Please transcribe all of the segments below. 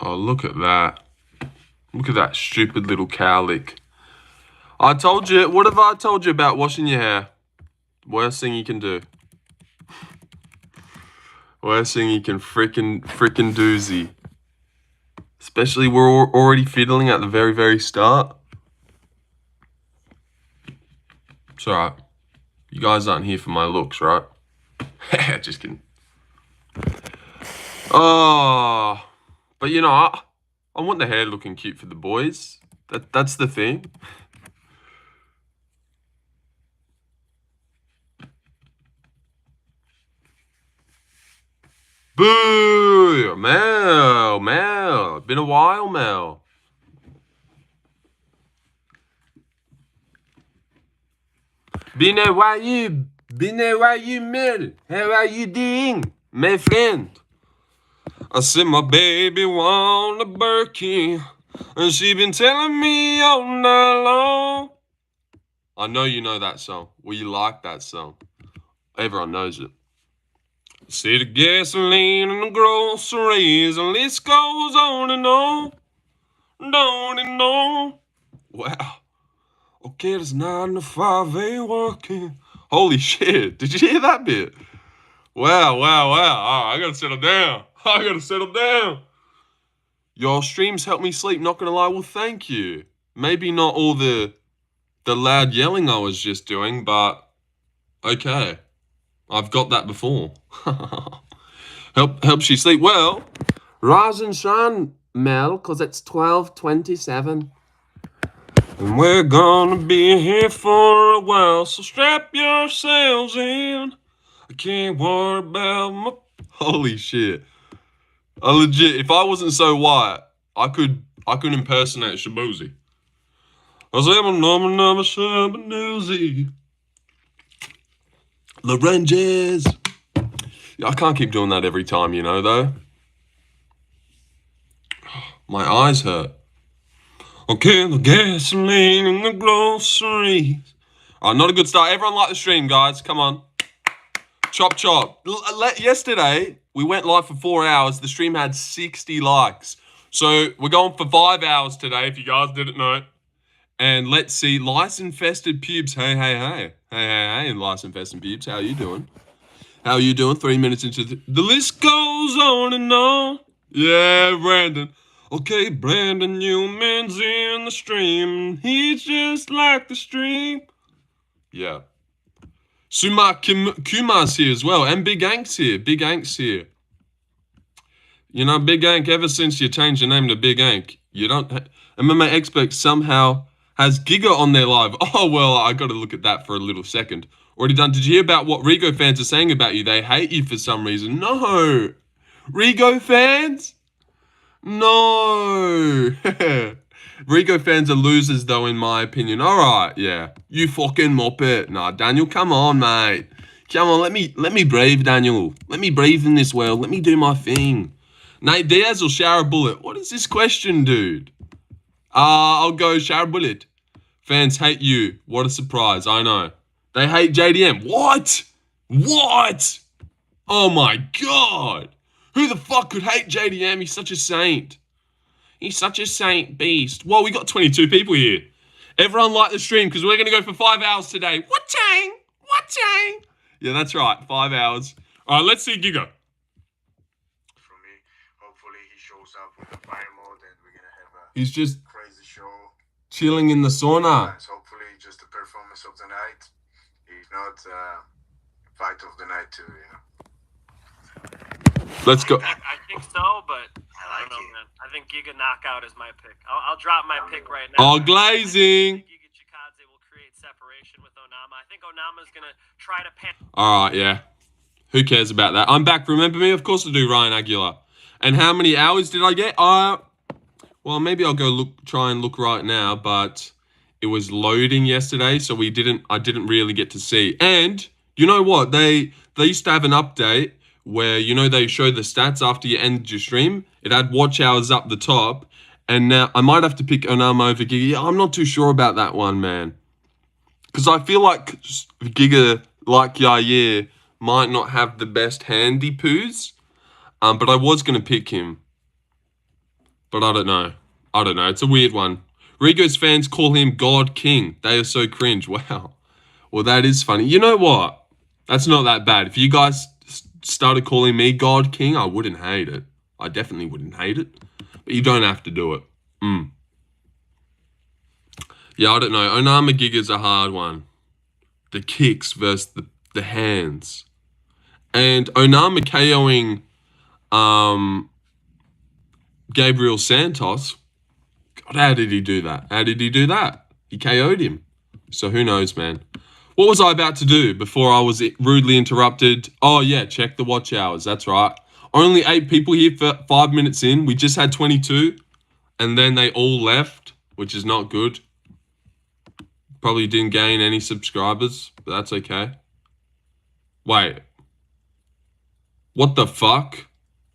Oh, look at that. Look at that stupid little cowlick. I told you. What have I told you about washing your hair? Worst thing you can do. Worst thing you can frickin' doozy. Especially we're already fiddling at the very, very start. It's alright. You guys aren't here for my looks, right? Just kidding. Oh, but you know, I want the hair looking cute for the boys. That's the thing. Boo! Mel. Been a while, Mel. Been a while, Mel. How are you doing, my friend? I said my baby want a Birkin, and she been telling me all night long. I know you know that song. Well, you like that song. Everyone knows it. See the gasoline and the groceries, the list goes on and on, on and on. Wow. Okay, it's 9 to 5, ain't working. Holy shit, did you hear that bit? Wow. Oh, I gotta settle down. Your streams help me sleep, not gonna lie. Well, thank you. Maybe not all the loud yelling I was just doing, but okay. I've got that before. Helps you sleep. Well, rise and shine, Mel, because it's 12:27. And we're gonna be here for a while, so strap yourselves in. I can't worry about my... Holy shit. I legit, if I wasn't so white, I could impersonate Shabuzi. I say my number Shabuzi. Loranges. I can't keep doing that every time, you know, though. My eyes hurt. Okay, the gasoline and the groceries. Not a good start. Everyone like the stream, guys. Come on. Chop. Yesterday, we went live for 4 hours. The stream had 60 likes. So we're going for 5 hours today, if you guys didn't know. And let's see, lice-infested pubes. Hey, lice-infested pubes. How you doing? 3 minutes into the list goes on and on. Yeah, Brandon. Okay, Brandon Newman's in the stream. He's just like the stream. Yeah. Sumak Kumar's here as well. And Big Ank's here. You know, Big Ank, ever since you changed your name to Big Ank, you don't... MMA Expert somehow has Giga on their live. Oh, well, I got to look at that for a little second. Already done. Did you hear about what Rigo fans are saying about you? They hate you for some reason. No. Rigo fans? No. Rigo fans are losers, though, in my opinion. All right, yeah. You fucking muppet. Nah, Daniel, come on, mate. Come on, let me breathe, Daniel. Let me breathe in this world. Let me do my thing. Nate Diaz or Shower Bullet? What is this question, dude? I'll go Shower Bullet. Fans hate you. What a surprise. I know. They hate JDM. What? Oh my god. Who the fuck could hate JDM? He's such a saint. He's such a saint beast. Well, we got 22 people here. Everyone like the stream because we're going to go for 5 hours today. What-tang? Yeah, that's right. 5 hours. All right, let's see Giga. For me, hopefully he shows up with the fire mode and we're going to have a He's just crazy show. Chilling in the sauna. Hopefully just the performance of the night. If not, fight of the night too, you know. Let's go. I think so, but I don't know, man. I think Giga Knockout is my pick. I'll drop my pick right now. Oh, glazing. Giga Chikadze will create separation with Onama. I think Onama's going to try to pan. All right, yeah. Who cares about that? I'm back. Remember me? Of course I do, Ryan Aguilar. And how many hours did I get? Well, maybe I'll go try and look right now, but it was loading yesterday, so I didn't really get to see. And you know what? They used to have an update where, you know, they show the stats after you end your stream. It had watch hours up the top, and now I might have to pick Onama over Giga. Yeah, I'm not too sure about that one, man. Because I feel like Giga, like Yair, might not have the best handy poos. But I was going to pick him. But I don't know. It's a weird one. Rigo's fans call him God King. They are so cringe. Wow. Well, that is funny. You know what? That's not that bad. If you guys started calling me God King, I wouldn't hate it. I definitely wouldn't hate it. But you don't have to do it. Yeah, I don't know. Onama Giga's a hard one. The kicks versus the hands. And Onama KOing Gabriel Santos. God, how did he do that? He KO'd him. So who knows, man. What was I about to do before I was rudely interrupted? Oh, yeah, check the watch hours. That's right. Only 8 people here for 5 minutes in. We just had 22. And then they all left, which is not good. Probably didn't gain any subscribers, but that's okay. Wait. What the fuck?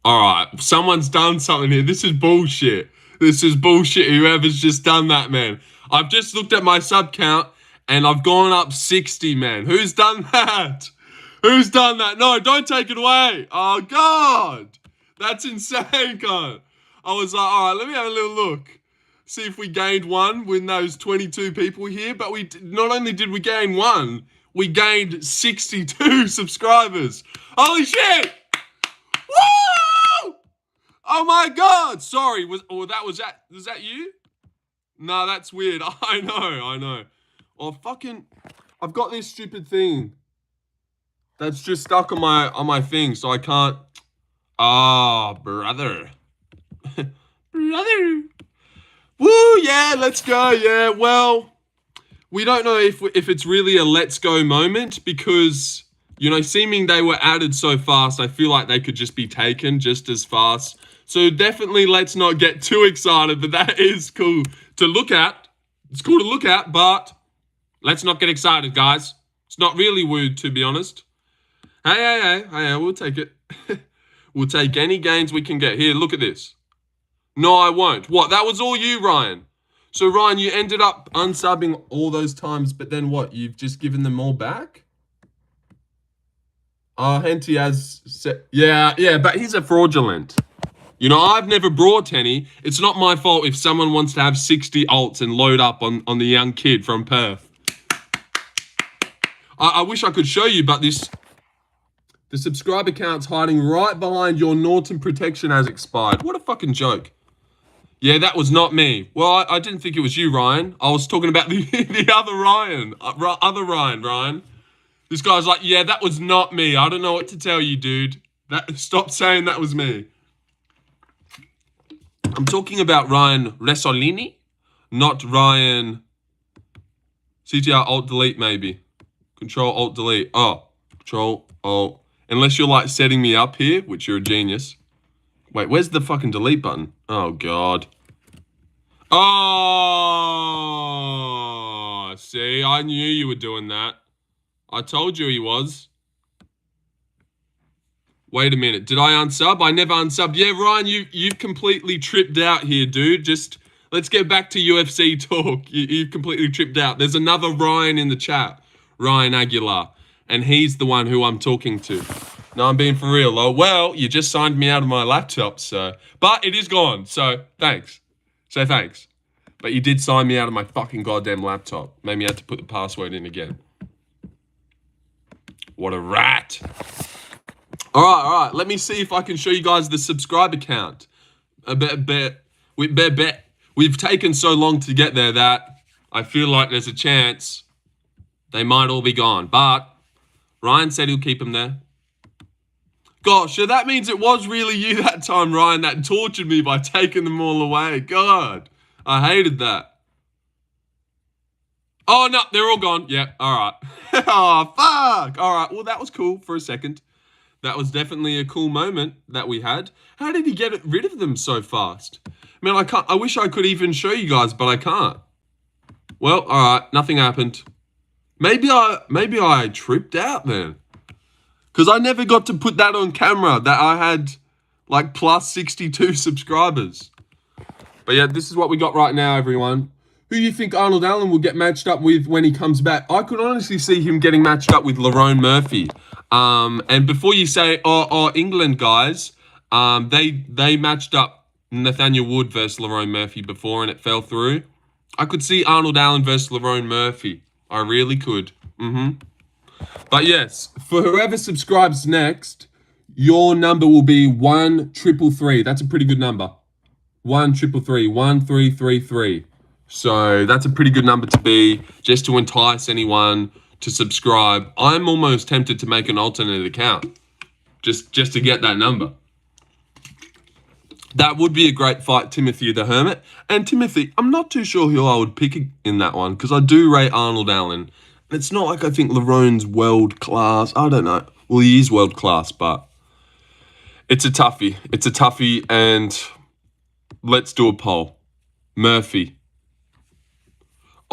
Alright, someone's done something here. This is bullshit. Whoever's just done that, man. I've just looked at my sub count and I've gone up 60, man. Who's done that? No, don't take it away. Oh, God. That's insane, God. I was like, alright, let me have a little look. See if we gained 1 with those 22 people here. But we not only did we gain 1, we gained 62 subscribers. Holy shit! Woo! Oh my God! Sorry, was that you? No, that's weird. I know. Oh fucking! I've got this stupid thing that's just stuck on my thing, so I can't. Ah, brother. Brother. Woo, yeah, let's go, yeah. Well, we don't know if it's really a let's go moment because, you know, seeming they were added so fast, I feel like they could just be taken just as fast. So definitely let's not get too excited, but that is cool to look at. It's cool to look at, but let's not get excited, guys. It's not really wooed, to be honest. Hey, we'll take it. We'll take any gains we can get. Here, look at this. No, I won't. What? That was all you, Ryan. So, Ryan, you ended up unsubbing all those times, but then what? You've just given them all back? Henty has said... Yeah, but he's a fraudulent. You know, I've never brought any. It's not my fault if someone wants to have 60 alts and load up on the young kid from Perth. I wish I could show you, but the subscriber count's hiding right behind your Norton protection has expired. What a fucking joke. Yeah, that was not me. Well, I didn't think it was you, Ryan. I was talking about the other Ryan. Ryan. This guy's like, yeah, that was not me. I don't know what to tell you, dude. Stop saying that was me. I'm talking about Ryan Resolini, not Ryan CTR Alt Delete, maybe. Control Alt Delete. Oh, Control Alt. Unless you're like setting me up here, which you're a genius. Wait, where's the fucking delete button? Oh, God. Oh, see, I knew you were doing that. I told you he was. Wait a minute. Did I unsub? I never unsubbed. Yeah, Ryan, you've completely tripped out here, dude. Just let's get back to UFC talk. You've completely tripped out. There's another Ryan in the chat. Ryan Aguilar. And he's the one who I'm talking to. No, I'm being for real, though. Well, you just signed me out of my laptop, so... But it is gone, so thanks. Say thanks. But you did sign me out of my fucking goddamn laptop. Made me have to put the password in again. What a rat. All right. Let me see if I can show you guys the subscriber count. We've taken so long to get there that I feel like there's a chance they might all be gone. But Ryan said he'll keep them there. Gosh, so that means it was really you that time, Ryan, that tortured me by taking them all away. God, I hated that. Oh, no, they're all gone. Yeah, all right. Oh, fuck. All right, well, that was cool for a second. That was definitely a cool moment that we had. How did he get rid of them so fast? Man, I wish I could even show you guys, but I can't. Well, all right, nothing happened. Maybe I tripped out then. Because I never got to put that on camera, that I had like plus 62 subscribers. But yeah, this is what we got right now, everyone. Who do you think Arnold Allen will get matched up with when he comes back? I could honestly see him getting matched up with Lerone Murphy. And before you say, oh, England guys, they matched up Nathaniel Wood versus Lerone Murphy before and it fell through. I could see Arnold Allen versus Lerone Murphy. I really could. But yes, for whoever subscribes next, your number will be 1333. That's a pretty good number. 1333, 1333. So that's a pretty good number to be, just to entice anyone to subscribe. I'm almost tempted to make an alternate account just to get that number. That would be a great fight, Timothy the Hermit. And Timothy, I'm not too sure who I would pick in that one, because I do rate Arnold Allen. It's not like I think Lerone's world class. I don't know. Well, he is world class, but it's a toughie. It's a toughie, and let's do a poll. Murphy.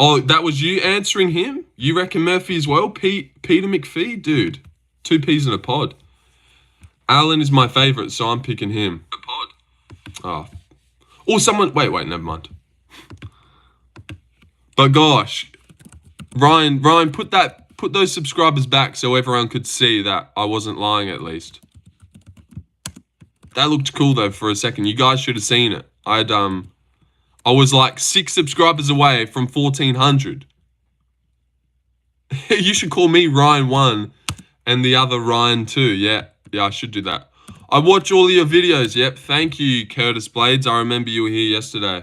Oh, that was you answering him? You reckon Murphy as well? Peter McPhee? Dude, 2 peas in a pod. Allen is my favourite, so I'm picking him. A pod. Oh, someone... Wait, never mind. But gosh, Ryan, put those subscribers back so everyone could see that I wasn't lying at least. That looked cool though for a second. You guys should have seen it. I was like 6 subscribers away from 1,400. You should call me Ryan 1 and the other Ryan 2. Yeah, I should do that. I watch all of your videos. Yep, thank you, Curtis Blades. I remember you were here yesterday.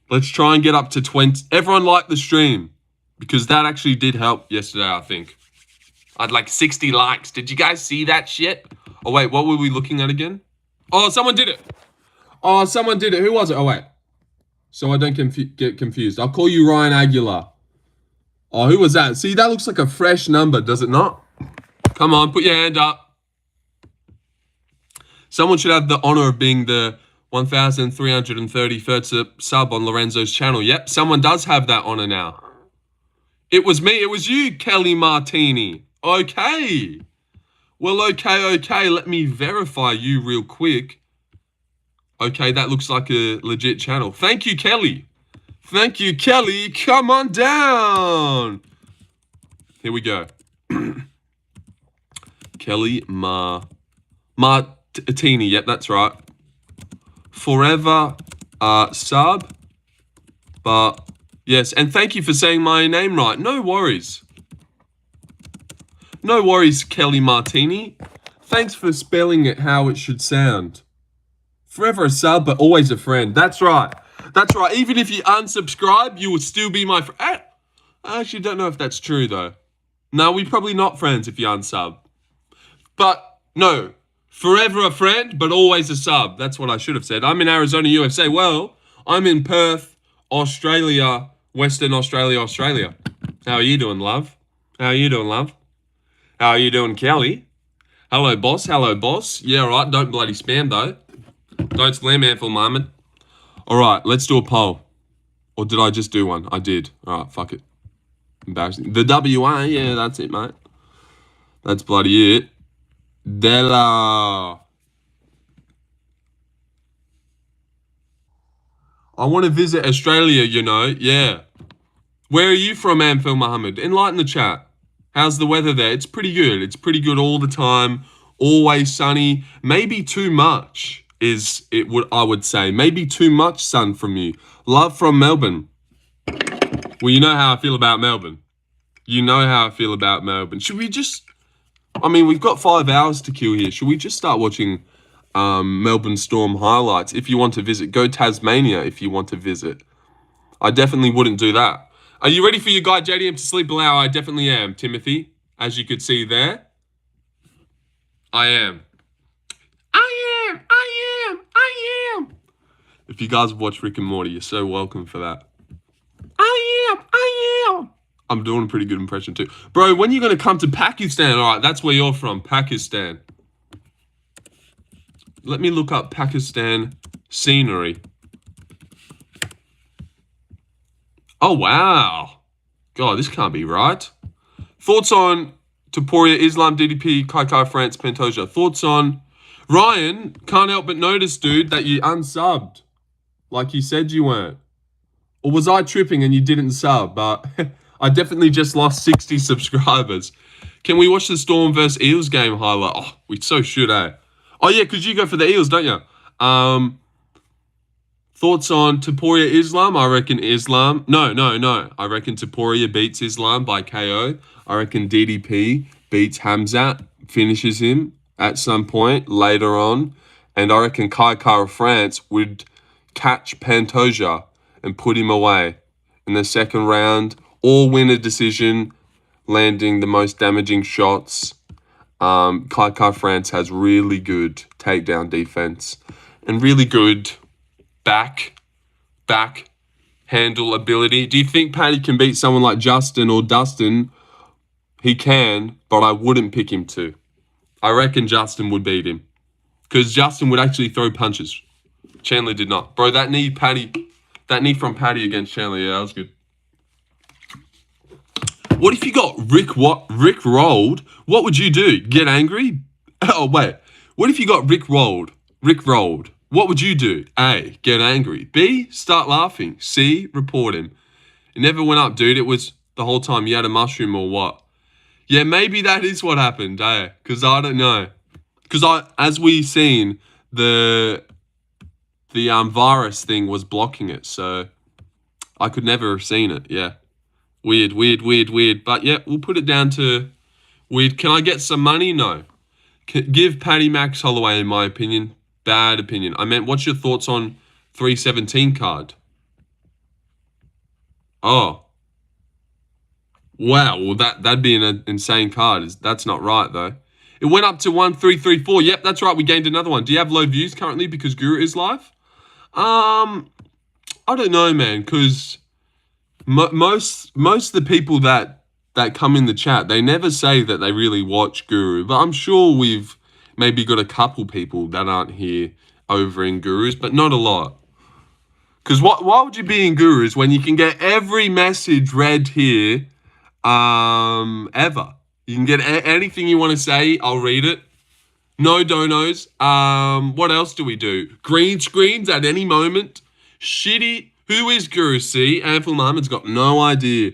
Let's try and get up to 20. Everyone liked the stream because that actually did help yesterday, I think. I had like 60 likes. Did you guys see that shit? Oh, wait, what were we looking at again? Oh, someone did it. Oh, someone did it. Who was it? Oh, wait. So I don't get confused. I'll call you Ryan Aguilar. Oh, who was that? See, that looks like a fresh number, does it not? Come on, put your hand up. Someone should have the honor of being the 1,331st sub on Lorenzo's channel. Yep, someone does have that honor now. It was me. It was you, Kelly Martini. Okay. Well, okay. Let me verify you real quick. Okay, that looks like a legit channel. Thank you, Kelly. Thank you, Kelly. Come on down. Here we go. Kelly Martini. Yep, that's right. Forever sub. But yes, and thank you for saying my name right. No worries. No worries, Kelly Martini. Thanks for spelling it how it should sound. Forever a sub, but always a friend. That's right. That's right. Even if you unsubscribe, you will still be my friend. I actually don't know if that's true, though. No, we're probably not friends if you unsub. But, no. Forever a friend, but always a sub. That's what I should have said. I'm in Arizona, USA. Well, I'm in Perth, Australia, Western Australia, Australia. How are you doing, love? How are you doing, love? How are you doing, Kelly? Hello, boss. Hello, boss. Yeah, right. Don't bloody spam, though. Don't spam, Anfield Marmon. All right, let's do a poll. Or did I just do one? I did. All right, fuck it. Embarrassing. The WA, yeah, that's it, mate. That's bloody it. Della. I want to visit Australia, you know. Yeah. Where are you from, Anfield Mohammed? Enlighten the chat. How's the weather there? It's pretty good. It's pretty good all the time. Always sunny. Maybe too much is it what I would say. Maybe too much sun from you. Love from Melbourne. Well, you know how I feel about Melbourne. You know how I feel about Melbourne. Should we just... I mean, we've got 5 hours to kill here. Should we just start watching Melbourne Storm highlights? If you want to visit, go Tasmania if you want to visit. I definitely wouldn't do that. Are you ready for your guy JDM to sleep allow? I definitely am, Timothy. As you could see there. I am. I am. If you guys watch Rick and Morty, you're so welcome for that. I am. I'm doing a pretty good impression too. Bro, when are you going to come to Pakistan? All right, that's where you're from, Pakistan. Let me look up Pakistan scenery. Oh, wow. God, this can't be right. Thoughts on Taporia, Islam, DDP, Kai, France, Pantoja. Thoughts on... Ryan, can't help but notice, dude, that you unsubbed. Like you said you weren't. Or was I tripping and you didn't sub? But I definitely just lost 60 subscribers. Can we watch the Storm vs. Eels game highlight? Oh, we so should, eh? Oh, yeah, because you go for the Eels, don't you? Thoughts on Taporia Islam? I reckon Islam. No. I reckon Taporia beats Islam by KO. I reckon DDP beats Hamzat, finishes him at some point later on. And I reckon Kai Kara France would catch Pantoja and put him away in the second round, or win a decision, landing the most damaging shots. Kai Kara France has really good takedown defense and really good back handle ability. Do you think Paddy can beat someone like Justin or Dustin? He can, but I wouldn't pick him to. I reckon Justin would beat him because Justin would actually throw punches. Chandler did not. Bro, that knee from Paddy against Chandler, yeah, that was good. What if you got Rick rolled? What would you do? Get angry? Oh, wait. What if you got Rick rolled? What would you do? A, get angry. B, start laughing. C, report him. It never went up, dude. It was the whole time you had a mushroom or what? Yeah, maybe that is what happened, eh? Because I don't know. Because as we seen, the virus thing was blocking it, so I could never have seen it. Yeah. Weird. But yeah, we'll put it down to weird. Can I get some money? No. Give Paddy Max Holloway, in my opinion. Bad opinion. I meant, what's your thoughts on 317 card? Oh. Wow, well that'd be an insane card. That's not right though. It went up to 1334. Yep, that's right. We gained another one. Do you have low views currently because Guru is live? I don't know, man, because most of the people that come in the chat, they never say that they really watch Guru. But I'm sure we've maybe got a couple people that aren't here over in Gurus, but not a lot. Because why would you be in Gurus when you can get every message read here ever? You can get anything you want to say, I'll read it. No donos. What else do we do? Green screens at any moment. Shitty. Who is Guru C? Anfil Muhammad's got no idea.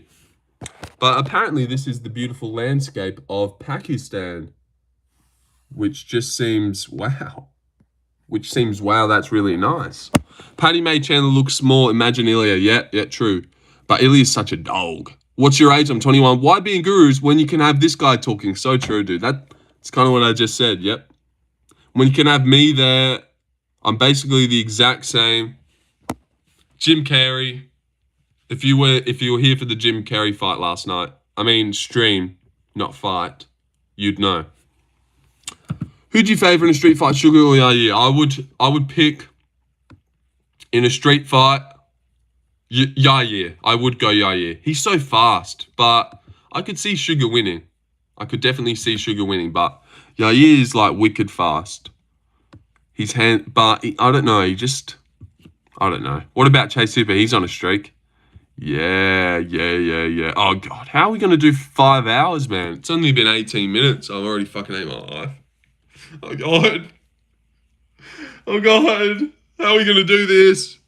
But apparently this is the beautiful landscape of Pakistan. Which just seems, wow. That's really nice. Paddy May Chandler looks small. Imagine Ilya. Yeah, true. But Ilya's such a dog. What's your age? I'm 21. Why be in Gurus when you can have this guy talking? So true, dude. That's kind of what I just said. Yep. When you can have me there, I'm basically the exact same. Jim Carrey. If you were here for the Jim Carrey fight last night, I mean stream, not fight, you'd know. Who'd you favour in a street fight, Sugar or Yair? I would pick in a street fight Yair. I would go Yair. He's so fast, but I could see Sugar winning. I could definitely see Sugar winning, but Yair is like wicked fast. I don't know. I don't know. What about Chase Super? He's on a streak. Yeah. Oh God, how are we gonna do 5 hours, man? It's only been 18 minutes. I've already fucking ate my life. Oh God. How are we gonna do this?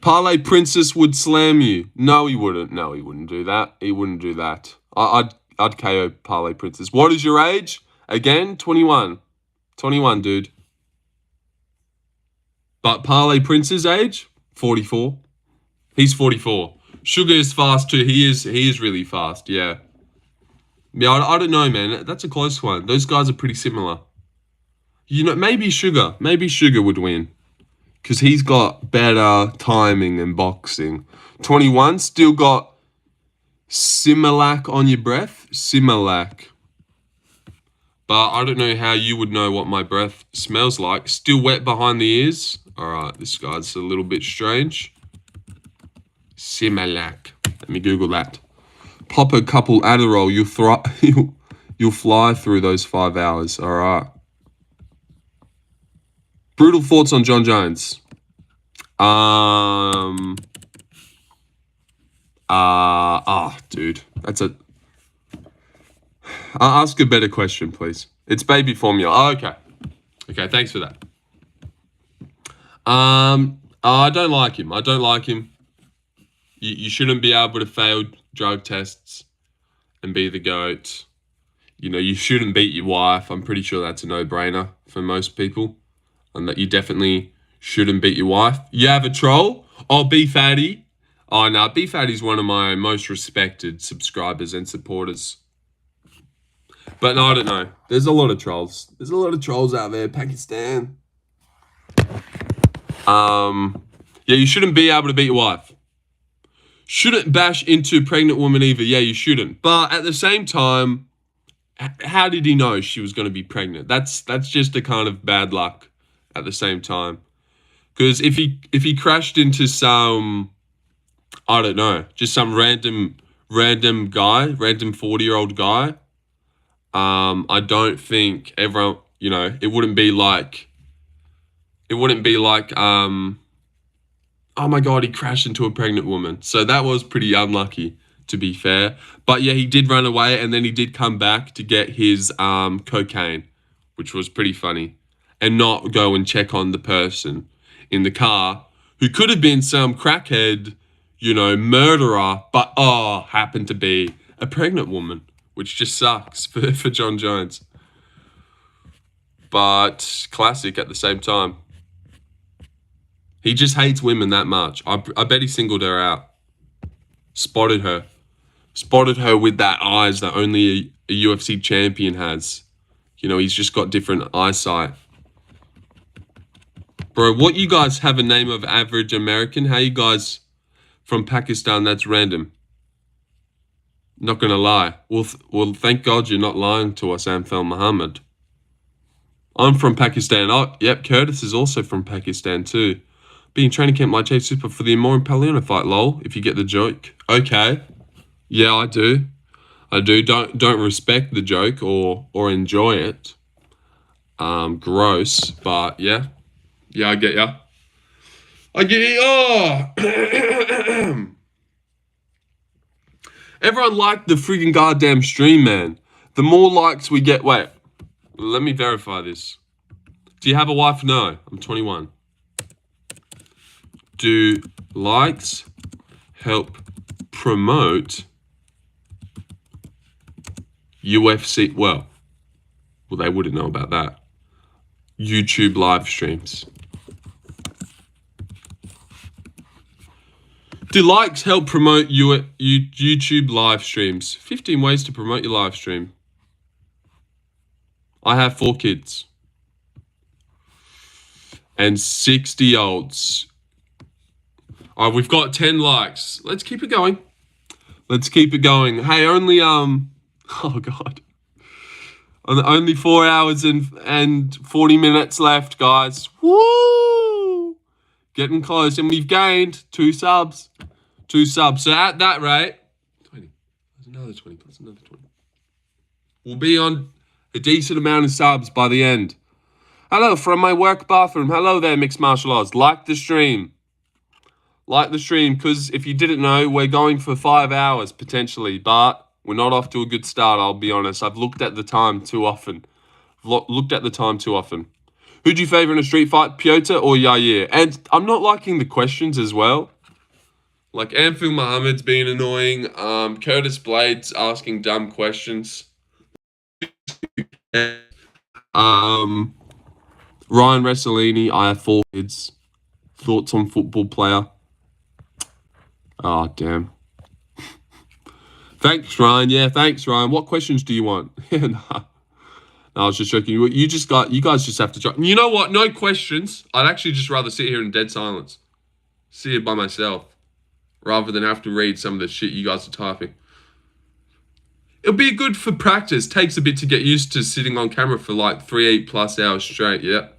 Parlay Princess would slam you. No, he wouldn't. No, he wouldn't do that. He wouldn't do that. I'd KO Parlay Princess. What is your age? Again, 21. 21, dude. But Parlay Prince's age? 44. He's 44. Sugar is fast too. He is really fast, yeah. Yeah, I don't know, man. That's a close one. Those guys are pretty similar. You know, maybe Sugar would win. Because he's got better timing and boxing. 21, still got Similac on your breath. Similac. But I don't know how you would know what my breath smells like. Still wet behind the ears. Alright, this guy's a little bit strange. Similac. Let me Google that. Pop a couple Adderall. You'll fly through those 5 hours. Alright. Brutal thoughts on John Jones. Dude. I'll ask a better question, please. It's baby formula. Oh, okay. Okay, thanks for that. I don't like him. You shouldn't be able to fail drug tests and be the GOAT. You know, you shouldn't beat your wife. I'm pretty sure that's a no-brainer for most people. and that you definitely shouldn't beat your wife. You have a troll? Oh, B-Fatty. Oh, no, B-Fatty's one of my most respected subscribers and supporters. But no, I don't know. There's a lot of trolls. There's a lot of trolls out there, Pakistan. Yeah, you shouldn't be able to beat your wife. Shouldn't bash into a pregnant woman either. Yeah, you shouldn't. But at the same time, how did he know she was going to be pregnant? That's just a kind of bad luck at the same time. Because if he crashed into some, I don't know, just some random guy, random 40-year-old guy, I don't think everyone, you know, it wouldn't be like, oh my God, he crashed into a pregnant woman. So that was pretty unlucky, to be fair. But yeah, he did run away, and then he did come back to get his cocaine, which was pretty funny, and not go and check on the person in the car who could have been some crackhead, you know, murderer, but happened to be a pregnant woman, which just sucks for John Jones. But classic at the same time. He just hates women that much. I bet he singled her out. Spotted her with that eyes that only a UFC champion has. You know, he's just got different eyesight. Bro, what you guys have a name of average American? How you guys from Pakistan? That's random. Not gonna lie. Well, thank God you're not lying to us, Anfel Muhammad. I'm from Pakistan. Oh, yep, Curtis is also from Pakistan too. Being training camp like Chase Super for the Amorim Paliano fight, lol, if you get the joke. Okay. Yeah, I do. Don't respect the joke or enjoy it. Gross, but yeah. Yeah, I get ya. Everyone liked the freaking goddamn stream, man. The more likes we get... Wait, let me verify this. Do you have a wife? No, I'm 21. Do likes help promote UFC? Well, they wouldn't know about that. YouTube live streams. Do likes help promote YouTube live streams? 15 ways to promote your live stream. I have 4 kids. And 60 olds. All right, we've got 10 likes. Let's keep it going. Let's keep it going. Hey, only, oh God. Only 4 hours and 40 minutes left, guys. Woo! Getting close. And we've gained 2 subs. 2 subs. So at that rate, 20. There's another 20. Plus another 20. We'll be on a decent amount of subs by the end. Hello from my work bathroom. Hello there, Mixed Martial Arts. Like the stream. Like the stream, because if you didn't know, we're going for 5 hours potentially, but we're not off to a good start, I'll be honest. I've looked at the time too often. Who do you favor in a street fight, Piotr or Yair? And I'm not liking the questions as well. Like, Anfil Muhammad's being annoying. Curtis Blade's asking dumb questions. Ryan Ressolini, I have 4 kids. Thoughts on football player? Oh, damn. Thanks, Ryan. Yeah, thanks, Ryan. What questions do you want? Nah. No, I was just joking. You guys just have to try. You know what? No questions. I'd actually just rather sit here in dead silence. See it by myself. Rather than have to read some of the shit you guys are typing. It'll be good for practice. Takes a bit to get used to sitting on camera for like 3+ hours straight, yeah.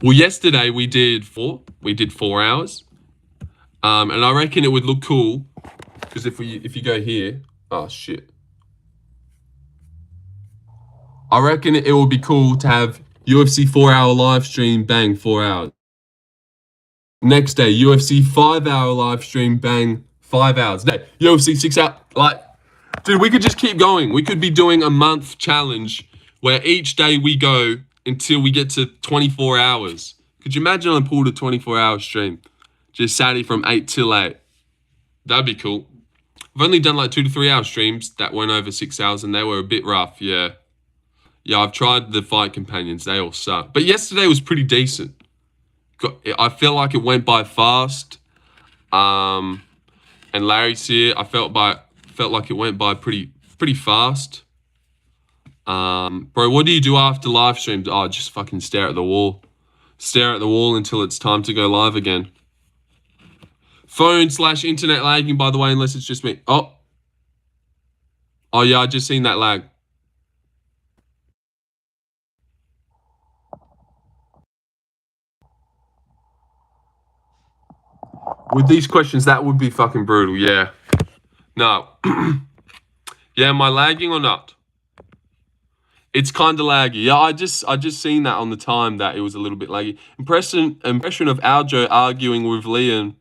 Well, yesterday we did 4 hours. And I reckon it would look cool because if you go here, oh shit. I reckon it would be cool to have UFC 4-hour live stream, bang, 4 hours. Next day, UFC 5-hour live stream, bang, 5 hours. Day, UFC 6 hour, like, dude, we could just keep going. We could be doing a month challenge where each day we go until we get to 24 hours. Could you imagine I pulled a 24-hour stream? Just Saturday from 8 till 8. That'd be cool. I've only done like 2 to 3 hour streams that went over 6 hours and they were a bit rough, yeah. Yeah, I've tried the fight companions. They all suck. But yesterday was pretty decent. I felt like it went by fast. And Larry's here. I felt like it went by pretty fast. Bro, what do you do after live streams? Oh, just fucking stare at the wall. Stare at the wall until it's time to go live again. Phone/internet lagging, by the way, unless it's just me. Oh yeah, I just seen that lag. With these questions, that would be fucking brutal, yeah. No. Yeah, am I lagging or not? It's kind of laggy. Yeah, I just seen that on the time that it was a little bit laggy. Impression of Aljo arguing with Leon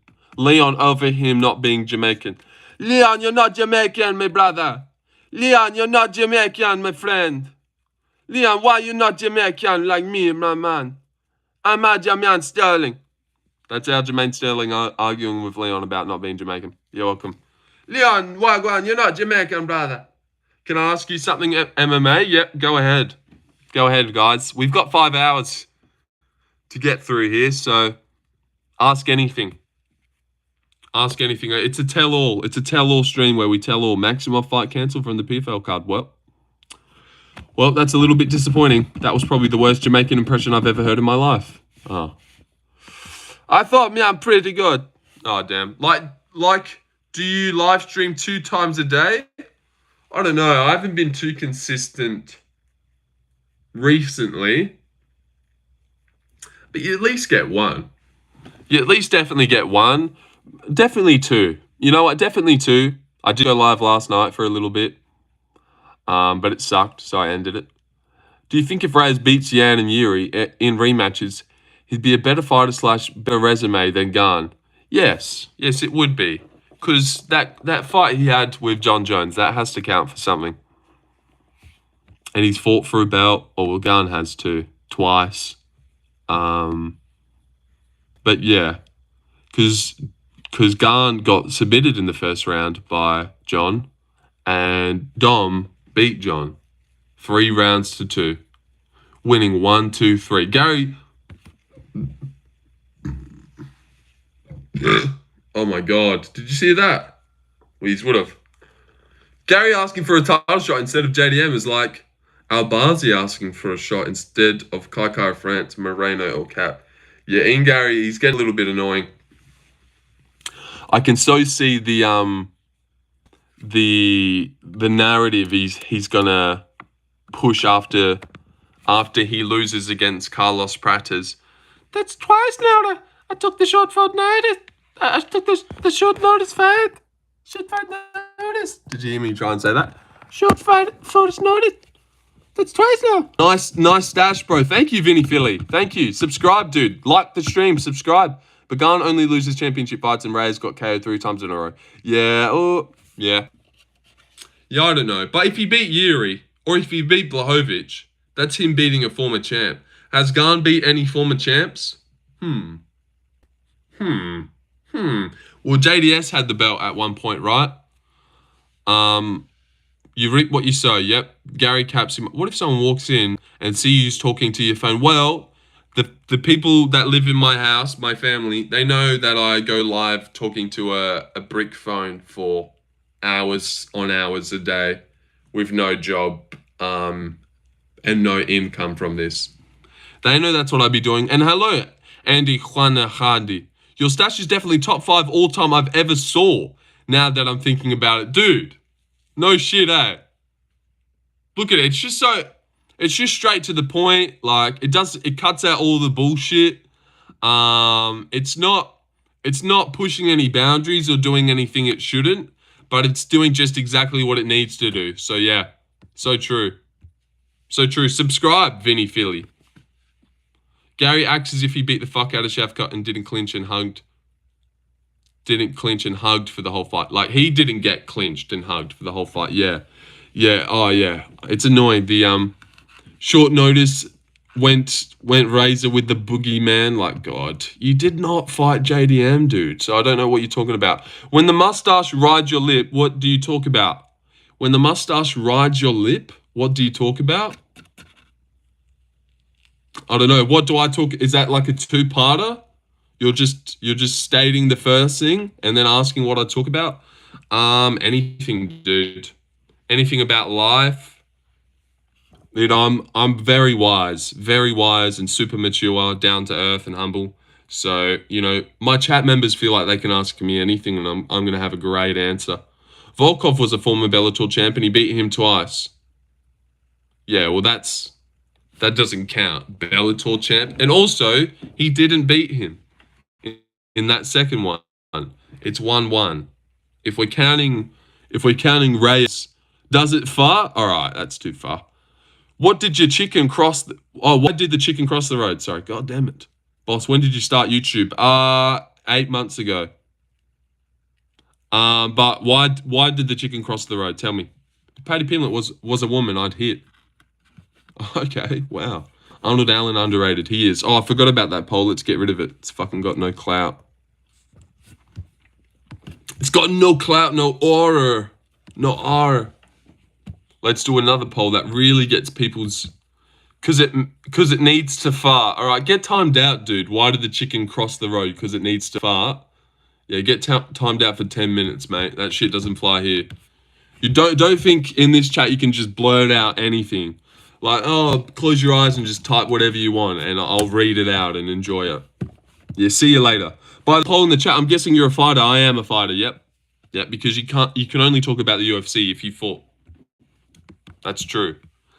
over him not being Jamaican. Leon, you're not Jamaican, my brother. Leon, you're not Jamaican, my friend. Leon, why you not Jamaican like me, my man? I'm Aljamain Sterling. That's Aljamain Sterling arguing with Leon about not being Jamaican. You're welcome. Leon, Wagwan, you're not Jamaican, brother. Can I ask you something at MMA? Yep, go ahead. Go ahead, guys. We've got 5 hours to get through here, so ask anything. Ask anything. It's a tell-all. It's a tell-all stream where we tell all. Maximov fight cancelled from the PFL card. Well, that's a little bit disappointing. That was probably the worst Jamaican impression I've ever heard in my life. Oh. I thought, man, I'm pretty good. Oh, damn. Like, do you live stream 2 times a day? I don't know. I haven't been too consistent recently. But you at least get one. You at least definitely get one. Definitely 2. You know what? Definitely 2. I did go live last night for a little bit. But it sucked, so I ended it. Do you think if Raz beats Yan and Yuri in rematches, he'd be a better fighter / better resume than Garn? Yes. Yes, it would be. Because that fight he had with John Jones, that has to count for something. And he's fought for a belt, or well, Garn has too, twice. But yeah, because Garn got submitted in the first round by John, and Dom beat John 3 rounds to 2, winning 1, 2, 3. Gary... Oh my God. Did you see that? Well, you would have. Gary asking for a title shot instead of JDM is like Albazi asking for a shot instead of Kai France, Moreno, or Cap. Yeah, in Gary, he's getting a little bit annoying. I can so see the narrative he's gonna push after he loses against Carlos Pratas. That's twice now. I took the short notice. I took the short notice fight. Short fight notice. Did you hear me try and say that? Short fight notice. That's twice now. Nice stash, bro. Thank you, Vinny Philly. Thank you. Subscribe, dude. Like the stream. Subscribe. Bagan only loses championship fights and Ray's got KO'd 3 times in a row. Yeah. Oh, yeah. Yeah, I don't know. But if he beat Yuri or if he beat Blachowicz, that's him beating a former champ. Has Garn beat any former champs? Well, JDS had the belt at one point, right? You reap what you sow. Yep. Gary caps him. What if someone walks in and sees you talking to your phone? Well, the people that live in my house, my family, they know that I go live talking to a brick phone for hours on hours a day with no job and no income from this. They know that's what I'd be doing. And hello, Andy Juana Hardy. Your stash is definitely top 5 all-time I've ever saw, now that I'm thinking about it. Dude, no shit, eh? Look at it. It's just straight to the point. Like, it cuts out all the bullshit. It's not pushing any boundaries or doing anything it shouldn't, but it's doing just exactly what it needs to do. So, yeah, so true. So true. Subscribe, Vinny Philly. Gary acts as if he beat the fuck out of Shafkat and didn't clinch and hugged for the whole fight. Like, he didn't get clinched and hugged for the whole fight. Yeah. Yeah. Oh, yeah. It's annoying. The short notice went Razor with the boogeyman. Like, God, you did not fight JDM, dude. So I don't know what you're talking about. When the mustache rides your lip, what do you talk about? When the mustache rides your lip, what do you talk about? I don't know. What do I talk? Is that like a two-parter? You're just stating the first thing and then asking what I talk about. Anything, dude. Anything about life. Dude, I'm very wise and super mature, down to earth and humble. So, you know, my chat members feel like they can ask me anything and I'm gonna have a great answer. Volkov was a former Bellator champion. He beat him twice. Yeah, well that doesn't count. Bellator champ. And also, he didn't beat him in that second one. It's 1-1. If we're counting Reyes, does it far? All right, that's too far. What did your chicken cross? Why did the chicken cross the road? Sorry, god damn it, boss. When did you start YouTube? 8 months ago. But why did the chicken cross the road? Tell me. If Paddy Pimblett was a woman, I'd hit. Okay, wow. Arnold Allen underrated. He is. Oh, I forgot about that poll. Let's get rid of it. It's fucking got no clout. It's got no clout, no aura, no R. Let's do another poll that really gets people's... Because it needs to fart. All right, get timed out, dude. Why did the chicken cross the road? Because it needs to fart. Yeah, get timed out for 10 minutes, mate. That shit doesn't fly here. You don't think in this chat you can just blurt out anything. Like, oh, close your eyes and just type whatever you want and I'll read it out and enjoy it. Yeah, see you later. By the poll in the chat, I'm guessing you're a fighter. I am a fighter, yep. Yep, because you can only talk about the UFC if you fought. That's true.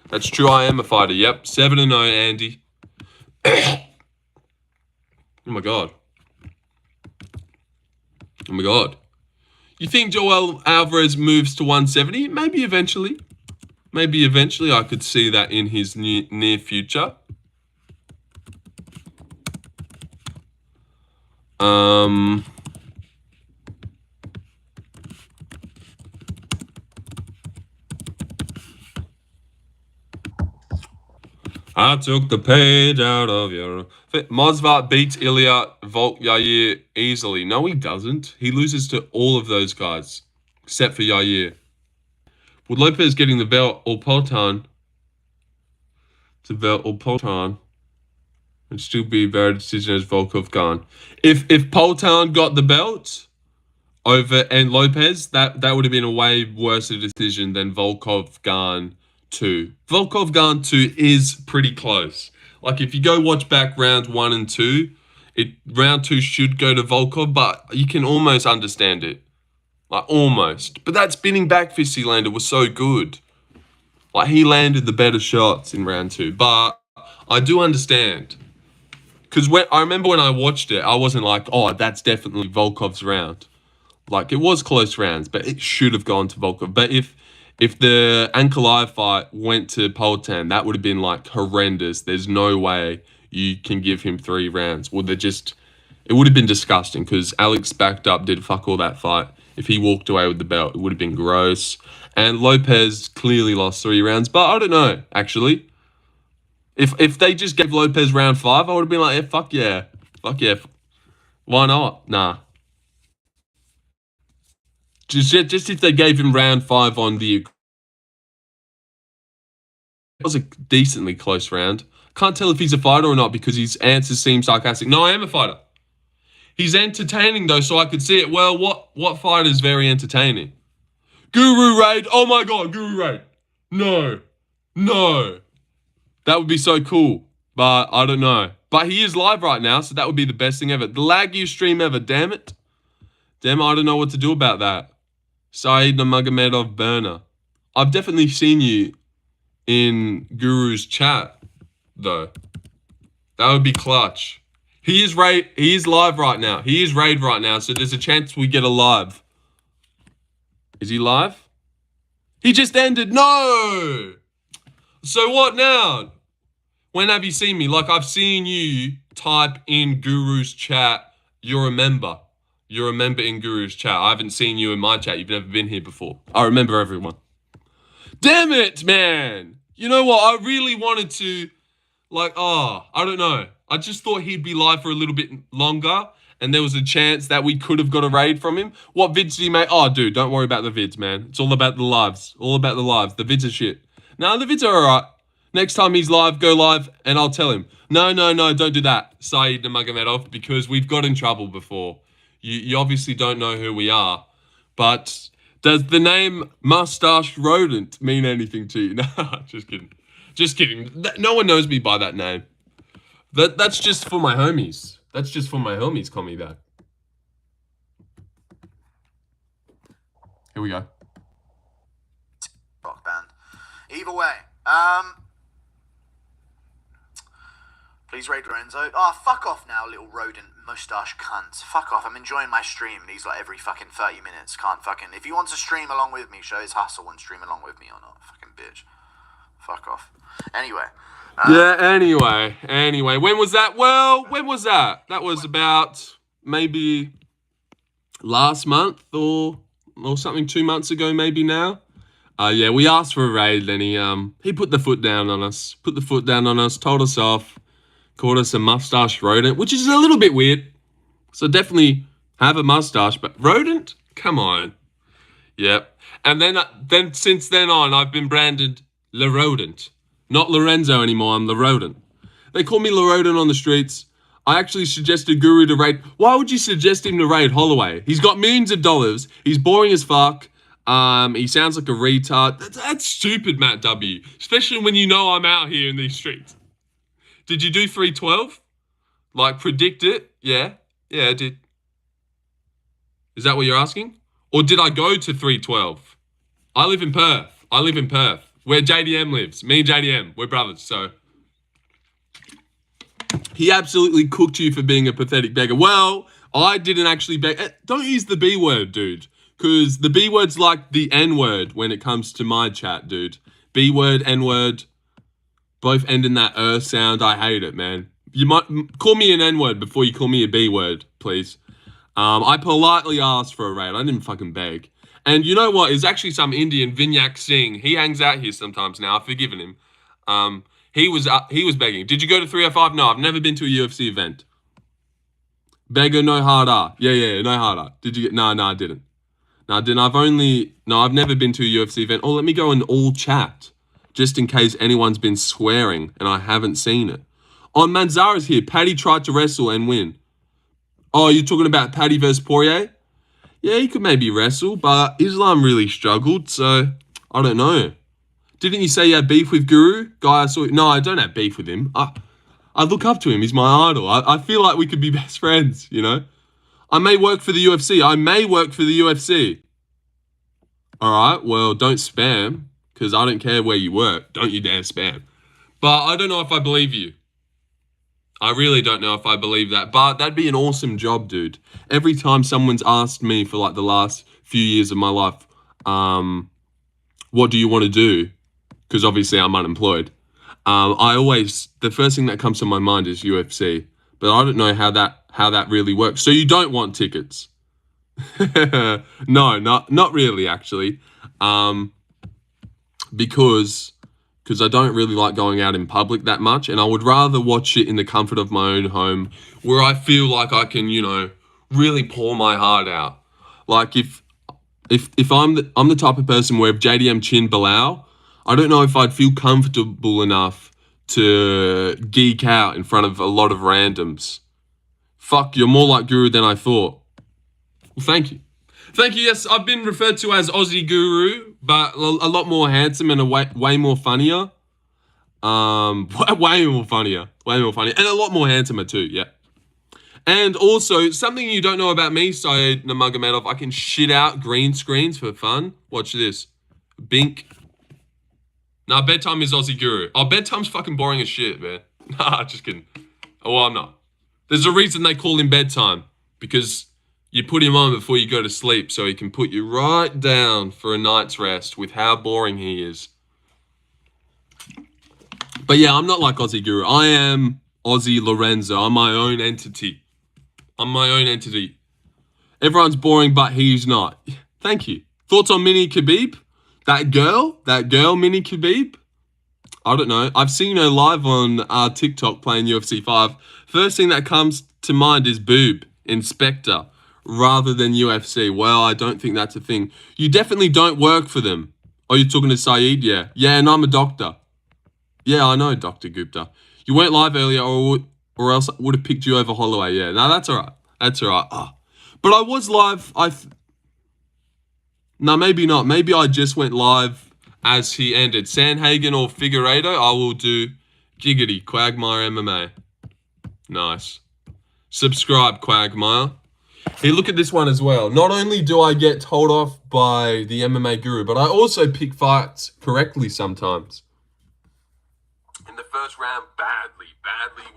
That's true, I am a fighter, yep. 7-0, Andy. Oh my god. Oh my god. You think Joel Alvarez moves to 170? Maybe eventually. Maybe eventually I could see that in his near future. I took the page out of your... Mosvat beats Ilya Volk Yair easily. No, he doesn't. He loses to all of those guys, except for Yair. Would Lopez getting the belt or Poltan and still be a better decision as Volkov gone? If Poltan got the belt over and Lopez, that would have been a way worse decision than Volkov gone 2. Volkov gone 2 is pretty close. Like if you go watch back rounds 1 and 2, round 2 should go to Volkov, but you can almost understand it. Like, almost. But that spinning back fist he landed was so good. Like, he landed the better shots in round 2. But I do understand. Because I remember when I watched it, I wasn't like, oh, that's definitely Volkov's round. Like, it was close rounds, but it should have gone to Volkov. But if the Ankalaev fight went to Poltan, that would have been, like, horrendous. There's no way you can give him 3 rounds. Well, it would have been disgusting because Alex backed up, did fuck all that fight. If he walked away with the belt, it would have been gross. And Lopez clearly lost 3 rounds. But I don't know, actually. If they just gave Lopez round 5, I would have been like, yeah, fuck yeah. Fuck yeah. Why not? Nah. Just if they gave him round 5 on the... It was a decently close round. Can't tell if he's a fighter or not because his answers seem sarcastic. No, I am a fighter. He's entertaining though, so I could see it. Well, what fighter is very entertaining? Guru Raid. Oh my god, Guru Raid. No. That would be so cool. But I don't know. But he is live right now, so that would be the best thing ever. The laggiest stream ever, damn it. Damn, I don't know what to do about that. Saeed Nurmagomedov burner. I've definitely seen you in Guru's chat, though. That would be clutch. He is live right now. He is raid right now, so there's a chance we get a live. Is he live? He just ended. No! So what now? When have you seen me? Like, I've seen you type in Guru's chat, you're a member. You're a member in Guru's chat. I haven't seen you in my chat. You've never been here before. I remember everyone. Damn it, man! You know what? I really wanted to, like, I don't know. I just thought he'd be live for a little bit longer, and there was a chance that we could have got a raid from him. What vids did he make? Oh, dude, don't worry about the vids, man. It's all about the lives. All about the lives. The vids are shit. No, the vids are alright. Next time he's live, go live, and I'll tell him. No, don't do that, Saeed Nurmagomedov, because we've got in trouble before. You obviously don't know who we are. But does the name Mustache Rodent mean anything to you? No, just kidding. Just kidding. No one knows me by that name. That's just for my homies. That's just for my homies, call me that. Here we go. Rock band. Either way, please raid Lorenzo. Oh, fuck off now, little rodent mustache cunt. Fuck off. I'm enjoying my stream. He's like every fucking 30 minutes. Can't fucking... If he wants to stream along with me, show his hustle and stream along with me or not. Fucking bitch. Fuck off. Anyway. Anyway. When was that? Well, when was that? That was about maybe last month or something, 2 months ago maybe now. Yeah, we asked for a raid, and he put the foot down on us. Told us off. Called us a mustache rodent, which is a little bit weird. So definitely have a mustache, but rodent? Come on. Yep. And then since then on, I've been branded Le Rodent. Not Lorenzo anymore, I'm Le Rodent. They call me Le Rodent on the streets. I actually suggested Guru to raid. Why would you suggest him to raid Holloway? He's got millions of dollars. He's boring as fuck. He sounds like a retard. That's stupid, Matt W. Especially when you know I'm out here in these streets. Did you do 312? Like, predict it? Yeah, I did. Is that what you're asking? Or did I go to 312? I live in Perth. Where JDM lives. Me and JDM, we're brothers, so. He absolutely cooked you for being a pathetic beggar. Well, I didn't actually beg. Don't use the B word, dude. Because the B word's like the N word when it comes to my chat, dude. B word, N word. Both end in that sound. I hate it, man. You might call me an N word before you call me a B word, please. I politely asked for a raid. I didn't fucking beg. And you know what? It's actually some Indian, Vinyak Singh. He hangs out here sometimes now. I've forgiven him. He was begging. Did you go to 305? No, I've never been to a UFC event. Beggar, no harder. Yeah, no harder. Did you get... No, I didn't. No, I didn't. I've never been to a UFC event. Oh, let me go in all chat. Just in case anyone's been swearing and I haven't seen it. Oh, Manzara's here. Paddy tried to wrestle and win. Oh, you're talking about Paddy versus Poirier? Yeah, he could maybe wrestle, but Islam really struggled, so I don't know. Didn't you say you had beef with Guru? Guy I saw... No, I don't have beef with him. I look up to him. He's my idol. I feel like we could be best friends, you know? I may work for the UFC. All right, well, don't spam, because I don't care where you work. Don't you dare spam. But I don't know if I believe you. I really don't know if I believe that. But that'd be an awesome job, dude. Every time someone's asked me for like the last few years of my life, what do you want to do? Because obviously I'm unemployed. The first thing that comes to my mind is UFC. But I don't know how that really works. So you don't want tickets? No, not really, actually. Because I don't really like going out in public that much, and I would rather watch it in the comfort of my own home, where I feel like I can, really pour my heart out. Like if I'm the type of person where if JDM chin Bilal, I don't know if I'd feel comfortable enough to geek out in front of a lot of randoms. Fuck, you're more like Guru than I thought. Well, thank you. Thank you, yes, I've been referred to as Aussie Guru, but a lot more handsome and way more funnier. Way more funnier. And a lot more handsomer too, yeah. And also, something you don't know about me, Saeed Nurmagomedov, I can shit out green screens for fun. Watch this. Bink. Nah, bedtime is Aussie Guru. Oh, bedtime's fucking boring as shit, man. Nah, just kidding. Oh, well, I'm not. There's a reason they call him bedtime. Because you put him on before you go to sleep so he can put you right down for a night's rest with how boring he is. But yeah, I'm not like Aussie Guru. I am Aussie Lorenzo. I'm my own entity. Everyone's boring, but he's not. Thank you. Thoughts on Mini Khabib? That girl Mini Khabib? I don't know. I've seen her live on TikTok playing UFC 5. First thing that comes to mind is boob, inspector, rather than UFC. Well, I don't think that's a thing. You definitely don't work for them. Oh, you're talking to Saeed? Yeah. Yeah, and I'm a doctor. Yeah, I know, Dr. Gupta. You weren't live earlier, or else I would have picked you over Holloway. Yeah, no, that's all right. That's all right. But I was live. No, maybe not. Maybe I just went live as he ended. Sandhagen or Figueiredo, I will do Giggity, Quagmire MMA. Nice. Subscribe, Quagmire. Here, look at this one as well. Not only do I get told off by the MMA guru, but I also pick fights correctly sometimes. In the first round, badly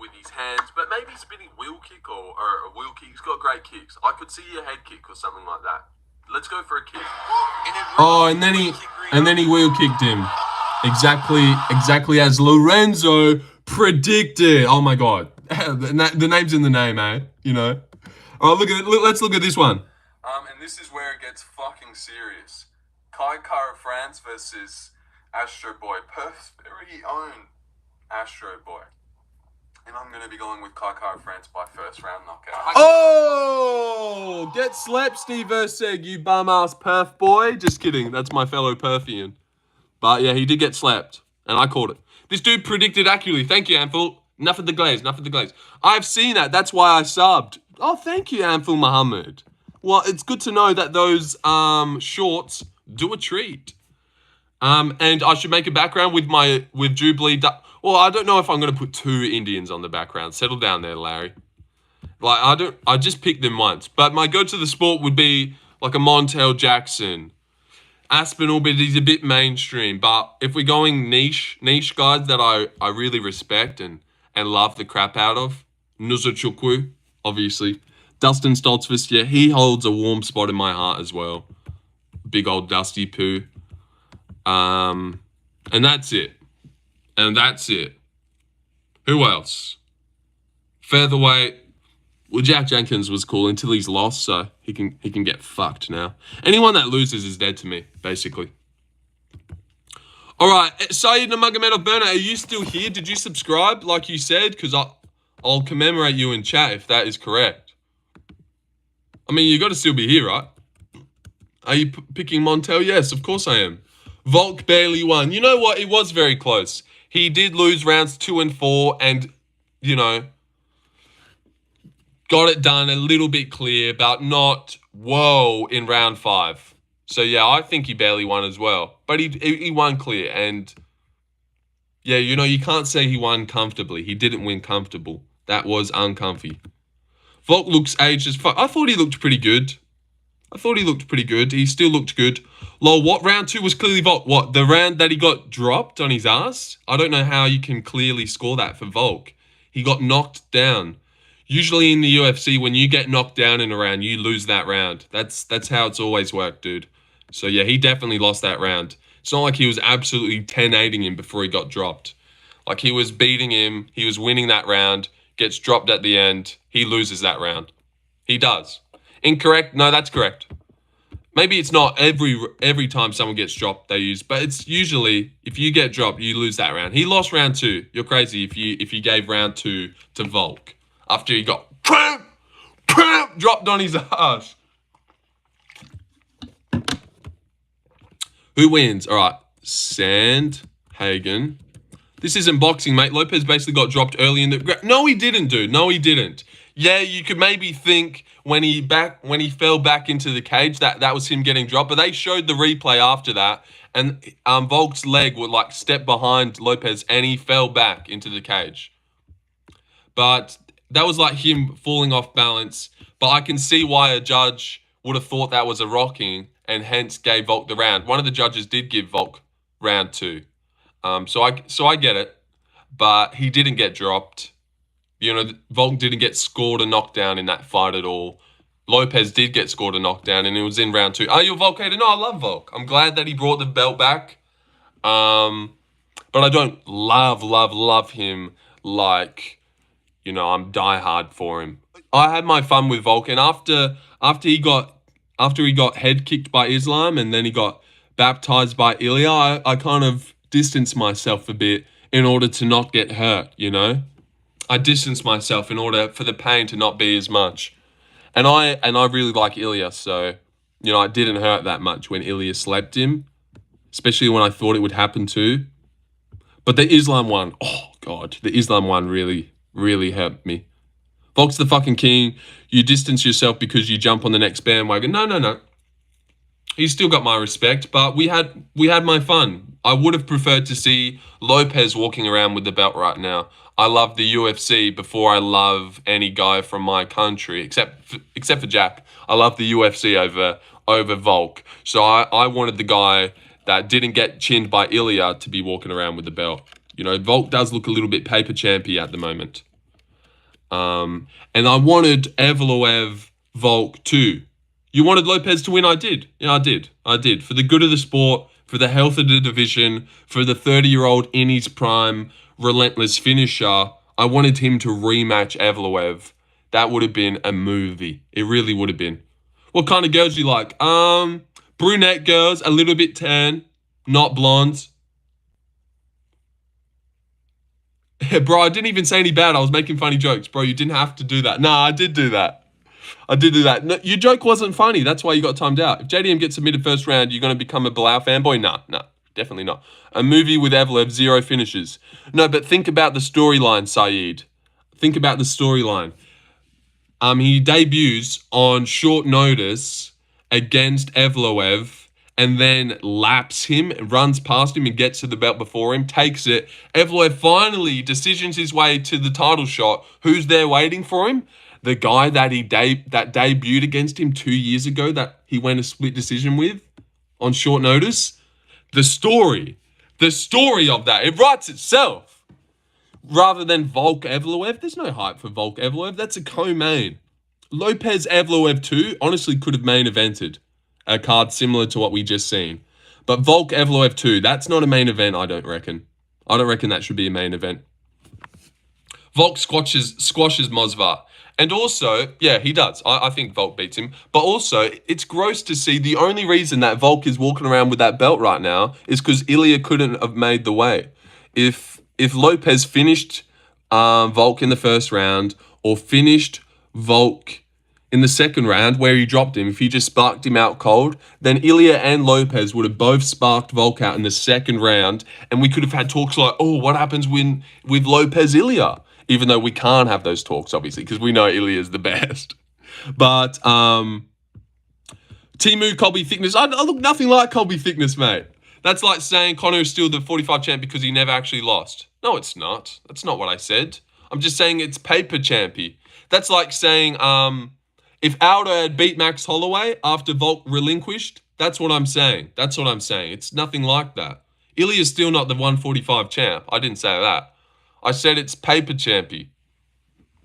with his hands, but maybe spinning wheel kick or a wheel kick. He's got great kicks. I could see a head kick or something like that. Let's go for a kick. Oh, and then he wheel kicked him. Exactly as Lorenzo predicted. Oh my god. The name's in the name, eh? You know. Oh, let's look at this one. And this is where it gets fucking serious. Kai Kara France versus Astro Boy. Perth's very own Astro Boy. And I'm going to be going with Kai Kara France by first round knockout. Oh! Get slept, Steve Verseg, you bum-ass Perth boy. Just kidding. That's my fellow Perthian. But yeah, he did get slapped. And I called it. This dude predicted accurately. Thank you, Anful. Enough of the glaze. I've seen that. That's why I subbed. Oh, thank you, Anful Muhammad. Well, it's good to know that those shorts do a treat. And I should make a background with Jubilee. Well, I don't know if I'm going to put 2 Indians on the background. Settle down there, Larry. Like, I just picked them once. But my go to the sport would be like a Montel Jackson. Aspinall, but he's a bit mainstream. But if we're going niche guys that I really respect and love the crap out of, Nuzuchukwu, obviously. Dustin Stoltzfus, yeah, he holds a warm spot in my heart as well. Big old Dusty Poo. And that's it. Who else? Featherweight. Well, Jack Jenkins was cool until he's lost, so he can get fucked now. Anyone that loses is dead to me, basically. All right, Saeed Nurmagomedov Burner, are you still here? Did you subscribe like you said? Because I'll commemorate you in chat if that is correct. I mean, you got to still be here, right? Are you picking Montel? Yes, of course I am. Volk barely won. You know what? It was very close. He did lose rounds 2 and 4 and, you know, got it done a little bit clear, but not, whoa, in round 5. So, yeah, I think he barely won as well. But he won clear. And, yeah, you know, you can't say he won comfortably. He didn't win comfortable. That was uncomfy. Volk looks aged as fuck. I thought he looked pretty good. He still looked good. Lol, what round 2 was clearly Volk? What, the round that he got dropped on his ass? I don't know how you can clearly score that for Volk. He got knocked down. Usually in the UFC, when you get knocked down in a round, you lose that round. That's how it's always worked, dude. So, yeah, he definitely lost that round. It's not like he was absolutely 10-8ing him before he got dropped. Like, he was beating him. He was winning that round. Gets dropped at the end. He loses that round. He does. Incorrect? No, that's correct. Maybe it's not every time someone gets dropped they use, but it's usually if you get dropped, you lose that round. He lost round 2. You're crazy if you gave round 2 to Volk after he got dropped on his ass. Who wins? All right, Sandhagen. This isn't boxing, mate. Lopez basically got dropped early in the... No, he didn't, dude. No, he didn't. Yeah, you could maybe think when he fell back into the cage that was him getting dropped, but they showed the replay after that, and Volk's leg would like step behind Lopez, and he fell back into the cage. But that was like him falling off balance. But I can see why a judge would have thought that was a rocking, and hence gave Volk the round. One of the judges did give Volk round 2. So I get it, but he didn't get dropped. You know, Volk didn't get scored a knockdown in that fight at all. Lopez did get scored a knockdown, and it was in round 2. Are you a Volk hater? No, I love Volk. I'm glad that he brought the belt back. But I don't love him like, you know, I'm diehard for him. I had my fun with Volk, and after he got head kicked by Islam, and then he got baptized by Ilya, I kind of distanced myself a bit in order to not get hurt, you know? I distanced myself in order for the pain to not be as much. And I really like Ilya, so, you know, it didn't hurt that much when Ilya slapped him, especially when I thought it would happen too. But the Islam one, oh God, the Islam one really, really helped me. Volk's the fucking king. You distance yourself because you jump on the next bandwagon. No. He's still got my respect, but we had my fun. I would have preferred to see Lopez walking around with the belt right now. I love the UFC before I love any guy from my country, except for Jack. I love the UFC over Volk. So I wanted the guy that didn't get chinned by Ilya to be walking around with the belt. You know, Volk does look a little bit paper champy at the moment. And I wanted Evloev Volk too. You wanted Lopez to win? I did. Yeah, I did. For the good of the sport, for the health of the division, for the 30-year-old in his prime, relentless finisher, I wanted him to rematch Evloev. That would have been a movie. It really would have been. What kind of girls do you like? Brunette girls, a little bit tan, not blondes. Bro, I didn't even say any bad. I was making funny jokes. Bro, you didn't have to do that. Nah, I did do that. No, your joke wasn't funny. That's why you got timed out. If JDM gets submitted first round, you're going to become a Bilal fanboy? Nah, definitely not. A movie with Evloev, 0 finishes. No, but think about the storyline, Saeed. Think about the storyline. He debuts on short notice against Evloev and then laps him, runs past him and gets to the belt before him, takes it. Evloev finally decisions his way to the title shot. Who's there waiting for him? The guy that that debuted against him 2 years ago that he went a split decision with on short notice. The story of that, it writes itself. Rather than Volk Evloev, there's no hype for Volk Evloev. That's a co-main. Lopez Evloev 2 honestly could have main evented a card similar to what we just seen. But Volk Evloev 2, that's not a main event, I don't reckon. I don't reckon that should be a main event. Volk squashes Mosvar. And also, yeah, he does. I think Volk beats him. But also, it's gross to see the only reason that Volk is walking around with that belt right now is because Ilya couldn't have made the weight. If Lopez finished Volk in the first round or finished Volk in the second round where he dropped him, if he just sparked him out cold, then Ilya and Lopez would have both sparked Volk out in the second round, and we could have had talks like, oh, what happens with Lopez Ilya? Even though we can't have those talks, obviously, because we know Ilya is the best. But Timu Colby Thickness, I look nothing like Colby Thickness, mate. That's like saying Conor is still the 45 champ because he never actually lost. No, it's not. That's not what I said. I'm just saying it's paper champy. That's like saying if Aldo had beat Max Holloway after Volk relinquished, that's what I'm saying. It's nothing like that. Ilya's still not the 145 champ. I didn't say that. I said it's paper champy.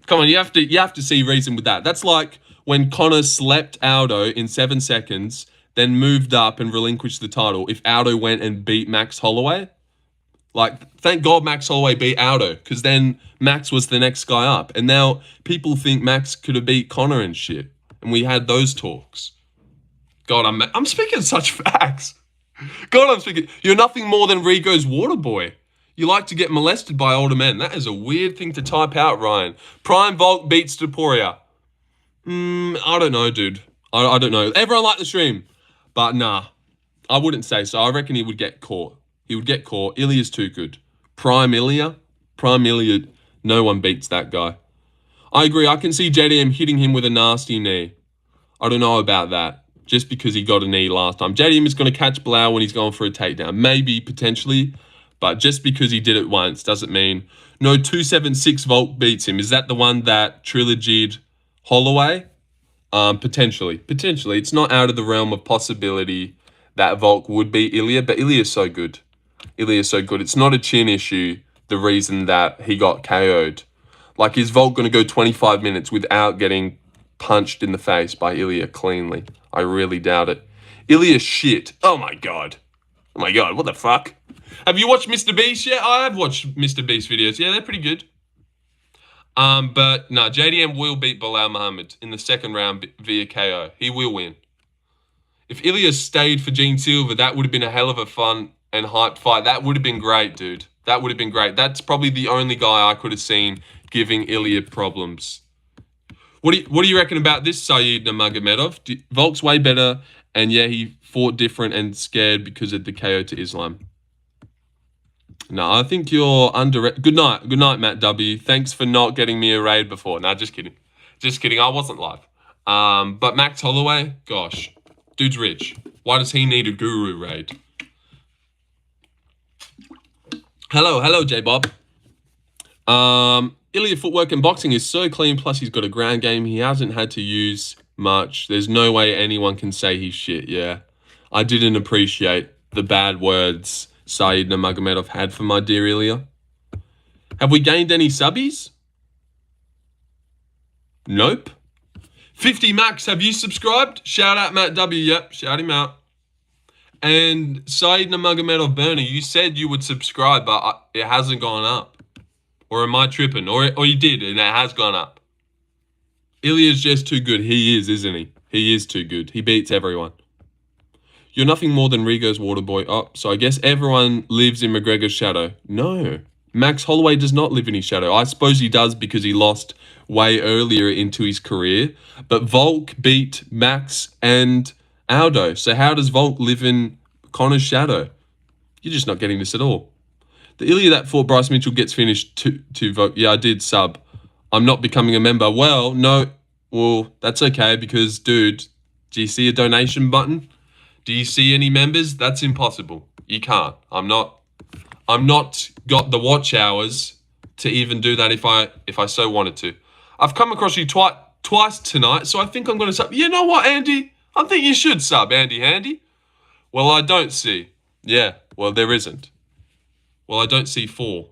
Come on, you have to see reason with that. That's like when Conor slept Aldo in 7 seconds, then moved up and relinquished the title. If Aldo went and beat Max Holloway, like thank God Max Holloway beat Aldo, because then Max was the next guy up, and now people think Max could have beat Conor and shit, and we had those talks. God, I'm speaking such facts. God, I'm speaking. You're nothing more than Rigo's water boy. You like to get molested by older men. That is a weird thing to type out, Ryan. Prime Volk beats Topuria. I don't know, dude. I don't know. Everyone liked the stream. But nah, I wouldn't say so. I reckon he would get caught. Ilya's too good. Prime Ilya, no one beats that guy. I agree. I can see JDM hitting him with a nasty knee. I don't know about that. Just because he got a knee last time. JDM is going to catch Blau when he's going for a takedown. Maybe, potentially. But just because he did it once doesn't mean... No, 276 Volk beats him. Is that the one that trilogied Holloway? Potentially. It's not out of the realm of possibility that Volk would beat Ilya, but Ilya's so good. It's not a chin issue, the reason that he got KO'd. Like, is Volk going to go 25 minutes without getting punched in the face by Ilya cleanly? I really doubt it. Ilya's shit. Oh my God, what the fuck? Have you watched Mr. Beast yet? I have watched Mr. Beast videos. Yeah, they're pretty good. But no, JDM will beat Bilal Muhammad in the second round via KO. He will win. If Ilya stayed for Gene Silver, that would have been a hell of a fun and hyped fight. That would have been great, dude. That would have been great. That's probably the only guy I could have seen giving Ilya problems. What do you reckon about this, Saeed Nurmagomedov? Volk's way better, and yeah, he fought different and scared because of the KO to Islam. No, I think you're under. Good night, Matt W. Thanks for not getting me a raid before. Nah, just kidding. Just kidding. I wasn't live. But Max Holloway, gosh, dude's rich. Why does he need a guru raid? Hello, J Bob. Ilya footwork and boxing is so clean. Plus, he's got a ground game. He hasn't had to use much. There's no way anyone can say he's shit. Yeah, I didn't appreciate the bad words Saeed Nurmagomedov had for my dear Ilya. Have we gained any subbies? Nope. 50 Max, have you subscribed? Shout out Matt W. Yep, shout him out. And Saeed Nurmagomedov Burner, you said you would subscribe, but it hasn't gone up. Or am I tripping? Or you did, and it has gone up. Ilya's just too good. He is, isn't he? He is too good. He beats everyone. You're nothing more than Rigo's water boy. Oh, so I guess everyone lives in McGregor's shadow. No. Max Holloway does not live in his shadow. I suppose he does because he lost way earlier into his career. But Volk beat Max and Aldo. So how does Volk live in Connor's shadow? You're just not getting this at all. The Ilya that fought Bryce Mitchell gets finished to Volk. Yeah, I did sub. I'm not becoming a member. Well, no. Well, that's okay because, dude, do you see a donation button? Do you see any members? That's impossible. You can't. I'm not got the watch hours to even do that if I so wanted to. I've come across you twice tonight, so I think I'm going to sub. You know what, Andy? I think you should sub, Andy Handy. Well, I don't see. Yeah, well, there isn't. Well, I don't see 4.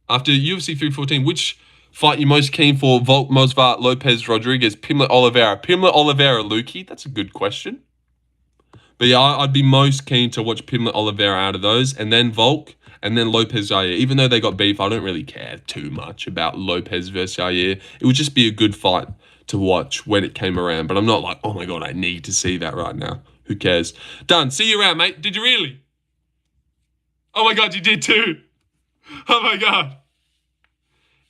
After UFC 314, which fight you most keen for? Volk, Mosvar, Lopez, Rodriguez, Pimlet, Oliveira. Pimlet, Oliveira, Lukey? That's a good question. But yeah, I'd be most keen to watch Pimlet Oliveira out of those, and then Volk, and then Lopez Jair. Even though they got beef, I don't really care too much about Lopez versus Jair. It would just be a good fight to watch when it came around. But I'm not like, oh my God, I need to see that right now. Who cares? Done. See you around, mate. Did you really? Oh my God, you did too. Oh my God.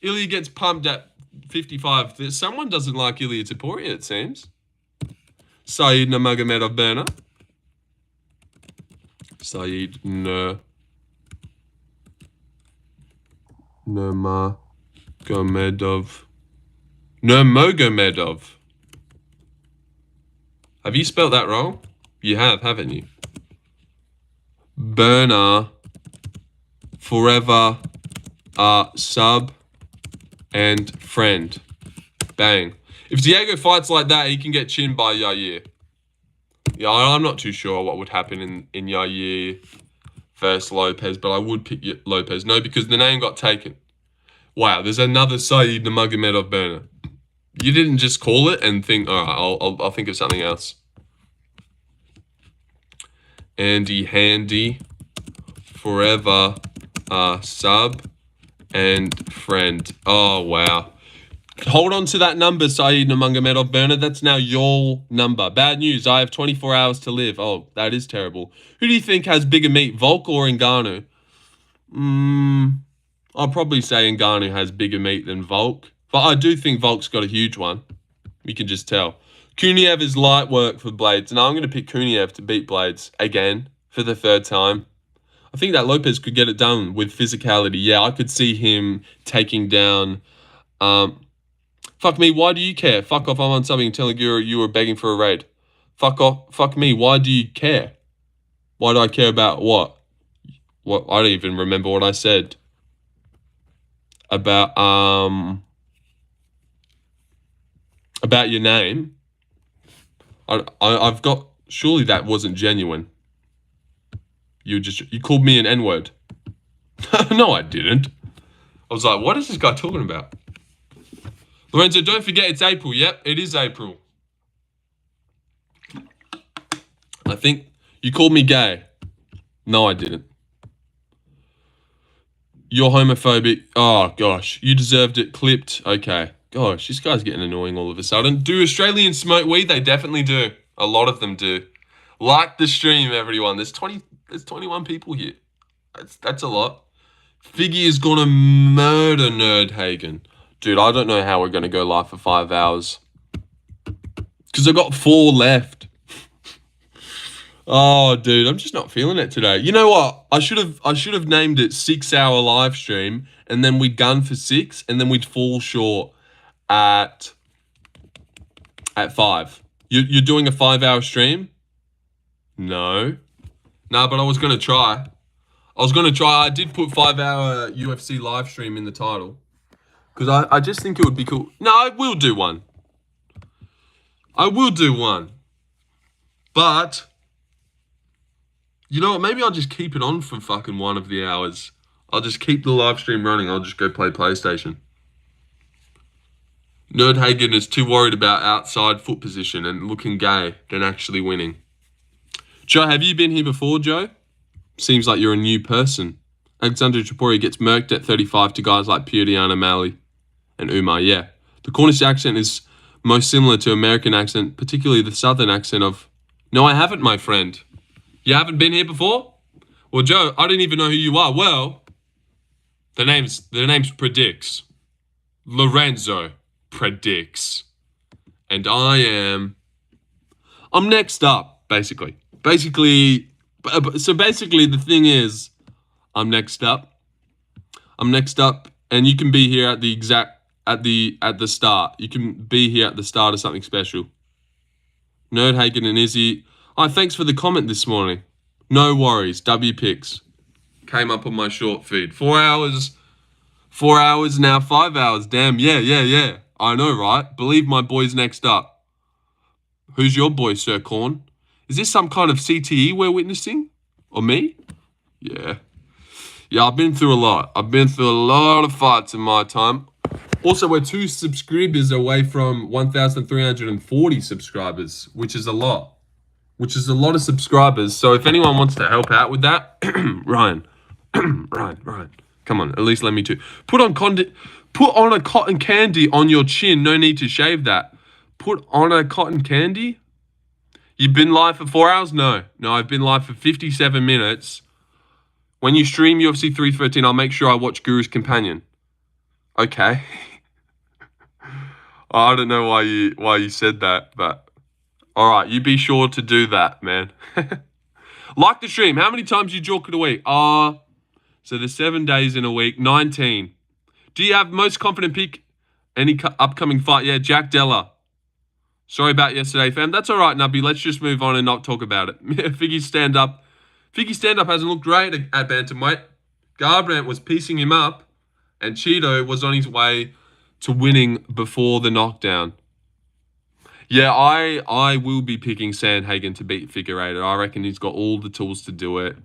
Ilya gets pumped at 55. Someone doesn't like Ilya Taporia, it seems. Saeed Nurmagomedov Burner. Saeed Nurmagomedov. Have you spelled that wrong? You have, haven't you? Burner. Forever. Sub. And friend. Bang. If Diego fights like that, he can get chinned by Yair. Yeah, I'm not too sure what would happen in Yair versus Lopez, but I would pick Lopez. No, because the name got taken. Wow, there's another Saeed Nurmagomedov Burner. You didn't just call it and think, all right, I'll think of something else. Andy Handy, forever, sub, and friend. Oh, wow. Hold on to that number, Saeed Nurmagomedov Burner. That's now your number. Bad news. I have 24 hours to live. Oh, that is terrible. Who do you think has bigger meat, Volk or Ngannou? I'll probably say Ngannou has bigger meat than Volk. But I do think Volk's got a huge one. You can just tell. Kuniev is light work for Blades. Now I'm going to pick Kuniev to beat Blades again for the 3rd time. I think that Lopez could get it done with physicality. Yeah, I could see him taking down... Fuck me, why do you care? Fuck off, I'm on something telling you were begging for a raid. Fuck off, fuck me, why do you care? Why do I care about what? What? I don't even remember what I said. About your name. I've got... Surely that wasn't genuine. You called me an N-word. No, I didn't. I was like, what is this guy talking about? Lorenzo, don't forget it's April. Yep, it is April. I think you called me gay. No, I didn't. You're homophobic. Oh, gosh. You deserved it. Clipped. Okay. Gosh, this guy's getting annoying all of a sudden. Do Australians smoke weed? They definitely do. A lot of them do. Like the stream, everyone. There's 21 people here. That's a lot. Figgy is gonna murder Nerd Hagen. Dude, I don't know how we're gonna go live for 5 hours. Because I've got 4 left. Oh, dude, I'm just not feeling it today. You know what? I should have named it 6-hour live stream, and then we'd gun for 6, and then we'd fall short at 5. You're doing a 5-hour stream? No. Nah, but I was gonna try. I did put 5-hour UFC live stream in the title. Because I just think it would be cool. No, I will do one. But, you know what? Maybe I'll just keep it on for fucking one of the hours. I'll just keep the live stream running. I'll just go play PlayStation. Nerdhagen is too worried about outside foot position and looking gay than actually winning. Joe, have you been here before, Joe? Seems like you're a new person. Alexander Tripuri gets murked at 35 to guys like Puridiana Mali and Umar. Yeah. The Cornish accent is most similar to American accent, particularly the southern accent of... No, I haven't, my friend. You haven't been here before? Well, Joe, I didn't even know who you are. Well, the name's Predicts. Lorenzo Predicts. And I'm next up, basically. So basically the thing is, I'm next up, and you can be here at the start. You can be here at the start of something special. Nerdhagen and Izzy. Oh, thanks for the comment this morning. No worries. W Picks came up on my short feed. 4 hours now, 5 hours. Damn, yeah. I know, right? Believe my boy's next up. Who's your boy, Sir Corn? Is this some kind of CTE we're witnessing? Or me? Yeah. Yeah, I've been through a lot. I've been through a lot of fights in my time. Also, we're 2 subscribers away from 1,340 subscribers, which is a lot. Which is a lot of subscribers. So if anyone wants to help out with that, Ryan. Ryan. Come on, at least let me too. Put on a cotton candy on your chin. No need to shave that. Put on a cotton candy? You've been live for 4 hours? No, I've been live for 57 minutes. When you stream UFC 313, I'll make sure I watch Guru's Companion. Okay. I don't know why you said that, but all right, you be sure to do that, man. Like the stream. How many times you joke it a week? So there's 7 days in a week. 19. Do you have most confident pick? Any upcoming fight? Yeah, Jack Della. Sorry about yesterday, fam. That's all right, Nubby. Let's just move on and not talk about it. Figgy stand-up hasn't looked great at bantamweight. Garbrandt was piecing him up, and Cheeto was on his way to winning before the knockdown. Yeah, I will be picking Sandhagen to beat Figueiredo. I reckon he's got all the tools to do it.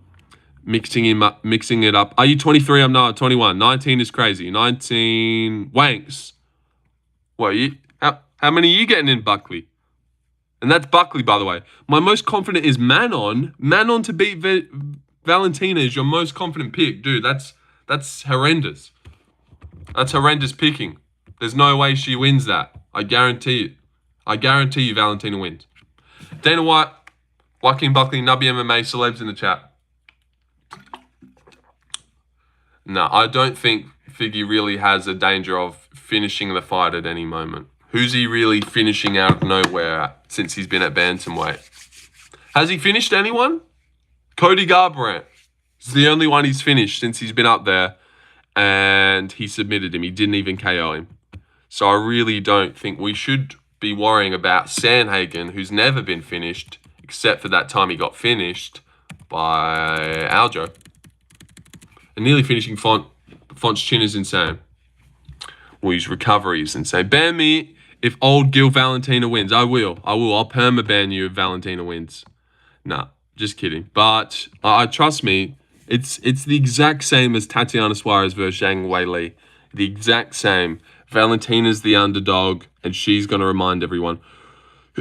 Mixing it up. Are you 23? I'm not 21. 19 is crazy. 19 wanks. What, how many are you getting in, Buckley? And that's Buckley, by the way. My most confident is Manon. Manon to beat Valentina is your most confident pick. Dude, that's horrendous. That's horrendous picking. There's no way she wins that. I guarantee it. I guarantee you Valentina wins. Dana White, Joaquin Buckley, Nubby MMA, celebs in the chat. No, I don't think Figgy really has a danger of finishing the fight at any moment. Who's he really finishing out of nowhere since he's been at bantamweight? Has he finished anyone? Cody Garbrandt is the only one he's finished since he's been up there, and he submitted him. He didn't even KO him. So I really don't think we should be worrying about Sandhagen, who's never been finished, except for that time he got finished by Aljo. And nearly finishing Font's chin is insane. Well, his recovery is insane. Ban me if old Gil Valentina wins. I will. I'll perma-ban you if Valentina wins. Nah, just kidding. But trust me, it's the exact same as Tatiana Suarez versus Zhang Weili. The exact same. Valentina's the underdog, and she's going to remind everyone.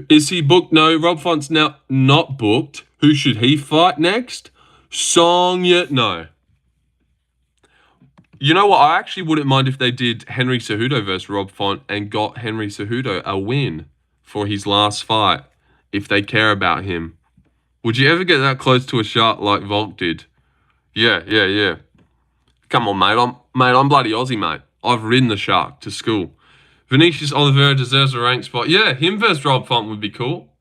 Is he booked? No. Rob Font's now not booked. Who should he fight next? Sonya? No. You know what? I actually wouldn't mind if they did Henry Cejudo versus Rob Font and got Henry Cejudo a win for his last fight, if they care about him. Would you ever get that close to a shot like Volk did? Yeah. Come on, mate. I'm bloody Aussie, mate. I've ridden the shark to school. Vinicius Oliveira deserves a ranked spot. Yeah, him versus Rob Font would be cool.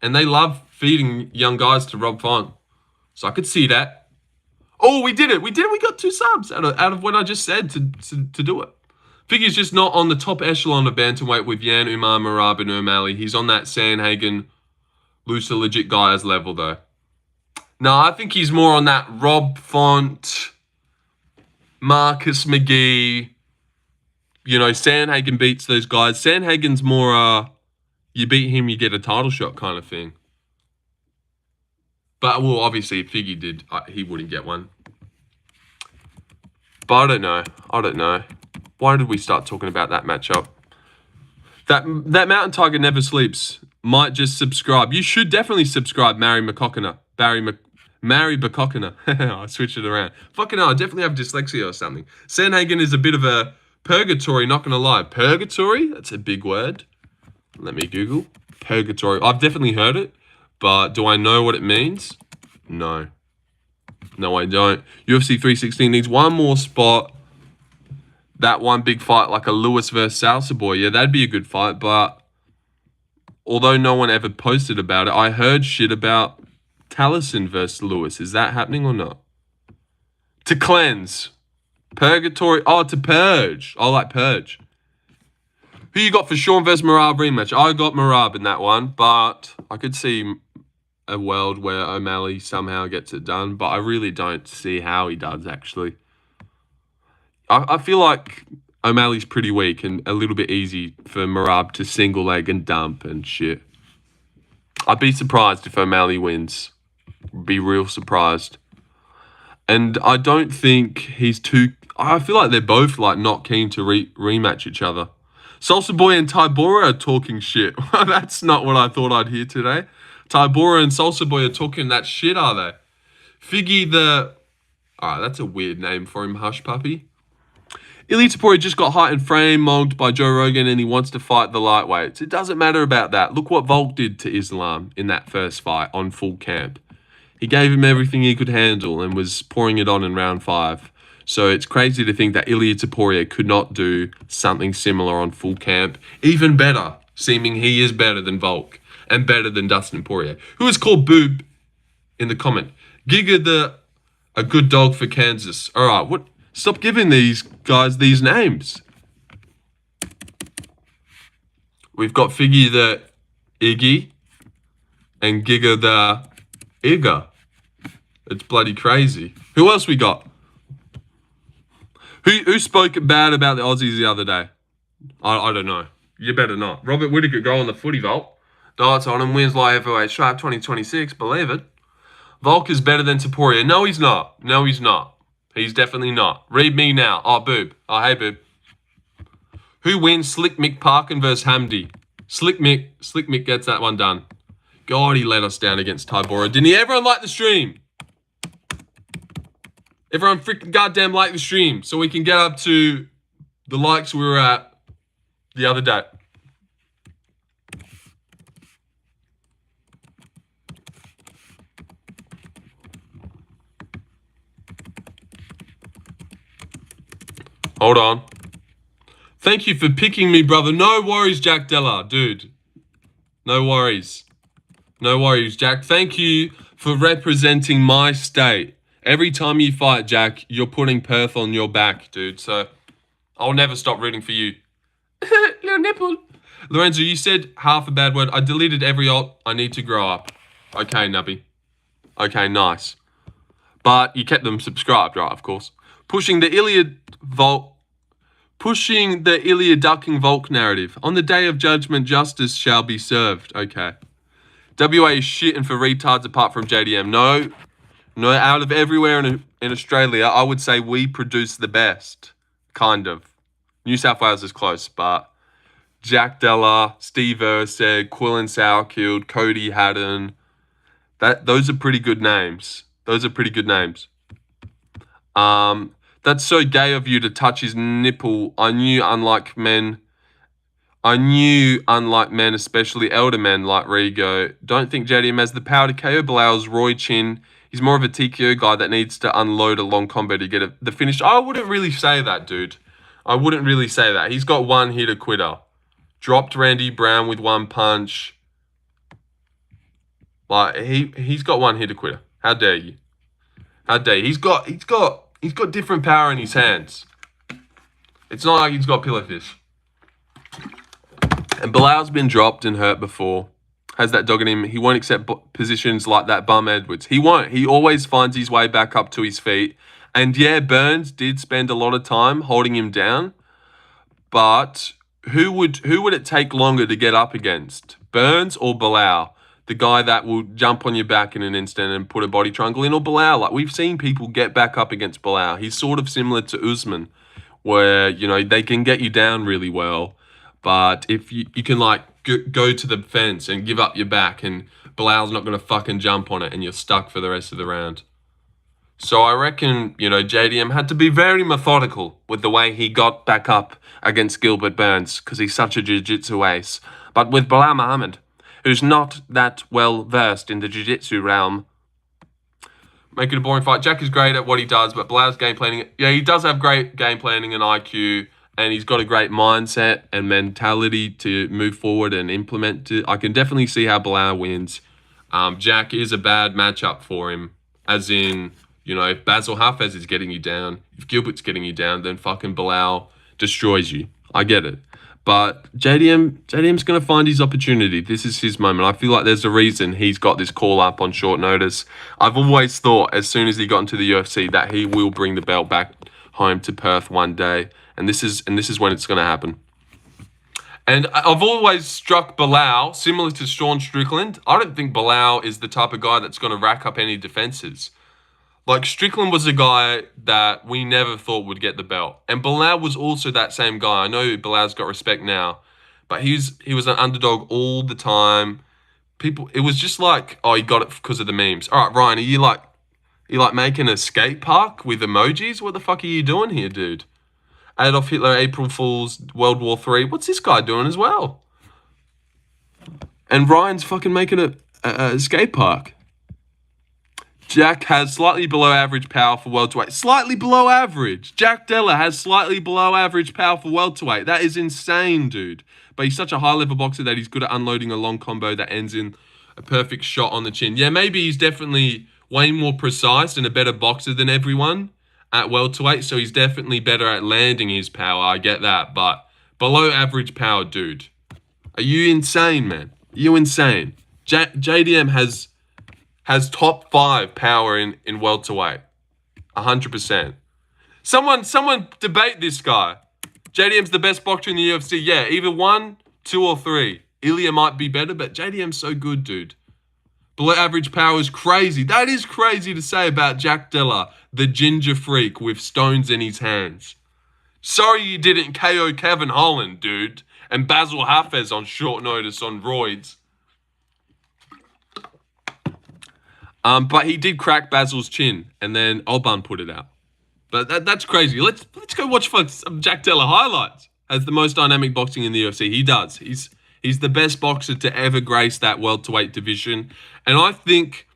And they love feeding young guys to Rob Font. So I could see that. Oh, we did it. We got 2 subs out of what I just said to do it. Figure's just not on the top echelon of bantamweight with Yan, Umar, Merab, and O'Malley. He's on that Sandhagen, looser legit guys level, though. No, I think he's more on that Rob Font, Marcus McGee. You know, Sandhagen beats those guys. Sandhagen's more, you beat him, you get a title shot kind of thing. But, well, obviously, if Figgy did, he wouldn't get one. But I don't know. Why did we start talking about that matchup? That Mountain Tiger never sleeps. Might just subscribe. You should definitely subscribe, Mary McCockiner. Mary McCockiner. I switched it around. Fucking hell, I definitely have dyslexia or something. Sandhagen is a bit of a purgatory, not going to lie. Purgatory? That's a big word. Let me Google. Purgatory. I've definitely heard it. But do I know what it means? No. No, I don't. UFC 316 needs one more spot. That one big fight, like a Lewis versus Salsa Boy. Yeah, that'd be a good fight. But although no one ever posted about it, I heard shit about Taliesin versus Lewis. Is that happening or not? To cleanse. Purgatory. Oh, to purge. I like purge. Who you got for Sean versus Merab rematch? I got Merab in that one, but I could see a world where O'Malley somehow gets it done, but I really don't see how he does, actually. I feel like O'Malley's pretty weak and a little bit easy for Merab to single leg and dump and shit. I'd be surprised if O'Malley wins. Be real surprised. And I don't think he's too... I feel like they're both like not keen to rematch each other. Salsa Boy and Tybora are talking shit. That's not what I thought I'd hear today. Tybora and Salsa Boy are talking that shit, are they? Figgy the... Alright, that's a weird name for him, Hush Puppy. Ilia Topuria just got height and frame mogged by Joe Rogan and he wants to fight the lightweights. It doesn't matter about that. Look what Volk did to Islam in that first fight on full camp. He gave him everything he could handle and was pouring it on in round 5. So it's crazy to think that Ilia Topuria could not do something similar on full camp. Even better, seeming he is better than Volk and better than Dustin Poirier, who is called Boob in the comment. Giga a good dog for Kansas. All right, what? Stop giving these guys these names. We've got Figgy the Iggy and Giga the Igga. It's bloody crazy. Who else we got? Who spoke bad about the Aussies the other day? I don't know. You better not. Robert Whittaker go on the footy, Volk. Darts on him, wins light heavyweight strap 2026. Believe it. Volk is better than Topuria. No, he's not. No, he's not. He's definitely not. Read me now. Oh, Boob. Oh, hey, Boob. Who wins Slick Mick Parkin versus Hamdi? Slick Mick gets that one done. God, he let us down against Tybora. Didn't he? Everyone like the stream. Everyone freaking goddamn like the stream so we can get up to the likes we were at the other day. Hold on. Thank you for picking me, brother. No worries, Jack Della, dude. No worries. No worries, Jack. Thank you for representing my state. Every time you fight, Jack, you're putting Perth on your back, dude. So I'll never stop rooting for you. Little nipple. Lorenzo, you said half a bad word. I deleted every alt. I need to grow up. Okay, Nubby. Okay, nice. But you kept them subscribed, right, of course. Pushing the Ilya ducking Volk narrative. On the day of judgment, justice shall be served. Okay. WA is shitting for retards apart from JDM. No, out of everywhere in Australia, I would say we produce the best. Kind of. New South Wales is close, but Jack Della, Steve Erseg, Quillen Sourkilled, Cody Haddon. Those are pretty good names. Those are pretty good names. That's so gay of you to touch his nipple. I knew, unlike men, especially elder men like Rigo, don't think JDM has the power to KO Bilaal's Roy Chin. He's more of a TKO guy that needs to unload a long combo to get the finish. I wouldn't really say that, dude. I wouldn't really say that. He's got one hitter quitter. Dropped Randy Brown with one punch. Like he's got one hitter quitter. How dare you? How dare you? He's got different power in his hands. It's not like he's got pillow fish. And Bilal's been dropped and hurt before. Has that dog in him. He won't accept positions like that bum Edwards. He won't. He always finds his way back up to his feet. And yeah, Burns did spend a lot of time holding him down. But who would it take longer to get up against? Burns or Bilal? The guy that will jump on your back in an instant and put a body triangle in, or Bilal? Like, we've seen people get back up against Bilal. He's sort of similar to Usman, where, you know, they can get you down really well. But if you can, like, go to the fence and give up your back, and Bilal's not going to fucking jump on it, and you're stuck for the rest of the round. So I reckon, you know, JDM had to be very methodical with the way he got back up against Gilbert Burns, because he's such a jiu-jitsu ace. But with Bilal Muhammad, who's not that well versed in the jiu-jitsu realm, make it a boring fight. Jack is great at what he does, but Bilal's game planning, yeah, he does have great game planning and IQ, and he's got a great mindset and mentality to move forward and implement it. I can definitely see how Bilal wins. Jack is a bad matchup for him, as in, you know, if Basil Hafez is getting you down, if Gilbert's getting you down, then fucking Bilal destroys you. I get it. But JDM's going to find his opportunity. This is his moment. I feel like there's a reason he's got this call up on short notice. I've always thought as soon as he got into the UFC that he will bring the belt back home to Perth one day. And this is when it's going to happen. And I've always struck Bilal, similar to Sean Strickland. I don't think Bilal is the type of guy that's going to rack up any defenses. Like, Strickland was a guy that we never thought would get the belt. And Bilal was also that same guy. I know Bilal's got respect now, but he was an underdog all the time. It was just like, oh, he got it because of the memes. All right, Ryan, are you like making a skate park with emojis? What the fuck are you doing here, dude? Adolf Hitler, April Fool's, World War III. What's this guy doing as well? And Ryan's fucking making a skate park. Jack has slightly below average power for welterweight. Slightly below average. Jack Della has slightly below average power for welterweight. That is insane, dude. But he's such a high-level boxer that he's good at unloading a long combo that ends in a perfect shot on the chin. Yeah, maybe he's definitely way more precise and a better boxer than everyone at welterweight, so he's definitely better at landing his power. I get that, but below average power, dude. Are you insane, man? Are you insane? JDM has top 5 power in welterweight. 100%. Someone debate this guy. JDM's the best boxer in the UFC. Yeah, either 1, 2, or 3. Ilya might be better, but JDM's so good, dude. Below average power is crazy. That is crazy to say about Jack Della, the ginger freak with stones in his hands. Sorry you didn't KO Kevin Holland, dude. And Basil Hafez on short notice on roids. But he did crack Basil's chin, and then Alban put it out. But that's crazy. Let's go watch some Jack Della highlights. Has the most dynamic boxing in the UFC. He does. He's the best boxer to ever grace that welterweight division. And I think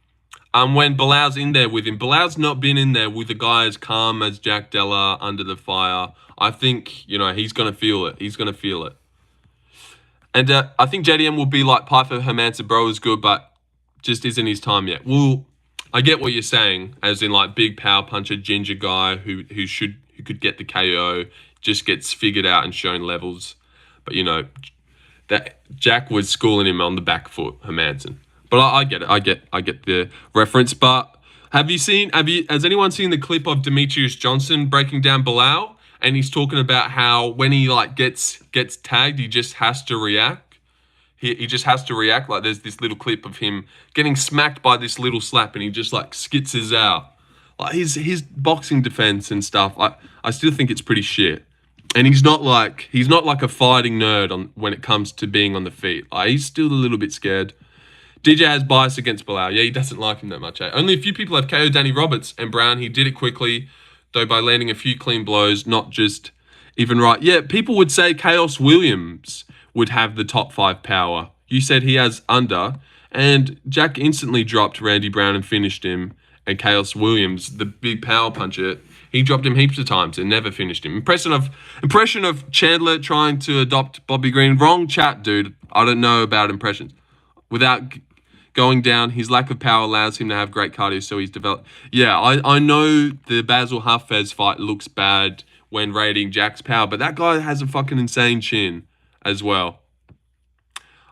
when Bilal's in there with him, Bilal's not been in there with a guy as calm as Jack Della under the fire. I think, you know, he's going to feel it. He's going to feel it. And I think JDM will be like Piper Hermanson. Bro is good, but just isn't his time yet. Well, I get what you're saying, as in like big power puncher, ginger guy who could get the KO, just gets figured out and shown levels. But you know, that Jack was schooling him on the back foot, Hermanson. But I get it. I get the reference. But has anyone seen the clip of Demetrius Johnson breaking down Bilal? And he's talking about how when he like gets tagged, he just has to react. He just has to react. Like there's this little clip of him getting smacked by this little slap, and he just like skitzes out. Like his boxing defense and stuff. I still think it's pretty shit. And he's not like a fighting nerd when it comes to being on the feet. He's still a little bit scared. DJ has bias against Bilal. Yeah, he doesn't like him that much. Only a few people have KO'd Danny Roberts and Brown. He did it quickly, though, by landing a few clean blows, not just even right. Yeah, people would say Chaos Williams would have the top 5 power. You said he has under, and Jack instantly dropped Randy Brown and finished him. And Chaos Williams, the big power puncher, he dropped him heaps of times and never finished him. Impression of Chandler trying to adopt Bobby Green. Wrong chat, dude. I don't know about impressions. Without going down. His lack of power allows him to have great cardio, so he's developed. Yeah, I know the Basil Hafez fight looks bad when rating Jack's power, but that guy has a fucking insane chin as well.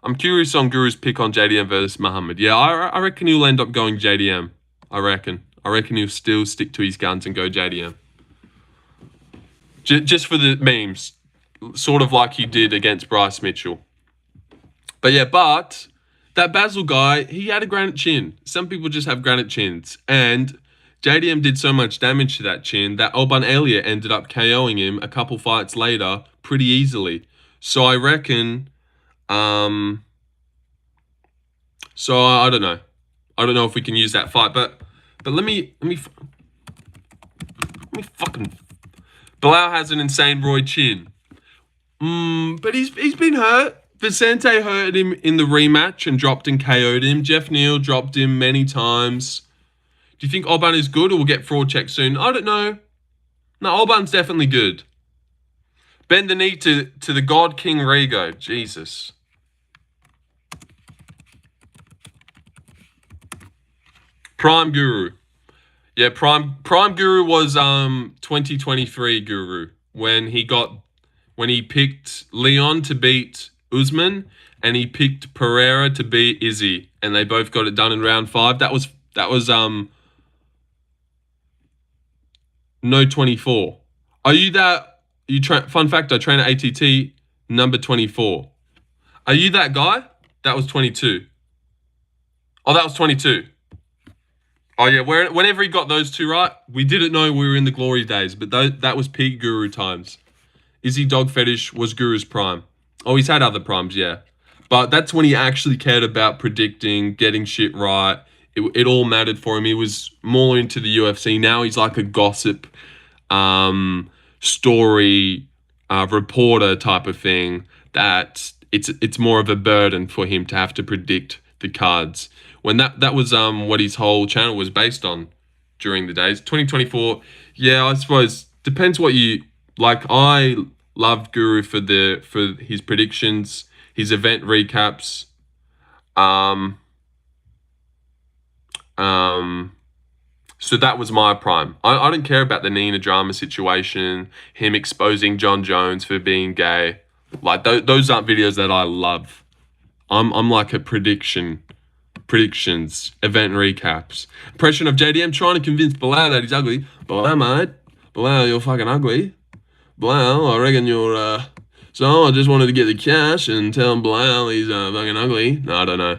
I'm curious on Guru's pick on JDM versus Muhammad. Yeah, I reckon he'll end up going JDM. I reckon he'll still stick to his guns and go JDM. Just for the memes. Sort of like he did against Bryce Mitchell. But yeah, but that Basil guy, he had a granite chin. Some people just have granite chins. And JDM did so much damage to that chin that Alban Elliott ended up KOing him a couple fights later pretty easily. So I reckon... So I don't know. I don't know if we can use that fight, but let me fucking... Bilal has an insane Roy chin. But he's been hurt. Vicente hurt him in the rematch and dropped and KO'd him. Jeff Neal dropped him many times. Do you think Alban is good or will get fraud checked soon? I don't know. No, Alban's definitely good. Bend the knee to the God King Rigo. Jesus. Prime Guru. Yeah, Prime Guru was 2023 Guru when he picked Leon to beat Usman and he picked Pereira to beat Izzy, and they both got it done in round 5. That was no 24. Are you that fun fact, I train at ATT number 24. Are you that guy? That was 22. Oh, that was 22. Oh yeah, whenever he got those two right, we didn't know we were in the glory days, but that was peak Guru times. Izzy Dog Fetish was Guru's prime. Oh, he's had other primes, yeah. But that's when he actually cared about predicting, getting shit right. It all mattered for him. He was more into the UFC. Now he's like a gossip story reporter type of thing that it's more of a burden for him to have to predict the cards. When that was what his whole channel was based on during the days. 2024, yeah, I suppose depends what you like. I loved Guru for his predictions, his event recaps. So that was my prime. I don't care about the Nina drama situation, him exposing John Jones for being gay. Like those aren't videos that I love. I'm like a predictions, event recaps. Impression of JDM trying to convince Bilal that he's ugly. Bilal, mate. Bilal, you're fucking ugly. Bilal, I reckon you're, so I just wanted to get the cash and tell Bilal he's fucking ugly. No, I don't know.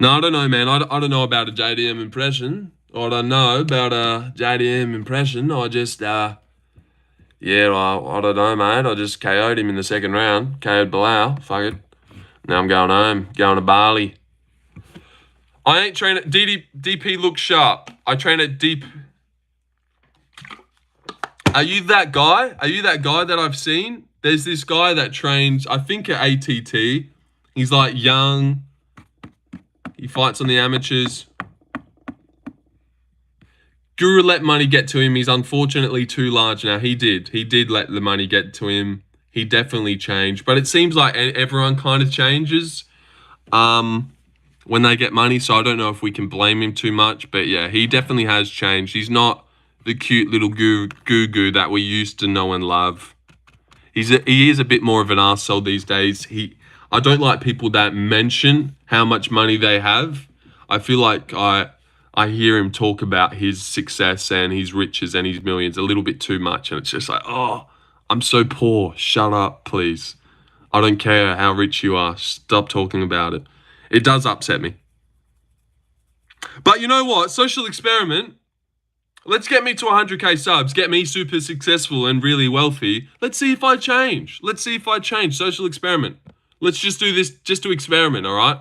No, I don't know, man. I don't know about a JDM impression. I don't know about a JDM impression. I just, I don't know, mate. I just KO'd him in the second round. KO'd Bilal. Fuck it. Now I'm going home. Going to Bali. I ain't training at DP looks sharp. I train at deep. Are you that guy? Are you that guy that I've seen? There's this guy that trains, I think at ATT. He's like young. He fights on the amateurs. Guru let money get to him. He's unfortunately too large now. He did let the money get to him. He definitely changed. But it seems like everyone kind of changes when they get money. So I don't know if we can blame him too much. But yeah, he definitely has changed. He's not the cute little goo that we used to know and love. He is a bit more of an arsehole these days. I don't like people that mention how much money they have. I feel like I hear him talk about his success and his riches and his millions a little bit too much. And it's just like, oh, I'm so poor. Shut up, please. I don't care how rich you are. Stop talking about it. It does upset me. But you know what? Social experiment. Let's get me to 100k subs. Get me super successful and really wealthy. Let's see if I change. Social experiment. Let's just do this just to experiment, all right?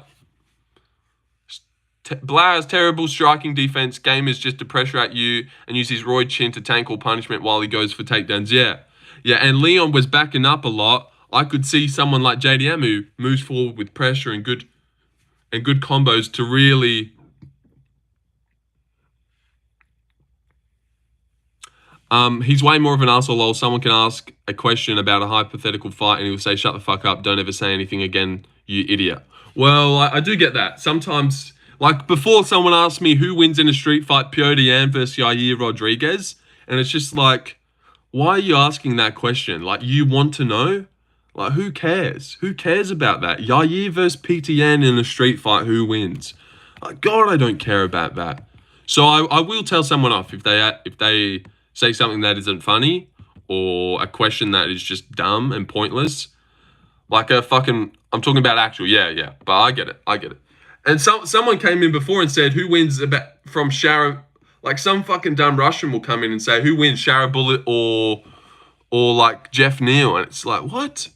Blair has terrible striking defense. Game is just to pressure at you and use his Roy chin to tank all punishment while he goes for takedowns. Yeah, and Leon was backing up a lot. I could see someone like JDM who moves forward with pressure and good combos to really... he's way more of an arsehole, lol. Someone can ask a question about a hypothetical fight and he'll say, shut the fuck up, don't ever say anything again, you idiot. Well, I do get that. Sometimes Like, before someone asked me who wins in a street fight, Piotr Yan versus Yair Rodriguez, and it's just like, why are you asking that question? Like, you want to know? Like, who cares? Who cares about that? Yair versus Peter Yan in a street fight, who wins? Like, God, I don't care about that. So I will tell someone off if they say something that isn't funny or a question that is just dumb and pointless. Like a fucking, I'm talking about actual, yeah. But I get it. And someone came in before and said, who wins from Shara? Like, some fucking dumb Russian will come in and say, who wins, Shara Bullet or like Jeff Neal? And it's like, what?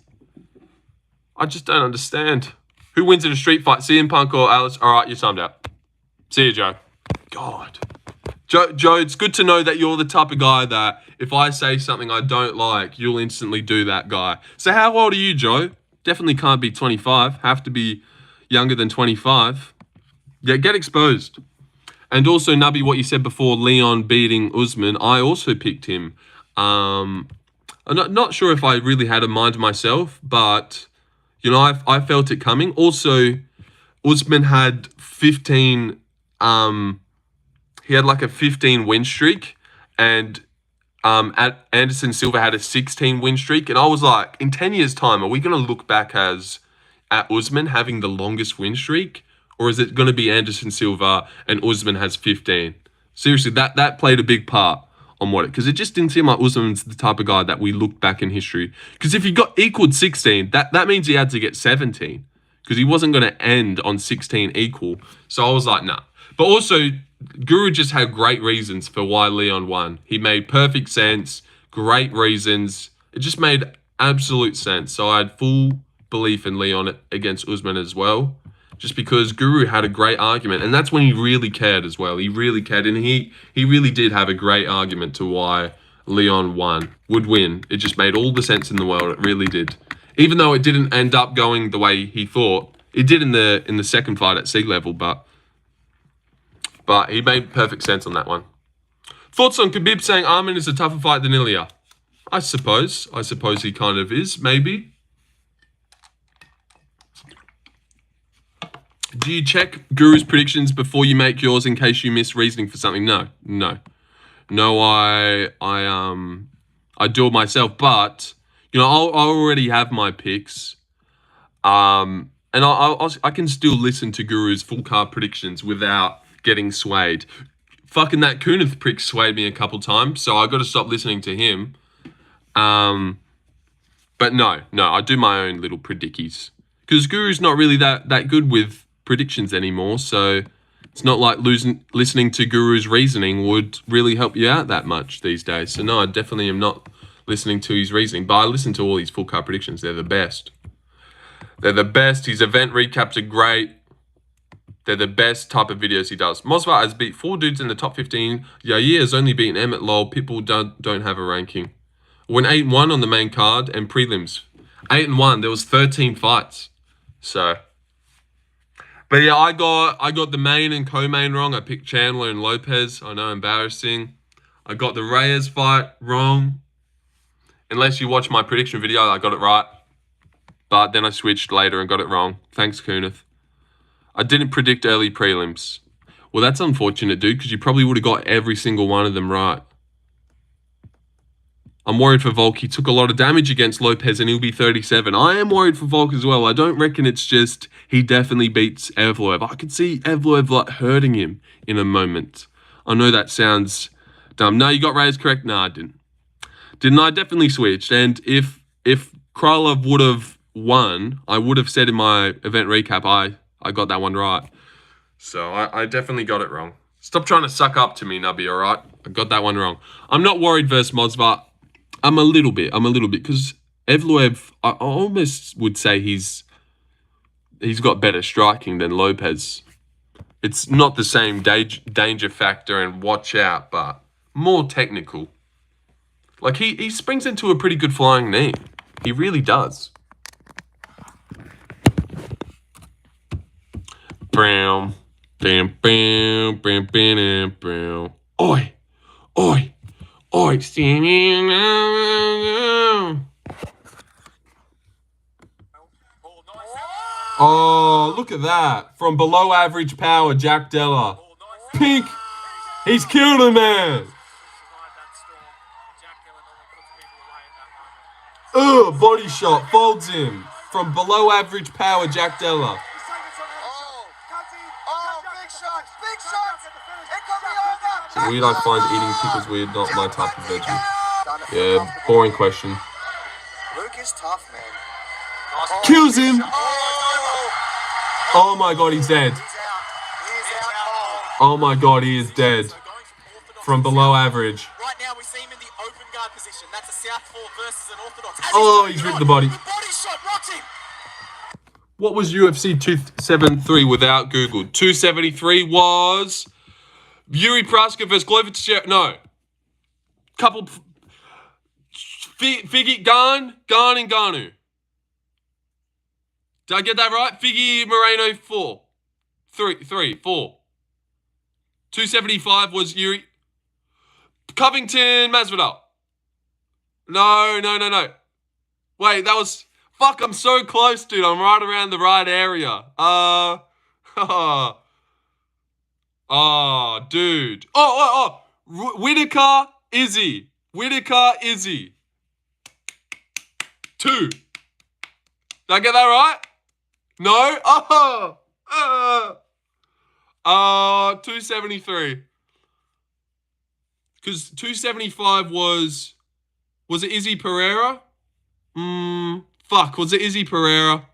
I just don't understand. Who wins in a street fight, CM Punk or Alice? All right, you're timed out. See you, Joe. God. Joe, it's good to know that you're the type of guy that if I say something I don't like, you'll instantly do that guy. So how old are you, Joe? Definitely can't be 25. Have to be younger than 25. Yeah, get exposed. And also, Nubby, what you said before, Leon beating Usman, I also picked him. I'm not sure if I really had a mind myself, but, you know, I felt it coming. Also, Usman had 15... he had like a 15 win streak, and Anderson Silva had a 16 win streak. And I was like, in 10 years' time, are we going to look back at Usman having the longest win streak? Or is it going to be Anderson Silva and Usman has 15? Seriously, that played a big part on what it... Because it just didn't seem like Usman's the type of guy that we look back in history. Because if he got equaled 16, that means he had to get 17. Because he wasn't going to end on 16 equal. So I was like, nah. But also, Guru just had great reasons for why Leon won. He made perfect sense, great reasons. It just made absolute sense. So I had full belief in Leon against Usman as well. Just because Guru had a great argument. And that's when he really cared as well. He really cared. And he really did have a great argument to why Leon would win. It just made all the sense in the world. It really did. Even though it didn't end up going the way he thought. It did in the second fight at sea level, but he made perfect sense on that one. Thoughts on Khabib saying Armin is a tougher fight than Ilya? I suppose he kind of is, maybe. Do you check Guru's predictions before you make yours in case you miss reasoning for something? No, I do it myself, but you know, I already have my picks. And I can still listen to Guru's full card predictions without getting swayed. Fucking that Kunith prick swayed me a couple times, so I got to stop listening to him. But no, I do my own little predickies. Because Guru's not really that good with predictions anymore, so it's not like listening to Guru's reasoning would really help you out that much these days. So no, I definitely am not listening to his reasoning, but I listen to all his full card predictions. They're the best. His event recaps are great. They're the best type of videos he does. Mosvat has beat 4 dudes in the top 15. Yair has only beaten Emmett Lowell. People don't have a ranking. Went 8-1 on the main card and prelims. 8-1. There was 13 fights. So, but yeah, I got the main and co-main wrong. I picked Chandler and Lopez. I know, embarrassing. I got the Reyes fight wrong. Unless you watch my prediction video, I got it right. But then I switched later and got it wrong. Thanks, Kunith. I didn't predict early prelims. Well, that's unfortunate, dude, because you probably would have got every single one of them right. I'm worried for Volk. He took a lot of damage against Lopez and he'll be 37. I am worried for Volk as well. I don't reckon it's just he definitely beats Evloev. I could see Evloev like hurting him in a moment. I know that sounds dumb. No, you got Reyes correct? No, I didn't. Didn't I? Definitely switched. And if Krylov would have won, I would have said in my event recap, I got that one right. So I definitely got it wrong. Stop trying to suck up to me, Nubby, all right? I got that one wrong. I'm not worried versus Mosvat. I'm a little bit, because Evloev, I almost would say he's got better striking than Lopez. It's not the same danger factor and watch out, but more technical. Like, he springs into a pretty good flying knee. He really does. Bam, bam, bam, bam, bam, bam. Oi, oi, oi, singing. Oh, look at that. From below average power, Jack Della. Pink. He's killed a man. Ugh, body shot. Folds him. From below average power, Jack Della. Is it weird I find eating pickles weird, not my type of veggie? Yeah, boring question. Luke is tough, man. Kills him! Oh my god, he's dead. Oh my god, he is dead. From below average. Right now we see him in the open guard position. That's a southpaw versus an orthodox. Oh, he's ripped the body. The body shot rocks him. What was UFC 273 without Google? 273 was Yuri Praska versus Glover Teixeira. No. Couple. Figgy Garn and Garnu. Did I get that right? Figgy Moreno 4. 4. 275 was Yuri. Covington Masvidal. No. Wait, that was... Fuck, I'm so close, dude. I'm right around the right area. Dude. Whitaker, Izzy. 2. Did I get that right? No? 273. Because 275 was it Izzy Pereira? Fuck, was it Izzy Pereira?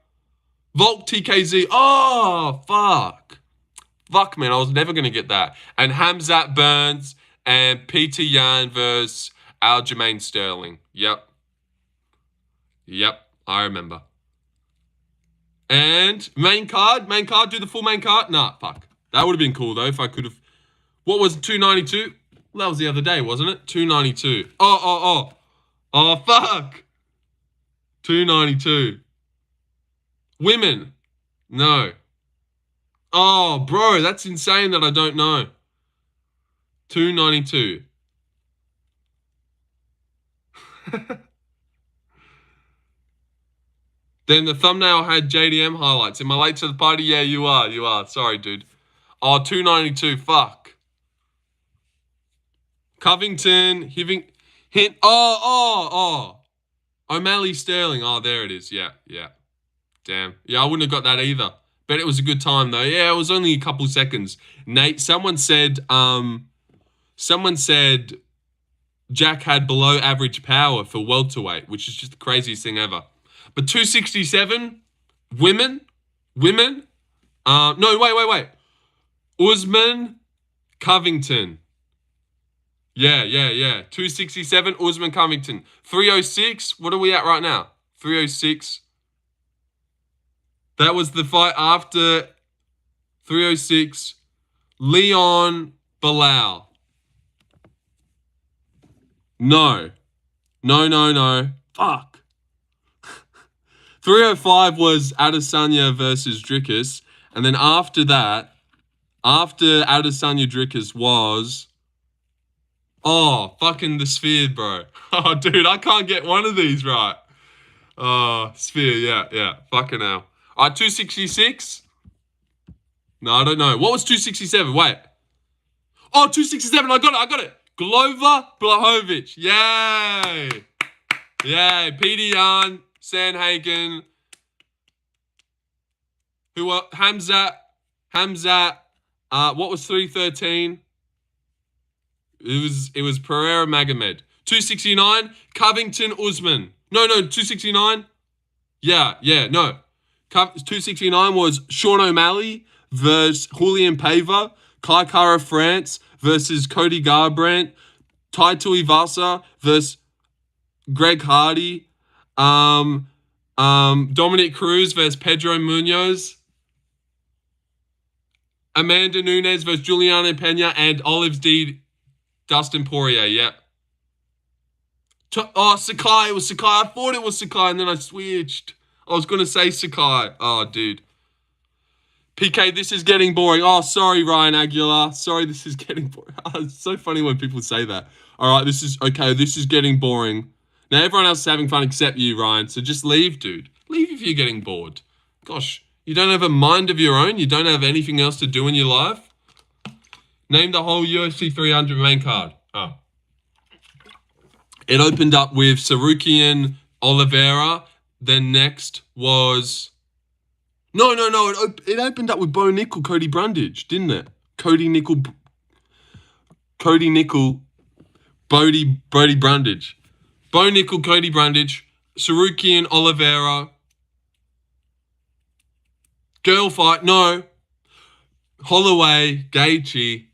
Volk TKZ. Oh, fuck. Fuck, man, I was never going to get that. And Hamzat Burns and Peter Yan versus Aljamain Sterling. Yep, I remember. And main card, do the full main card? Nah, fuck. That would have been cool, though, if I could have... What was it, 292? Well, that was the other day, wasn't it? 292. Oh, fuck. 292. Women. No. Oh, bro, that's insane that I don't know. 292. Then the thumbnail had JDM highlights. Am I late to the party? Yeah, you are. Sorry, dude. Oh, 292. Fuck. Covington. Hint. Oh. O'Malley Sterling. Oh, there it is. Yeah. Damn. Yeah, I wouldn't have got that either. Bet it was a good time, though. Yeah, it was only a couple seconds. Nate, someone said Jack had below average power for welterweight, which is just the craziest thing ever. But 267, women. No, wait. Usman, Covington. Yeah. 267, Usman, Covington. 306, what are we at right now? 306. That was the fight after 306. Leon Bilal. No. Fuck. 305 was Adesanya versus Dricus. And then after that, after Adesanya Dricus was... Oh, fucking the Sphere, bro. Oh, dude, I can't get one of these right. Oh, Sphere, yeah. Fucking hell. All right, 266. No, I don't know. What was 267? Wait. Oh, 267. I got it. Glover Blachowicz. Yay. Peter Yan, Sandhagen. Who were Hamzat. What was 313? It was Pereira Magomed. 269, Covington Usman. No, 269. Yeah, no. 269 was Sean O'Malley versus Julian Pava. Kai Kara France versus Cody Garbrandt. Tai Tuivasa versus Greg Hardy. Dominic Cruz versus Pedro Munoz. Amanda Nunes versus Juliana Pena and Olives D. Dustin Poirier, yeah. Sakai. It was Sakai. I thought it was Sakai and then I switched. I was going to say Sakai. Oh, dude. PK, this is getting boring. Oh, sorry, Ryan Aguilar. Sorry, this is getting boring. It's so funny when people say that. All right, this is getting boring. Now, everyone else is having fun except you, Ryan. So just leave, dude. Leave if you're getting bored. Gosh, You don't have a mind of your own? You don't have anything else to do in your life? Name the whole UFC 300 main card. Oh. It opened up with Sarukian Oliveira. Then next was... No. It opened up with Bo Nickel, Cody Brundage, didn't it? Cody Nickel, Brody Brundage. Bo Nickel, Cody Brundage, Sarukian Oliveira. Girl fight, no. Holloway, Gaethje,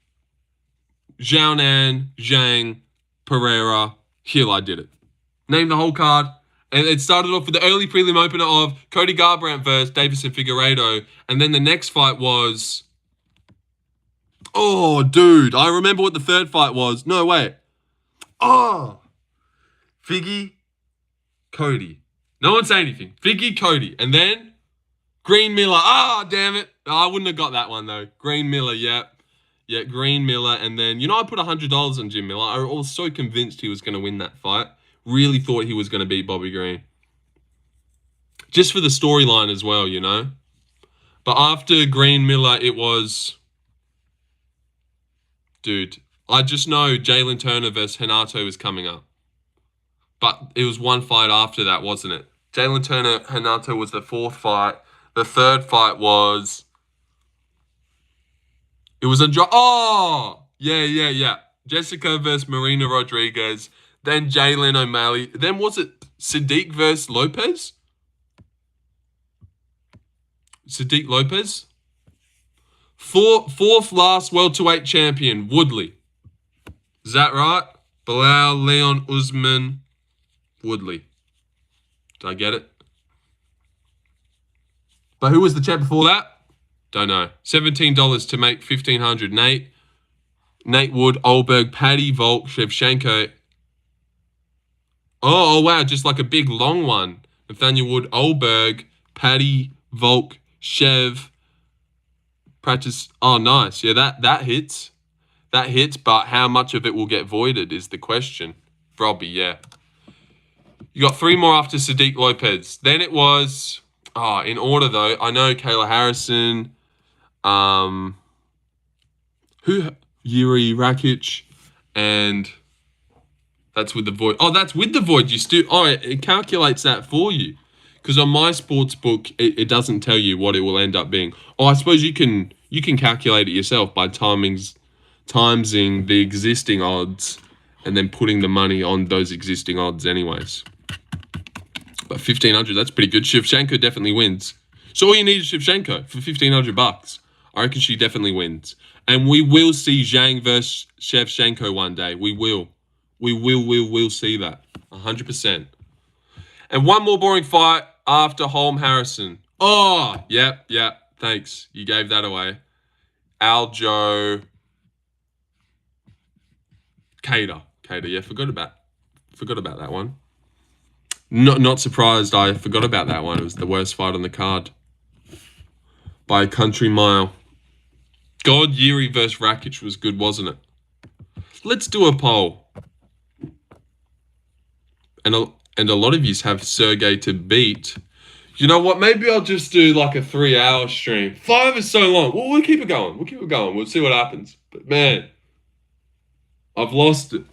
Xiaonan, Zhang, Pereira, Hill. I did it. Name the whole card. And it started off with the early prelim opener of Cody Garbrandt versus Davison Figueiredo. And then the next fight was... Oh, dude. I remember what the third fight was. No, wait. Oh. Figgy, Cody. No one say anything. Figgy, Cody. And then... Green Miller. Ah, damn it. Oh, I wouldn't have got that one, though. Green Miller, yeah. Yeah, Green Miller. And then, you know, I put $100 on Jim Miller. I was so convinced he was going to win that fight. Really thought he was going to beat Bobby Green. Just for the storyline as well, you know. But after Green Miller, it was... Dude, I just know Jalen Turner versus Renato is coming up. But it was one fight after that, wasn't it? Jalen Turner, Renato was the fourth fight. The third fight was... It was Andrade. Oh! Yeah. Jessica versus Marina Rodriguez. Then Jalen O'Malley. Then was it Sadiq versus Lopez? Sadiq Lopez? Fourth last welterweight champion, Woodley. Is that right? Bilal, Leon, Usman, Woodley. Did I get it? But who was the champ before that? Don't know. $17 to make $1,500. Nate Wood, Olberg, Paddy, Volk, Shevchenko. Oh, wow. Just like a big long one. Nathaniel Wood, Olberg, Paddy, Volk, Shev. Practice. Oh, nice. Yeah, that hits. That hits, but how much of it will get voided is the question. Robbie, yeah. You got three more after Sadiq Lopez. Then it was... Oh, in order though, I know Kayla Harrison, Yuri Rakic, and that's with the void. Oh, that's with the void. It calculates that for you, because on my sports book, it doesn't tell you what it will end up being. Oh, I suppose you can calculate it yourself by timesing the existing odds, and then putting the money on those existing odds, anyways. But $1,500, that's pretty good. Shevchenko definitely wins. So all you need is Shevchenko for $1,500. I reckon she definitely wins. And we will see Zhang versus Shevchenko one day. We will. We will see that. 100%. And one more boring fight after Holm Harrison. Oh, yep. Thanks. You gave that away. Aljo. Cater, yeah, forgot about that one. Not surprised. I forgot about that one. It was the worst fight on the card by a country mile. God, Yuri versus Rakic was good, wasn't it? Let's do a poll. And a lot of yous have Sergey to beat. You know what? Maybe I'll just do like a 3-hour stream. 5 is so long. Well, we'll keep it going. We'll see what happens. But man, I've lost it.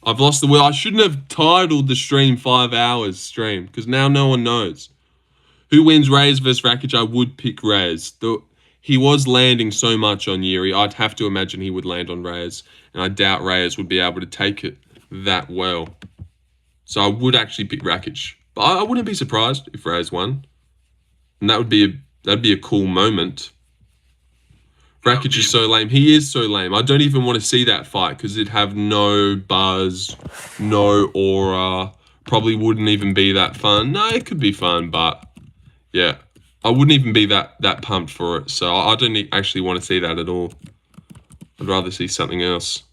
I've lost the will. I shouldn't have titled the stream 5 hours stream, because now no one knows. Who wins Reyes versus Rakic? I would pick Reyes. He was landing so much on Yuri. I'd have to imagine he would land on Reyes. And I doubt Reyes would be able to take it that well. So I would actually pick Rakic. But I wouldn't be surprised if Reyes won. And that'd be a cool moment. Rakic is so lame. He is so lame. I don't even want to see that fight, because it'd have no buzz, no aura. Probably wouldn't even be that fun. No, it could be fun, but yeah, I wouldn't even be that pumped for it. So I don't actually want to see that at all. I'd rather see something else.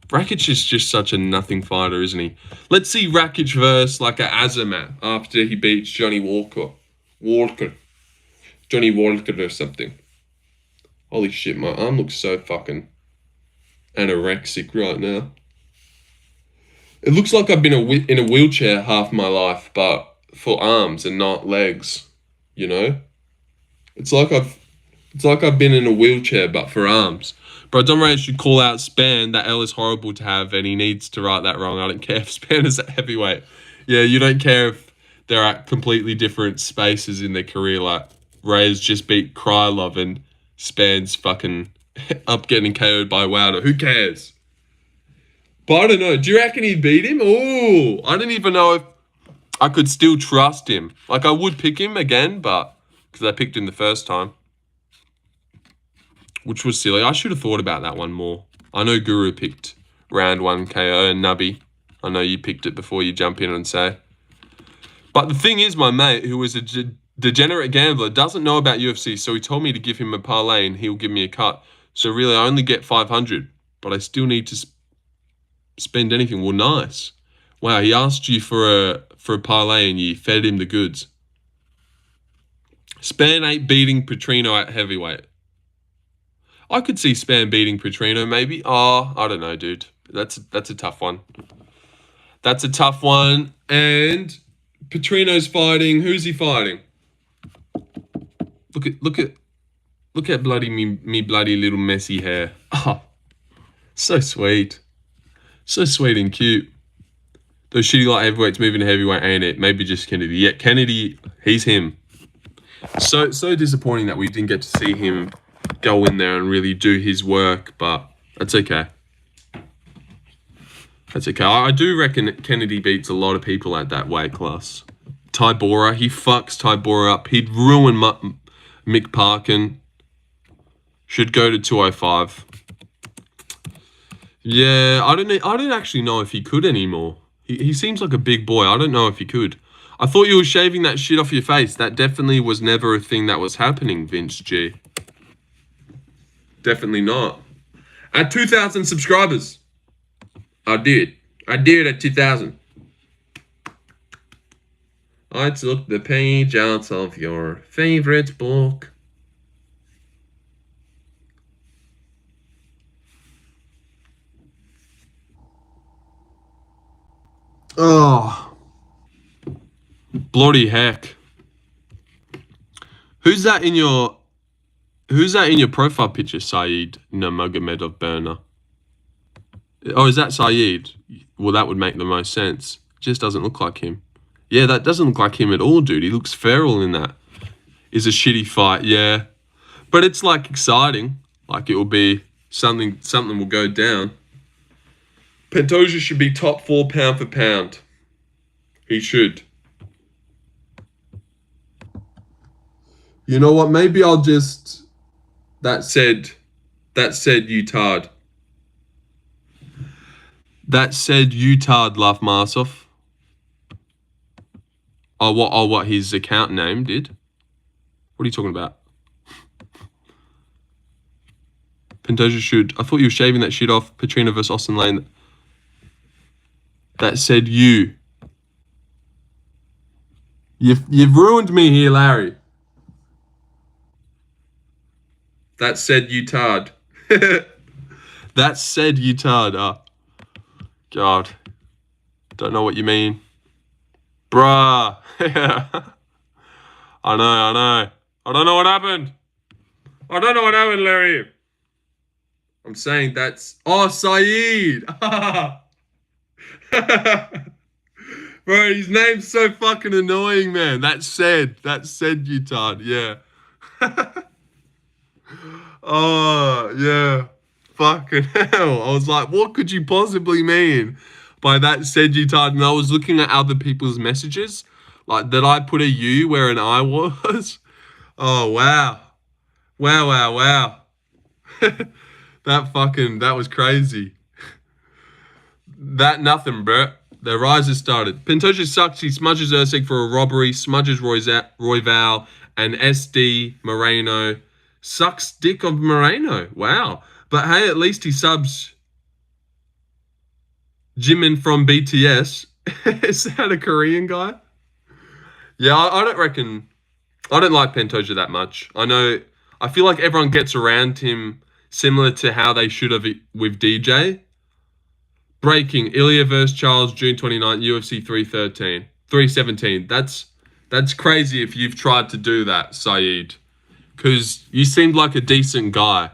Rakic is just such a nothing fighter, isn't he? Let's see Rakic versus like a Azamat after he beats Johnny Walker. Johnny Walker or something. Holy shit, my arm looks so fucking anorexic right now. It looks like I've been in a wheelchair half my life, but for arms and not legs, you know? It's like I've been in a wheelchair, but for arms. Bro, Don Ray should call out Span. That L is horrible to have, and he needs to right that wrong. I don't care if Span is at heavyweight. Yeah, you don't care if they're at completely different spaces in their career. Like, Ray's just beat Krylov, and Span's fucking up getting KO'd by Wilder. Who cares? But I don't know. Do you reckon he beat him? Oh, I didn't even know if I could still trust him. Like, I would pick him again, but because I picked him the first time, which was silly. I should have thought about that one more. I know Guru picked round 1 KO, and Nubby, I know you picked it before you jump in and say. But the thing is, my mate, who was a degenerate gambler, doesn't know about UFC, so he told me to give him a parlay and he'll give me a cut. So really, I only get 500, but I still need to spend anything. Well, nice. Wow, he asked you for a parlay and you fed him the goods. Span ain't beating Petrino at heavyweight. I could see Span beating Petrino, maybe. Oh, I don't know, dude. That's a tough one. That's a tough one. And Petrino's fighting. Who's he fighting? Look at bloody me bloody little messy hair. Oh, so sweet. So sweet and cute. Those shitty light heavyweights moving to heavyweight, ain't it? Maybe just Kennedy. Yeah, Kennedy, he's him. So disappointing that we didn't get to see him go in there and really do his work, but that's okay. That's okay. I do reckon Kennedy beats a lot of people at that weight class. Tybora, he fucks Tybora up. He'd ruin Mick Parkin. Should go to 205. Yeah, I don't actually know if he could anymore. He seems like a big boy. I don't know if he could. I thought you were shaving that shit off your face. That definitely was never a thing that was happening, Vince G. Definitely not. At 2,000 subscribers. I did at 2,000. I took the page out of your favorite book. Oh. Bloody heck. Who's that in your profile picture, Saeed Nurmagomedov Burner? Oh, is that Saeed? Well, that would make the most sense. Just doesn't look like him. Yeah, that doesn't look like him at all, dude. He looks feral in that. Is a shitty fight, yeah. But it's like exciting. Like it will be something will go down. Pantoja should be top 4 pound for pound. He should. You know what? Maybe I'll just... That said, Utard. That said, Utard Laf Marsov. What his account name did? What are you talking about? Pantoja should... I thought you were shaving that shit off. Petrino vs. Austin Lane. That said you. You've ruined me here, Larry. That said Utard. That said Utard. Oh, God. Don't know what you mean. Bruh. I know. I don't know what happened. Larry. I'm saying that's... Oh, Saeed. Bro, his name's so fucking annoying, man. That said Utard, yeah. Oh, yeah. Fucking hell. I was like, what could you possibly mean by that said Utard? And I was looking at other people's messages. Like, did I put a U where an I was? Oh, wow. Wow. That was crazy. That nothing, bro. The rise has started. Pantoja sucks. He smudges Usyk for a robbery, smudges Royval, and SD Moreno. Sucks dick of Moreno. Wow. But hey, at least he subs Jimin from BTS. Is that a Korean guy? Yeah, I don't reckon... I don't like Pantoja that much. I feel like everyone gets around him similar to how they should have with DJ. Breaking, Ilya vs. Charles, June 29th, UFC 317. That's crazy if you've tried to do that, Saeed. because you seemed like a decent guy.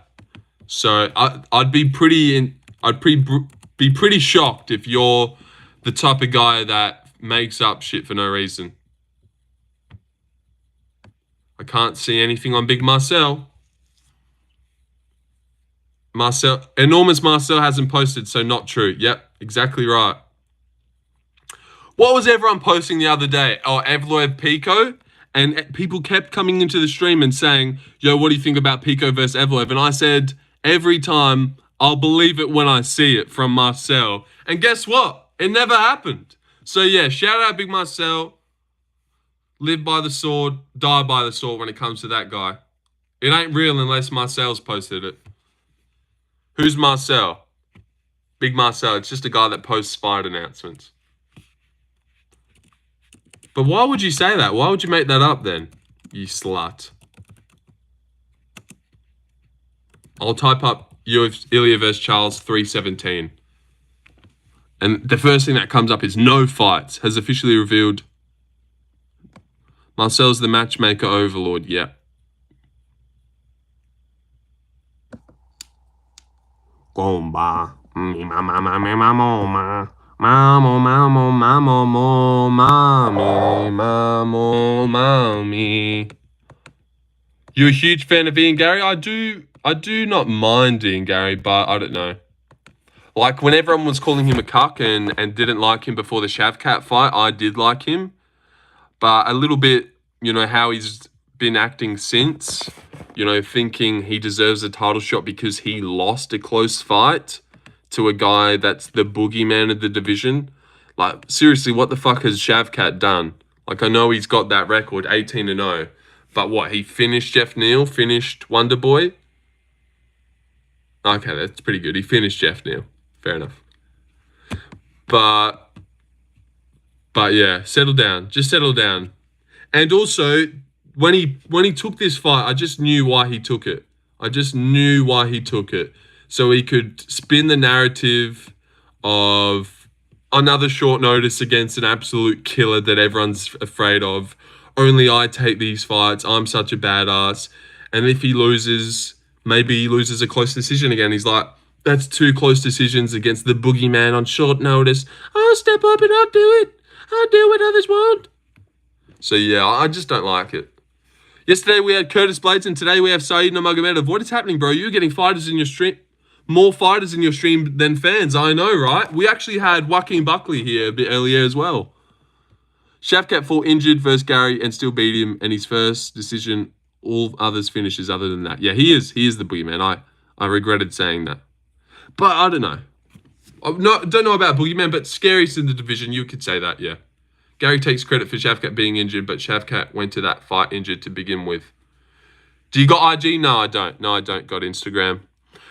So I'd be pretty shocked if you're the type of guy that makes up shit for no reason. I can't see anything on Big Marcel. Enormous Marcel hasn't posted, so not true. Yep, exactly right. What was everyone posting the other day? Oh, Evloev Pico? And people kept coming into the stream and saying, yo, what do you think about Pico versus Evloev? And I said, every time, I'll believe it when I see it from Marcel. And guess what? It never happened. So yeah, shout out Big Marcel. Live by the sword, die by the sword when it comes to that guy. It ain't real unless Marcel's posted it. Who's Marcel? Big Marcel. It's just a guy that posts fight announcements. But why would you say that? Why would you make that up then, you slut? I'll type up Ilya vs. Charles 317. And the first thing that comes up is no fights. Has officially revealed Marcel's the matchmaker overlord. Yeah. Gomba. Mommy. You're a huge fan of Ian Gary? I do not mind Ian Gary, but I don't know. Like, when everyone was calling him a cuck and didn't like him before the Shavkat fight, I did like him. But a little bit, you know, how he's been acting since, you know, thinking he deserves a title shot because he lost a close fight to a guy that's the boogeyman of the division. Like, seriously, what the fuck has Shavkat done? Like, I know he's got that record, 18-0. But what, he finished Jeff Neal, finished Wonder Boy? Okay, that's pretty good. He finished Jeff Neal. Fair enough. But yeah, settle down. Just settle down. And also, when he took this fight, I just knew why he took it. So he could spin the narrative of another short notice against an absolute killer that everyone's afraid of. Only I take these fights. I'm such a badass. And if he loses, maybe he loses a close decision again. He's like, that's 2 close decisions against the boogeyman on short notice. I'll step up and I'll do it. I'll do what others won't. So yeah, I just don't like it. Yesterday we had Curtis Blades and today we have Saeed Nurmagomedov. What is happening, bro? You're getting fighters in your stream. More fighters in your stream than fans. I know, right? We actually had Joaquin Buckley here a bit earlier as well. Shavkat fought injured versus Gary and still beat him. And his first decision, all others finishes other than that. Yeah, he is the boogeyman. I regretted saying that. But I don't know. Don't know about boogeyman, but scariest in the division, you could say that, yeah. Gary takes credit for Shavkat being injured, but Shavkat went to that fight injured to begin with. Do you got IG? No, I don't. No, I don't got Instagram.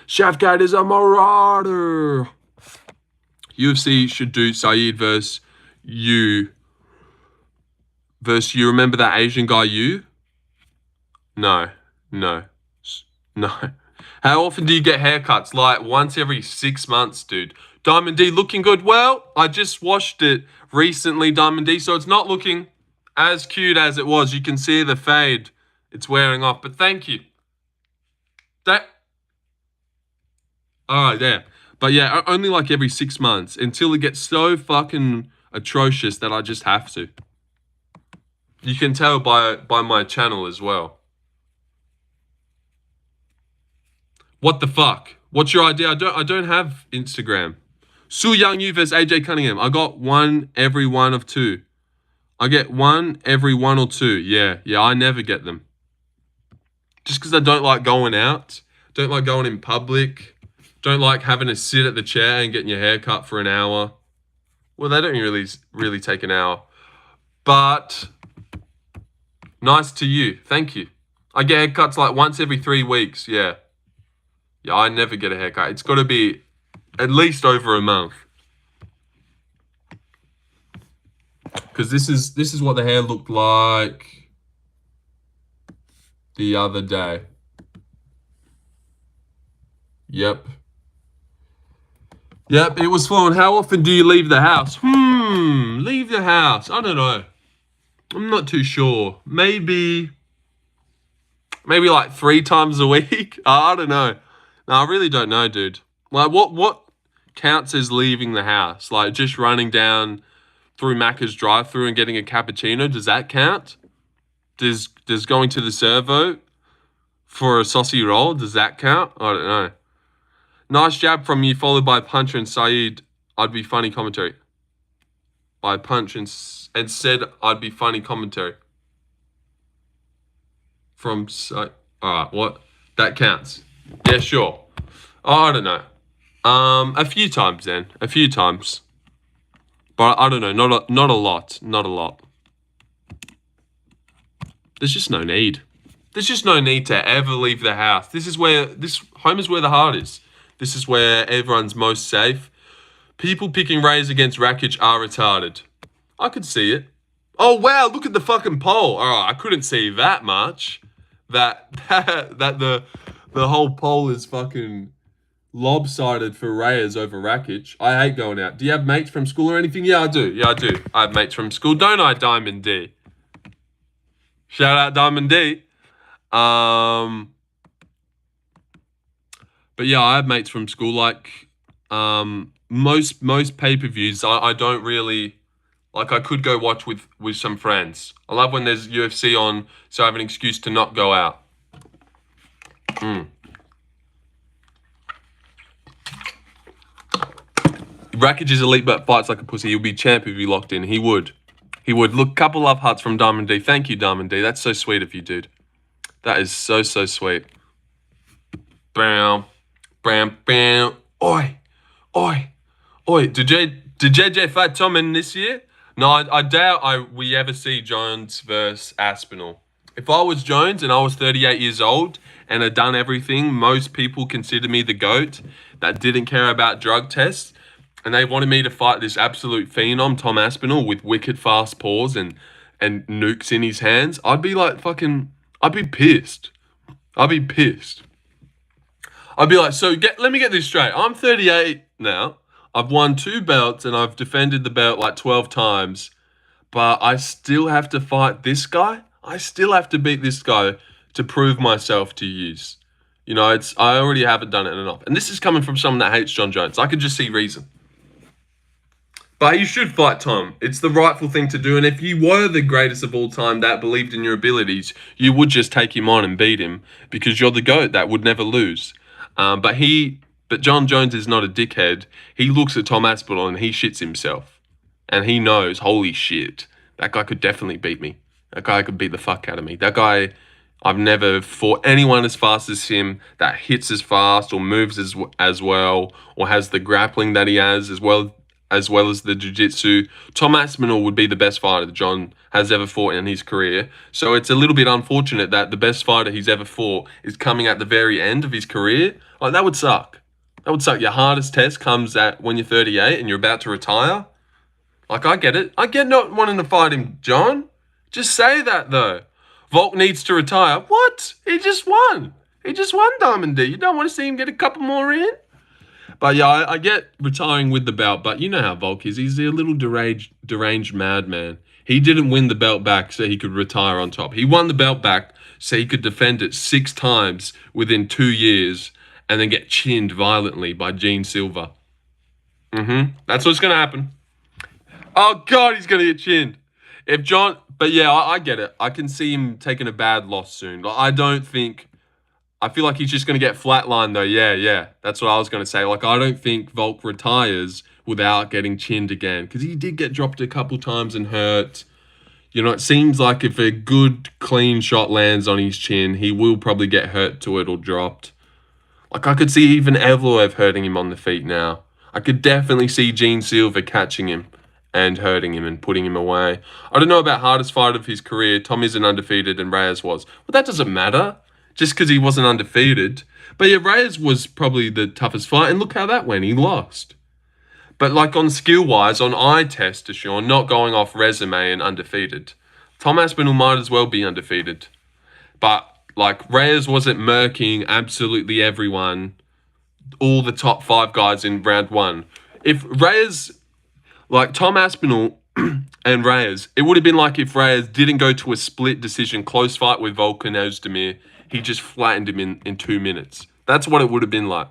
Shavkat is a marauder. UFC should do Saeed versus you. Versus you. Remember that Asian guy, you? No. How often do you get haircuts? Like once every 6 months, dude. Diamond D looking good. Well, I just washed it recently, Diamond D, so it's not looking as cute as it was. You can see the fade. It's wearing off, but thank you. All right, there. But yeah, only like every 6 months until it gets so fucking atrocious that I just have to. You can tell by my channel as well. What the fuck? What's your idea? I don't have Instagram. Su Young Yu versus AJ Cunningham. I got 1 every 1 of 2. I get 1 every 1 or 2. Yeah, I never get them. Just because I don't like going out. Don't like going in public. Don't like having to sit at the chair and getting your hair cut for an hour. Well, they don't really take an hour. But nice to you. Thank you. I get haircuts like once every 3 weeks. Yeah, I never get a haircut. It's got to be at least over a month. Because this is what the hair looked like the other day. Yep, it was flowing. How often do you leave the house? Leave the house. I don't know. I'm not too sure. Maybe Maybe like 3 times a week. I don't know. No, I really don't know, dude. Like, what counts as leaving the house? Like, just running down through Macca's drive-through and getting a cappuccino, does that count? Does going to the servo for a saucy roll, does that count? I don't know. Nice jab from you, followed by puncher and Saeed. I'd be funny commentary. By punch and said I'd be funny commentary. From alright, what? That counts. Yeah, sure. Oh, I don't know. A few times then. A few times. But I don't know, not a lot. Not a lot. There's just no need. There's just no need to ever leave the house. Home is where the heart is. This is where everyone's most safe. People picking Rays against Rakic are retarded. I could see it. Oh wow, look at the fucking poll. Alright, I couldn't see that much. That the whole poll is fucking lopsided for Reyes over Rakic. I hate going out. Do you have mates from school or anything? Yeah, I do. I have mates from school. Don't I, Diamond D? Shout out Diamond D. But yeah, I have mates from school. Like, most pay-per-views, I don't really... Like, I could go watch with some friends. I love when there's UFC on, so I have an excuse to not go out. Rakic is elite, but fights like a pussy. He'll be champ if he locked in. He would. Look, couple love hearts from Diamond D. Thank you, Diamond D. That's so sweet of you, dude. That is so sweet. Bam. Bam. Bam. Oi. Did JJ fight Tommen this year? No, I doubt we ever see Jones versus Aspinall. If I was Jones and I was 38 years old and had done everything, most people consider me the GOAT that didn't care about drug tests, and they wanted me to fight this absolute phenom, Tom Aspinall, with wicked fast paws and nukes in his hands, I'd be like I'd be pissed. I'd be like, so let me get this straight. I'm 38 now. I've won 2 belts and I've defended the belt like 12 times, but I still have to fight this guy? I still have to beat this guy to prove myself to use. You know, I already haven't done it enough. And this is coming from someone that hates John Jones. I could just see reason. But you should fight Tom. It's the rightful thing to do. And if you were the greatest of all time that believed in your abilities, you would just take him on and beat him because you're the GOAT that would never lose. But John Jones is not a dickhead. He looks at Tom Aspinall and he shits himself. And he knows, holy shit, that guy could definitely beat me. That guy could beat the fuck out of me. That guy, I've never fought anyone as fast as him that hits as fast or moves as well or has the grappling that he has as well as the jiu-jitsu. Tom Aspinall would be the best fighter that John has ever fought in his career. So it's a little bit unfortunate that the best fighter he's ever fought is coming at the very end of his career. Like, that would suck. That would suck. Your hardest test comes at when you're 38 and you're about to retire. Like, I get it. I get not wanting to fight him, John. Just say that, though. Volk needs to retire. What? He just won. Diamond D. You don't want to see him get a couple more in? But yeah, I get retiring with the belt, but you know how Volk is. He's a little deranged madman. He didn't win the belt back so he could retire on top. He won the belt back so he could defend it 6 times within 2 years and then get chinned violently by Gene Silver. That's what's going to happen. Oh, God, he's going to get chinned. But yeah, I get it. I can see him taking a bad loss soon. I feel like he's just going to get flatlined, though. Yeah. That's what I was going to say. Like, I don't think Volk retires without getting chinned again. Because he did get dropped a couple times and hurt. You know, it seems like if a good, clean shot lands on his chin, he will probably get hurt to it or dropped. Like, I could see even Evloev hurting him on the feet now. I could definitely see Gene Silver catching him and hurting him and putting him away. I don't know about hardest fight of his career. Tom isn't undefeated and Reyes was. Well, that doesn't matter. Just because he wasn't undefeated. But yeah, Reyes was probably the toughest fight. And look how that went. He lost. But like on skill-wise, on eye test, Deshaun, not going off resume and undefeated. Tom Aspinall might as well be undefeated. But like Reyes wasn't murking absolutely everyone. All the top 5 guys in round 1. If Reyes, like Tom Aspinall and Reyes, it would have been like if Reyes didn't go to a split decision close fight with Volkanovski he just flattened him in 2 minutes. That's what it would have been like.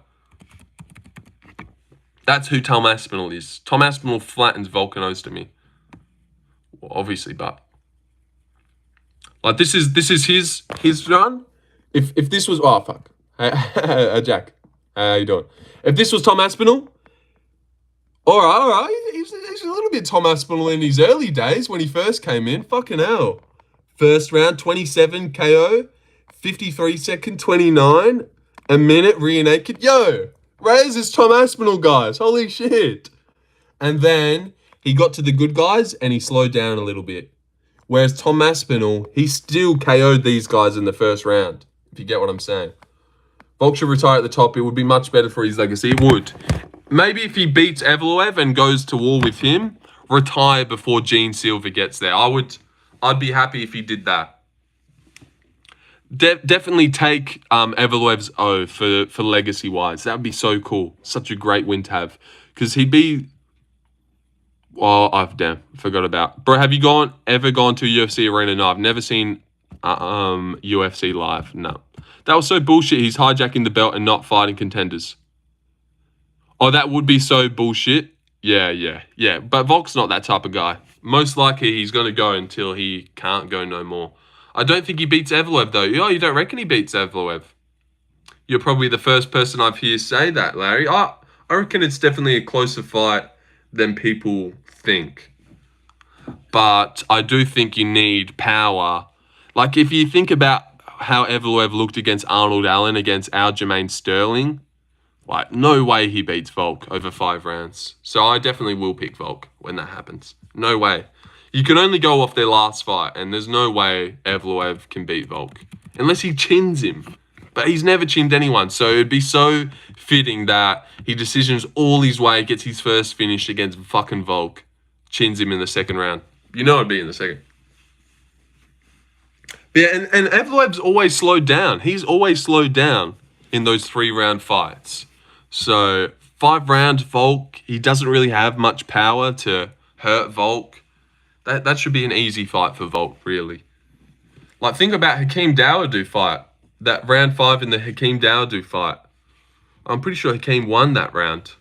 That's who Tom Aspinall is. Tom Aspinall flattens Volkanovski to me. Well, obviously, but like this is his run. If this was fuck, hey, Jack, how you doing? If this was Tom Aspinall, all right, he's a little bit Tom Aspinall in his early days when he first came in. Fucking hell, first round 27 KO, 53 second 29, a minute rear naked. Yo, Reyes is Tom Aspinall, guys. Holy shit! And then he got to the good guys and he slowed down a little bit. Whereas Tom Aspinall, he still KO'd these guys in the first round, if you get what I'm saying. Volk should retire at the top. It would be much better for his legacy. It would. Maybe if he beats Evloev and goes to war with him, retire before Gene Silva gets there. I'd be happy if he did that. Definitely take Evloev's O for legacy-wise. That would be so cool. Such a great win to have. Because he'd be... Oh, forgot about. Bro, have you ever gone to a UFC arena? No, I've never seen UFC live. No. That was so bullshit. He's hijacking the belt and not fighting contenders. Oh, that would be so bullshit. Yeah. But Volk's not that type of guy. Most likely he's going to go until he can't go no more. I don't think he beats Evloev, though. Oh, you don't reckon he beats Evloev? You're probably the first person I've heard say that, Larry. I reckon it's definitely a closer fight than people think. But I do think you need power. Like, if you think about how Evloev looked against Arnold Allen, against Aljamain Sterling, like, no way he beats Volk over 5 rounds. So I definitely will pick Volk when that happens. No way. You can only go off their last fight, and there's no way Evloev can beat Volk. Unless he chins him. But he's never chinned anyone, so it'd be so fitting that he decisions all his way, gets his first finish against fucking Volk, chins him in the second round. You know it'd be in the second. Yeah, and Evloev's always slowed down. He's always slowed down in those 3-round fights. So 5 rounds Volk, he doesn't really have much power to hurt Volk. That should be an easy fight for Volk, really. Like, think about Hakeem Dawodu fight. That round 5 in the Hakeem Dawodu fight. I'm pretty sure Hakeem won that round.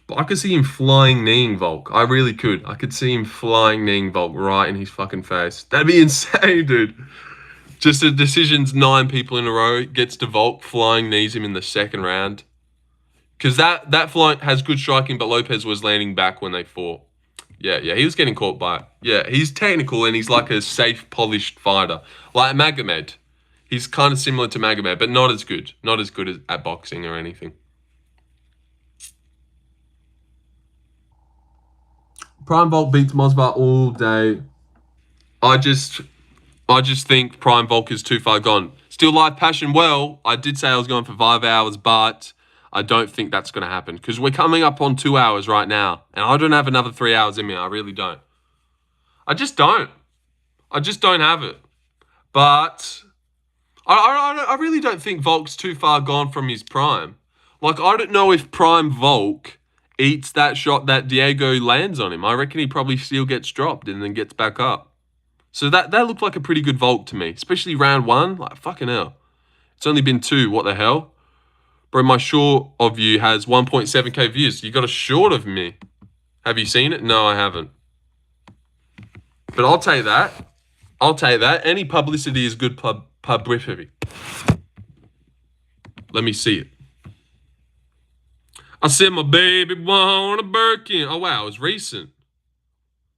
But I could see him flying kneeing Volk. I really could. I could see him flying kneeing Volk right in his fucking face. That'd be insane, dude. Just the decisions 9 people in a row gets to Volk, flying knees him in the second round. Because that flight has good striking, but Lopez was landing back when they fought. Yeah, he was getting caught by it. Yeah, he's technical and he's like a safe, polished fighter. Like Magomed. He's kind of similar to Magomed, but not as good. Not as good at boxing or anything. Prime Volk beats Mosbar all day. I just think Prime Volk is too far gone. Still Live Passion, well, I did say I was going for 5 hours, but I don't think that's going to happen because we're coming up on 2 hours right now, and I don't have another 3 hours in me. I really don't. I just don't have it. But I really don't think Volk's too far gone from his prime. Like, I don't know if Prime Volk eats that shot that Diego lands on him. I reckon he probably still gets dropped and then gets back up. So that looked like a pretty good Volk to me, especially round 1. Like, fucking hell. It's only been 2. What the hell? Bro, my short of you has 1.7k views. You got a short of me. Have you seen it? No, I haven't. But I'll take that. Any publicity is good publicity. Let me see it. I said my baby want a Birkin. Oh, wow, it was recent.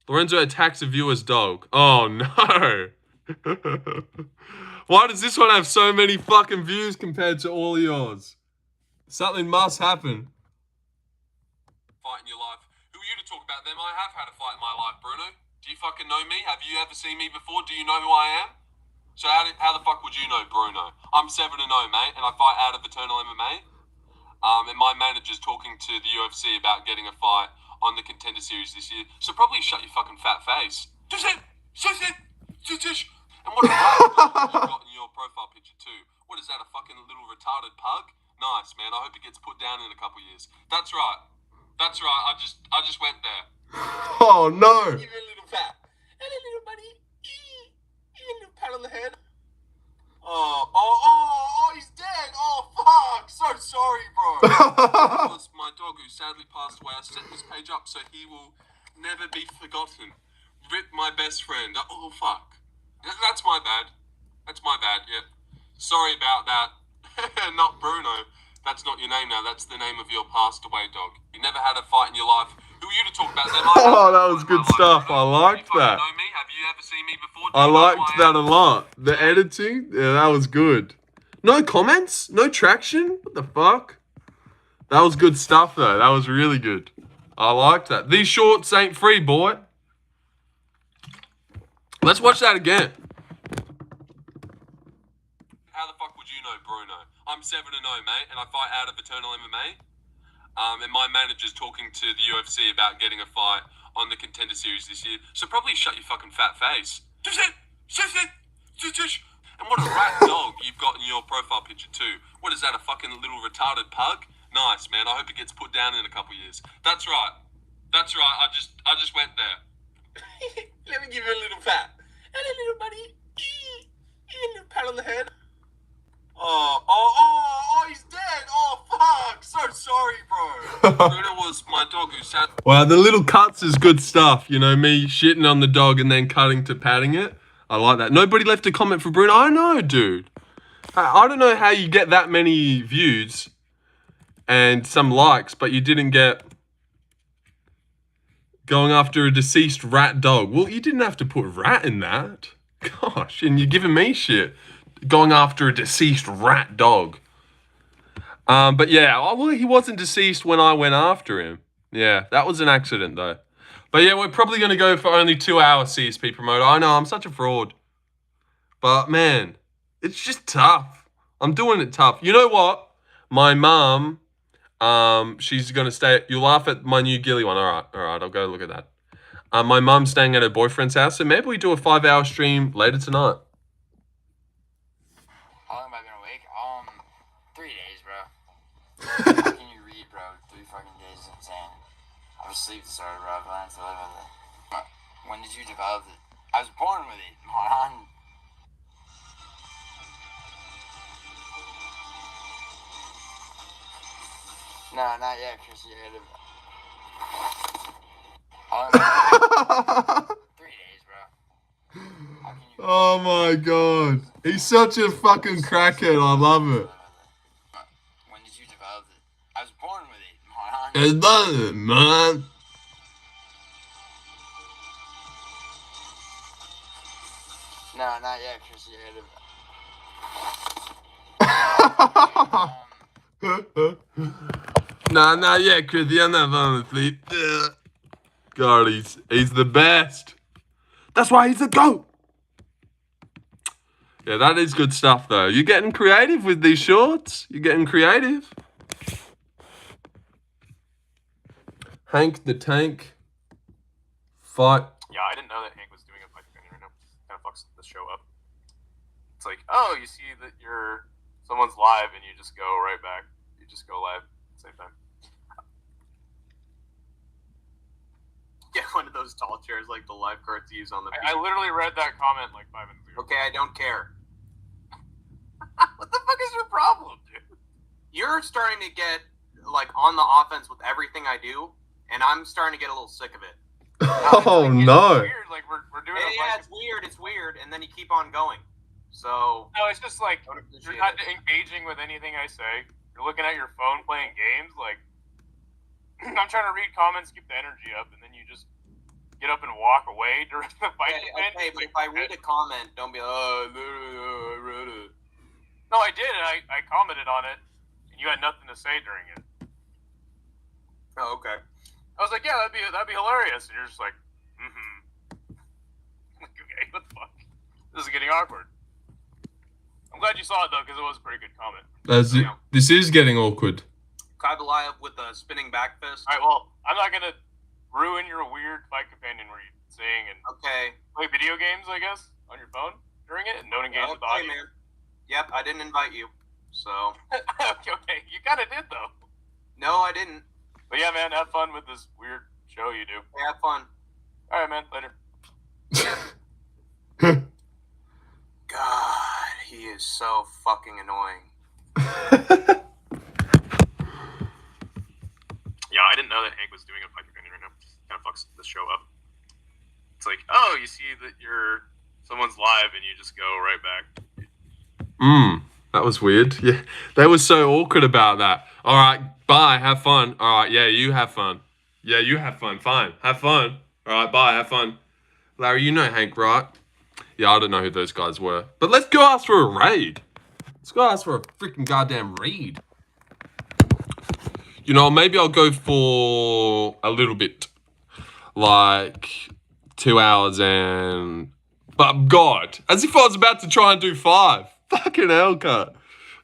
Lorenzo attacks a viewer's dog. Oh, no. Why does this one have so many fucking views compared to all yours? Something must happen. Fight in your life. Who are you to talk about them? I have had a fight in my life, Bruno. Do you fucking know me? Have you ever seen me before? Do you know who I am? So how the fuck would you know Bruno? I'm 7-0, mate, and I fight out of Eternal MMA. And my manager's talking to the UFC about getting a fight on the Contender Series this year. So probably shut your fucking fat face. And what about you got in your profile picture too? What is that, a fucking little retarded pug? Nice, man. I hope it gets put down in a couple years. That's right. I just went there. Oh no. You're a little fat. And a little buddy. You're a little pat on the head. Oh, he's dead. Oh, fuck. So sorry, bro. That was my dog who sadly passed away. I set this page up so he will never be forgotten. Rip my best friend. Oh, fuck. That's my bad. That's my bad, yeah. Sorry about that. Not Bruno. That's not your name now. That's the name of your passed away dog. You never had a fight in your life. Who are you to talk about them? Oh, that was good stuff. I liked that. Know me? Have you ever seen me before? I liked that a lot. The editing, yeah, that was good. No comments? No traction? What the fuck? That was good stuff, though. That was really good. I liked that. These shorts ain't free, boy. Let's watch that again. How the fuck would you know Bruno? I'm 7-0, mate, and I fight out of Eternal MMA. And my manager's talking to the UFC about getting a fight on the Contender Series this year. So probably shut your fucking fat face. And what a rat dog you've got in your profile picture too. What is that, a fucking little retarded pug? Nice, man. I hope it gets put down in a couple years. That's right. That's right. I just went there. Let me give you a little pat. Hello, little buddy. A little pat on the head. Oh, he's dead. Oh, fuck. So sorry, bro. Bruno was my dog who sat. Wow, the little cuts is good stuff. You know, me shitting on the dog and then cutting to patting it. I like that. Nobody left a comment for Bruno. I know, dude. I don't know how you get that many views and some likes, but you didn't get going after a deceased rat dog. Well, you didn't have to put rat in that. Gosh, and you're giving me shit. Going after a deceased rat dog. But yeah, well, he wasn't deceased when I went after him. Yeah, that was an accident though. But yeah, we're probably going to go for only 2 hours CSP promoter. I know, I'm such a fraud. But man, it's just tough. I'm doing it tough. You know what? My mum, she's going to stay. You'll laugh at my new ghillie one. All right, I'll go look at that. My mum's staying at her boyfriend's house, so maybe we do a 5-hour stream later tonight. How long have I been awake? 3 days, bro. How can you read, bro? 3 fucking days is insane. I was asleep to start, bro. I planned to live with it. When did you develop it? I was born with it, man. No, not yet, Chris. You gotta... How long have I been awake? 3 days, bro. How can you... Oh my god. He's such a fucking crackhead. I love it. When did you develop it? I was born with it, man. It doesn't, man. No, not yet, Chris. You gotta... Nah, not yet, Chris. You're not falling asleep. God, he's the best. That's why he's the GOAT. Yeah, that is good stuff, though. You're getting creative with these shorts. You're getting creative. Hank the Tank. Fight. Yeah, I didn't know that Hank was doing a fight right now. Kind of fucks the show up. It's like, oh, you see that someone's live and you just go right back. You just go live at the same time. Get one of those tall chairs like the live cards use on the I literally read that comment like 5 minutes ago. Okay, I don't care. What the fuck is your problem, dude? You're starting to get like on the offense with everything I do, and I'm starting to get a little sick of it. Oh, no. It's weird, like we're doing Yeah, it's weird, and then you keep on going. So No, it's just like you're not engaging with anything I say. You're looking at your phone playing games. Like I'm trying to read comments, keep the energy up, and then you just get up and walk away during the fight. Okay, but if I read a comment, don't be like, No, I did, and I commented on it, and you had nothing to say during it. oh, okay. I was like, yeah, that'd be hilarious, and you're just like, okay, what the fuck? This is getting awkward. I'm glad you saw it though, because it was a pretty good comment. This is getting awkward. Kabalayev with a spinning back fist. All right, well, I'm not gonna ruin your weird fight companion where you sing and Okay. play video games, I guess, on your phone during it, and don't engage with the Okay, audience. man. Yep, I didn't invite you. So. Okay, you kind of did though. No, I didn't. But yeah, man, have fun with this weird show you do. Hey, have fun. All right, man, later. so fucking annoying. Yeah, I didn't know that Hank was doing a fight right now. Kind of fucks the show up. It's like, oh, you see that someone's live and you just go right back. That was weird. Yeah, they were so awkward about that. All right, bye, have fun. All right, yeah, you have fun. Yeah, you have fun. Fine, have fun. All right, bye, have fun. Larry, you know Hank, right? Yeah, I don't know who those guys were. But let's go ask for a raid. Let's go ask for a freaking goddamn raid. You know, maybe I'll go for a little bit. Like 2 hours and... But God, as if I was about to try and do 5. Fucking hell, cut.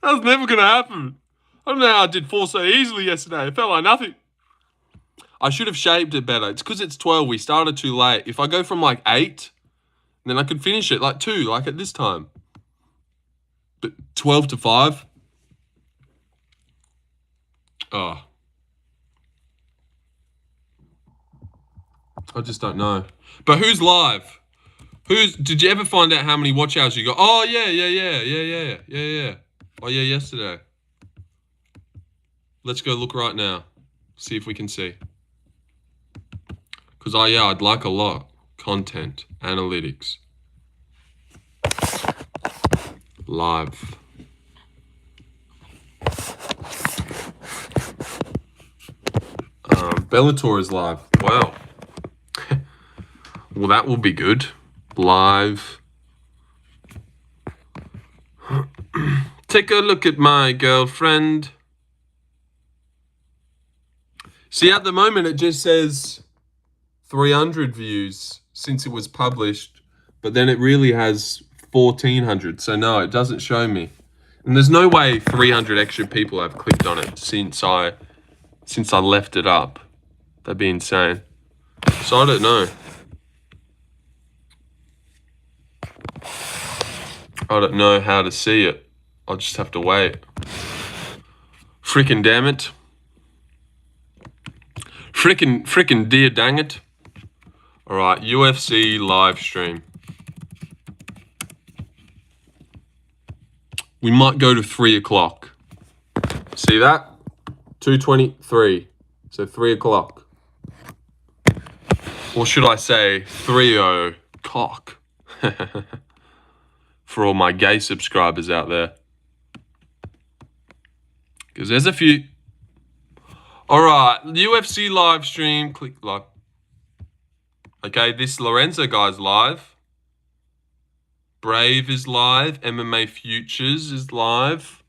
That was never going to happen. I don't know how I did 4 so easily yesterday. It felt like nothing. I should have shaped it better. It's because it's 12. We started too late. If I go from like 8, then I could finish it like 2, like at this time. But 12 to 5? Oh. I just don't know. But who's live? Did you ever find out how many watch hours you got? Oh, yeah. Oh, yeah, yesterday. Let's go look right now. See if we can see. Because, I'd like a lot. Content. Analytics. Live. Bellator is live. Wow. Well, that will be good. Live. Take a look at my girlfriend. See, at the moment, it just says 300 views since it was published, but then it really has 1,400. So no, it doesn't show me. And there's no way 300 extra people have clicked on it since I left it up. That'd be insane. So I don't know. I don't know how to see it. I'll just have to wait. Frickin' damn it. Frickin' dear dang it. Alright, UFC live stream. We might go to 3 o'clock. See that? 2:23. So 3 o'clock. Or should I say 3 cock? For all my gay subscribers out there. Because there's a few. Alright, UFC live stream. Click like. Okay, this Lorenzo guy's live. Brave is live. MMA Futures is live.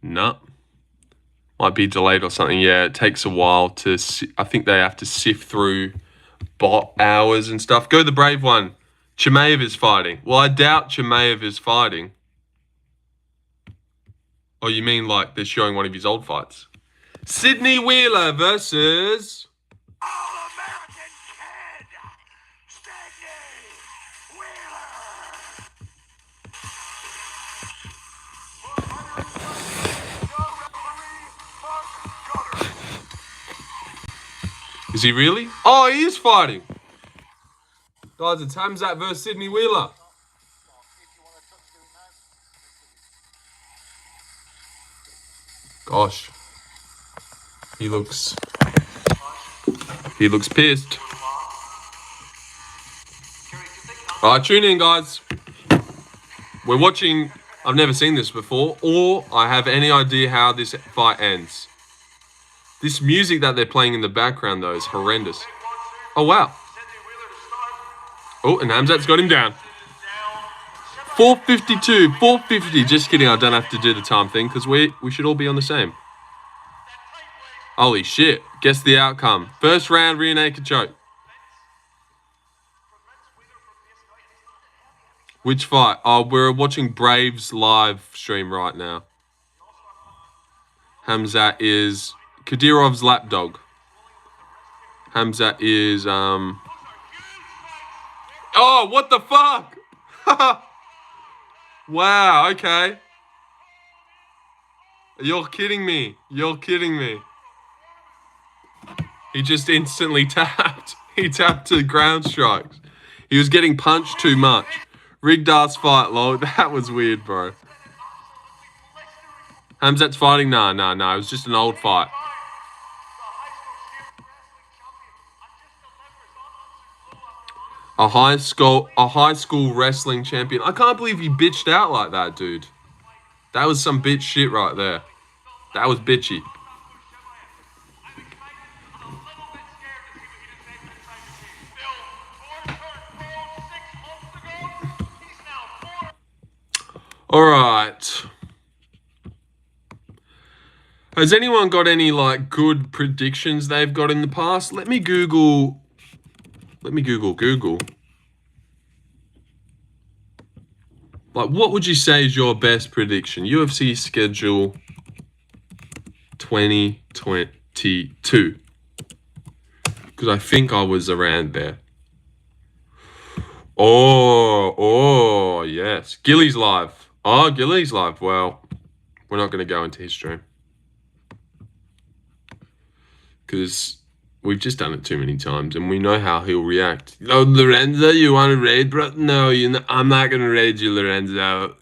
No. Might be delayed or something. Yeah, it takes a while to... I think they have to sift through bot hours and stuff. Go the Brave one. Chimaev is fighting. Well, I doubt Chimaev is fighting. Oh, you mean like they're showing one of his old fights? Sydney Wheeler versus... All-American Kid! Sydney Wheeler! Is he really? Oh, he is fighting. Guys, it's Hamzat versus Sydney Wheeler. Gosh. He looks pissed. Alright, tune in, guys. We're watching... I've never seen this before, or I have any idea how this fight ends. This music that they're playing in the background, though, is horrendous. Oh, wow. Oh, and Hamzat's got him down. 452, 450. Just kidding, I don't have to do the time thing, because we should all be on the same. Holy shit. Guess the outcome. First round, rear naked choke. Which fight? Oh, we're watching Braves live stream right now. Hamzat is Kadirov's lapdog. Hamzat is, Oh, what the fuck? Wow, okay. You're kidding me. You're kidding me. He just instantly tapped. He tapped to ground strikes. He was getting punched too much. Rigged ass fight, lol. That was weird, bro. Hamzat's fighting? Nah. It was just an old fight. A high school wrestling champion. I can't believe he bitched out like that, dude. That was some bitch shit right there. That was bitchy. All right. Has anyone got any like good predictions they've got in the past? Let me Google. Like, what would you say is your best prediction? UFC schedule 2022. Because I think I was around there. Oh, yes. Gilly's live. Oh, Gilly's live. Well, we're not going to go into his stream. Because we've just done it too many times and we know how he'll react. Oh, Lorenzo, you want to raid, bro? No, I'm not going to raid you, Lorenzo.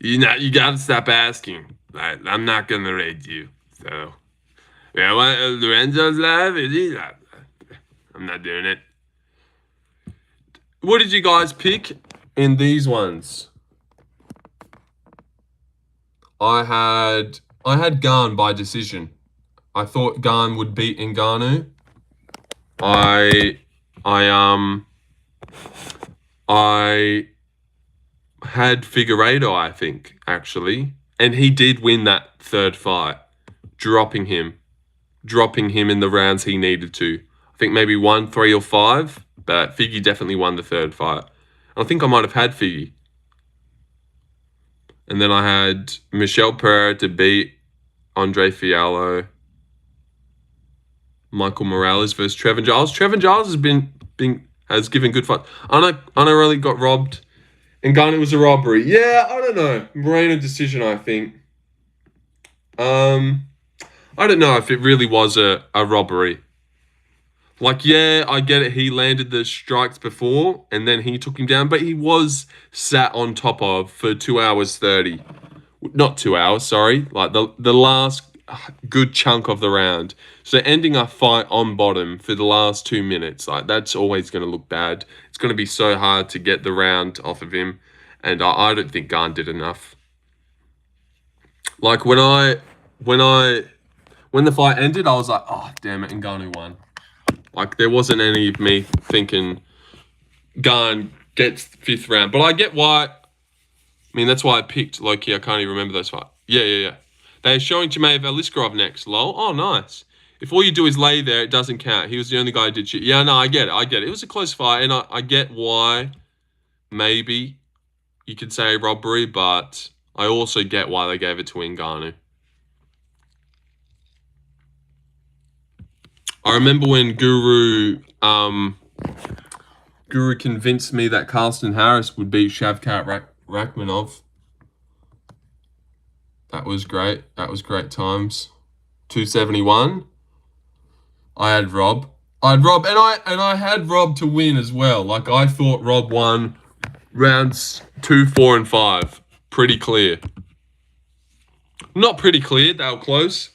You got to stop asking. I'm not going to raid you. So, yeah, Lorenzo's live? Is he live? I'm not doing it. What did you guys pick in these ones? I had Garn by decision. I thought Garn would beat Ngannou. I had Figueiredo, I think, actually. And he did win that third fight, dropping him in the rounds he needed to. I think maybe 1, 3, or 5, but Figgy definitely won the third fight. I think I might have had Figgy. And then I had Michel Pereira to beat Andre Fiallo. Michael Morales versus Trevin Giles. Trevin Giles has given good fights. I really got robbed. And Ngannou was a robbery. Yeah, I don't know. Moreno decision, I think. I don't know if it really was a robbery. Like, yeah, I get it. He landed the strikes before, and then he took him down. But he was sat on top of for 2 hours 30. Not 2 hours, sorry. Like, the last good chunk of the round. So ending a fight on bottom for the last 2 minutes, like, that's always going to look bad. It's going to be so hard to get the round off of him. And I don't think Garn did enough. Like, when the fight ended, I was like, oh, damn it, Ngannou won. Like, there wasn't any of me thinking Garn gets 5th round. But I get why. I mean, that's why I picked Loki. I can't even remember those fights. Yeah. They're showing Chimaev Aliskerov next. Lol. Oh, nice. If all you do is lay there, it doesn't count. He was the only guy who did shit. Yeah, no, I get it. It was a close fight, and I get why maybe you could say robbery, but I also get why they gave it to Ngannou. I remember when Guru convinced me that Carlston Harris would beat Shavkat Rakhmonov. That was great. That was great times. 271. I had Rob. And I had Rob to win as well. Like, I thought Rob won rounds 2, 4, and 5. Pretty clear. Not pretty clear. They were close.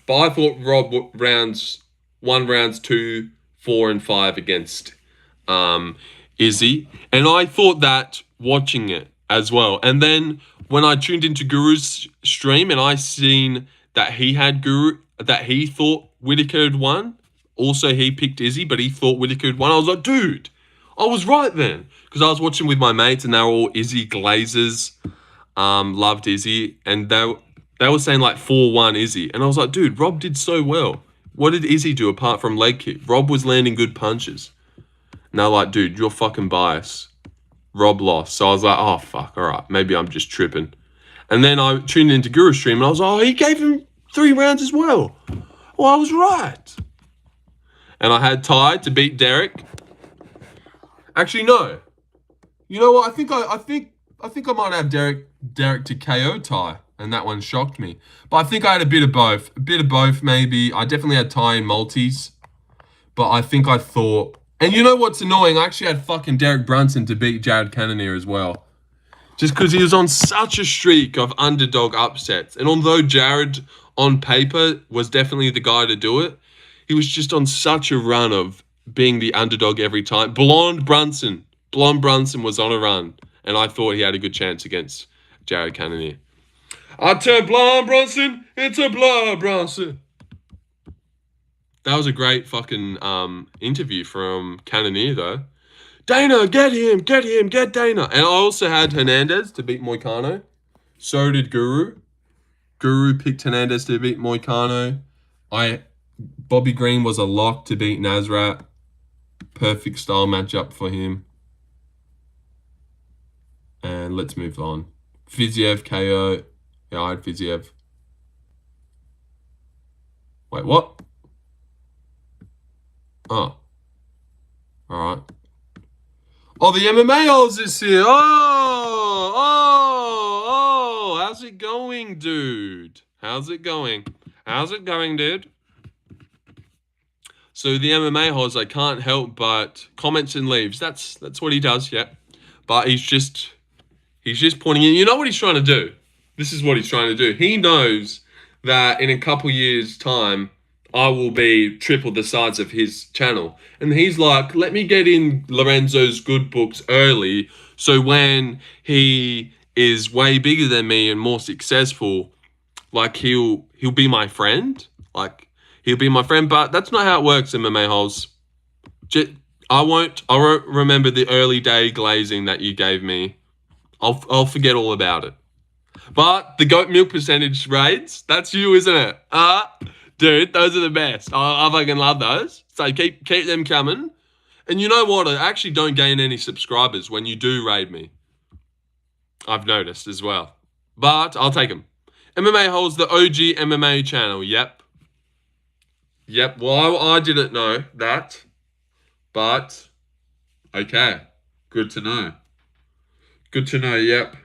But I thought Rob rounds 2, 4, and 5 against Izzy. And I thought that watching it as well. And then when I tuned into Guru's stream and I seen that he thought Whittaker had won. Also, he picked Izzy, but he thought Whittaker had won. I was like, dude, I was right then. Because I was watching with my mates and they were all Izzy glazers. Loved Izzy. And they were saying like 4-1 Izzy. And I was like, dude, Rob did so well. What did Izzy do apart from leg kick? Rob was landing good punches. And they're like, dude, you're fucking biased. Rob lost. So I was like, oh, fuck, all right. Maybe I'm just tripping. And then I tuned into Guru's stream and I was like, oh, he gave him 3 rounds as well. Well, I was right. And I had Ty to beat Derek. Actually, no. You know what? I think I might have Derek to KO Ty. and that one shocked me. But I think I had a bit of both. A bit of both, maybe. I definitely had Ty and multis. But I think I thought... And you know what's annoying? I actually had fucking Derek Brunson to beat Jared Cannonier as well. Just because he was on such a streak of underdog upsets. And although Jared, on paper, was definitely the guy to do it, he was just on such a run of being the underdog every time. Blonde Brunson was on a run. And I thought he had a good chance against Jared Cannonier. I turned Blonde Brunson into Blood Brunson. That was a great fucking interview from Cannonier, though. Dana, get him, get Dana. And I also had Hernandez to beat Moicano. So did Guru. Guru picked Hernandez to beat Moicano. Bobby Green was a lock to beat Nasrat. Perfect style matchup for him. And let's move on. Fiziev, KO. Yeah, I had Fiziev. Wait, what? Oh. Alright. Oh, the MMA holes is here. Oh. How's it going, dude? How's it going, dude? So the MMA holes, I can't help but comments and leaves. That's what he does, yeah. But he's just pointing in. You know what he's trying to do? This is what he's trying to do. He knows that in a couple years' time, I will be triple the size of his channel. And he's like, let me get in Lorenzo's good books early, so when he is way bigger than me and more successful, like he'll be my friend. Like, he'll be my friend, but that's not how it works, MMA holes. I won't remember the early day glazing that you gave me. I'll forget all about it. But the goat milk percentage raids, that's you, isn't it? Dude, those are the best. I fucking love those. So keep them coming. And you know what? I actually don't gain any subscribers when you do raid me. I've noticed as well. But I'll take them. MMA holds the OG MMA channel. Yep. Well, I didn't know that. But, okay. Good to know. Yep.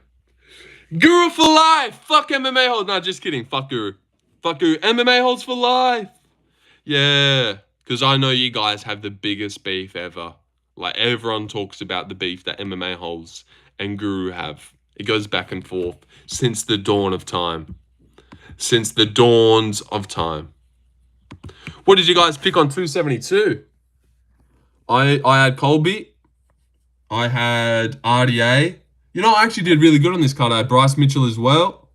Guru for life. Fuck MMA holds. No, just kidding. Fuck Guru. MMA holds for life. Yeah. Because I know you guys have the biggest beef ever. Like, everyone talks about the beef that MMA holds and Guru have. It goes back and forth since the dawn of time. Since the dawns of time. What did you guys pick on 272? I had Colby. I had RDA. You know, I actually did really good on this card. I had Bryce Mitchell as well.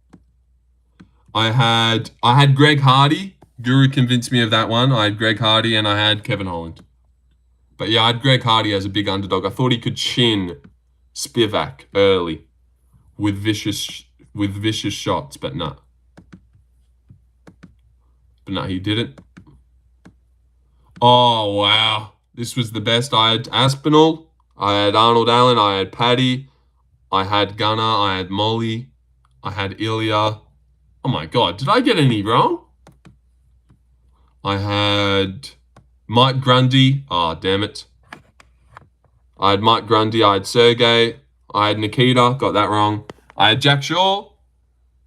I had Greg Hardy. Guru convinced me of that one. I had Greg Hardy and I had Kevin Holland. But yeah, I had Greg Hardy as a big underdog. I thought he could chin Spivak early with vicious shots, but nah. He didn't. Oh, wow. This was the best. I had Aspinall. I had Arnold Allen. I had Paddy. I had Gunner. I had Molly. I had Ilya. Oh my God. Did I get any wrong? I had Mike Grundy. Oh, damn it. I had Mike Grundy. I had Sergey. I had Nikita. Got that wrong. I had Jack Shaw.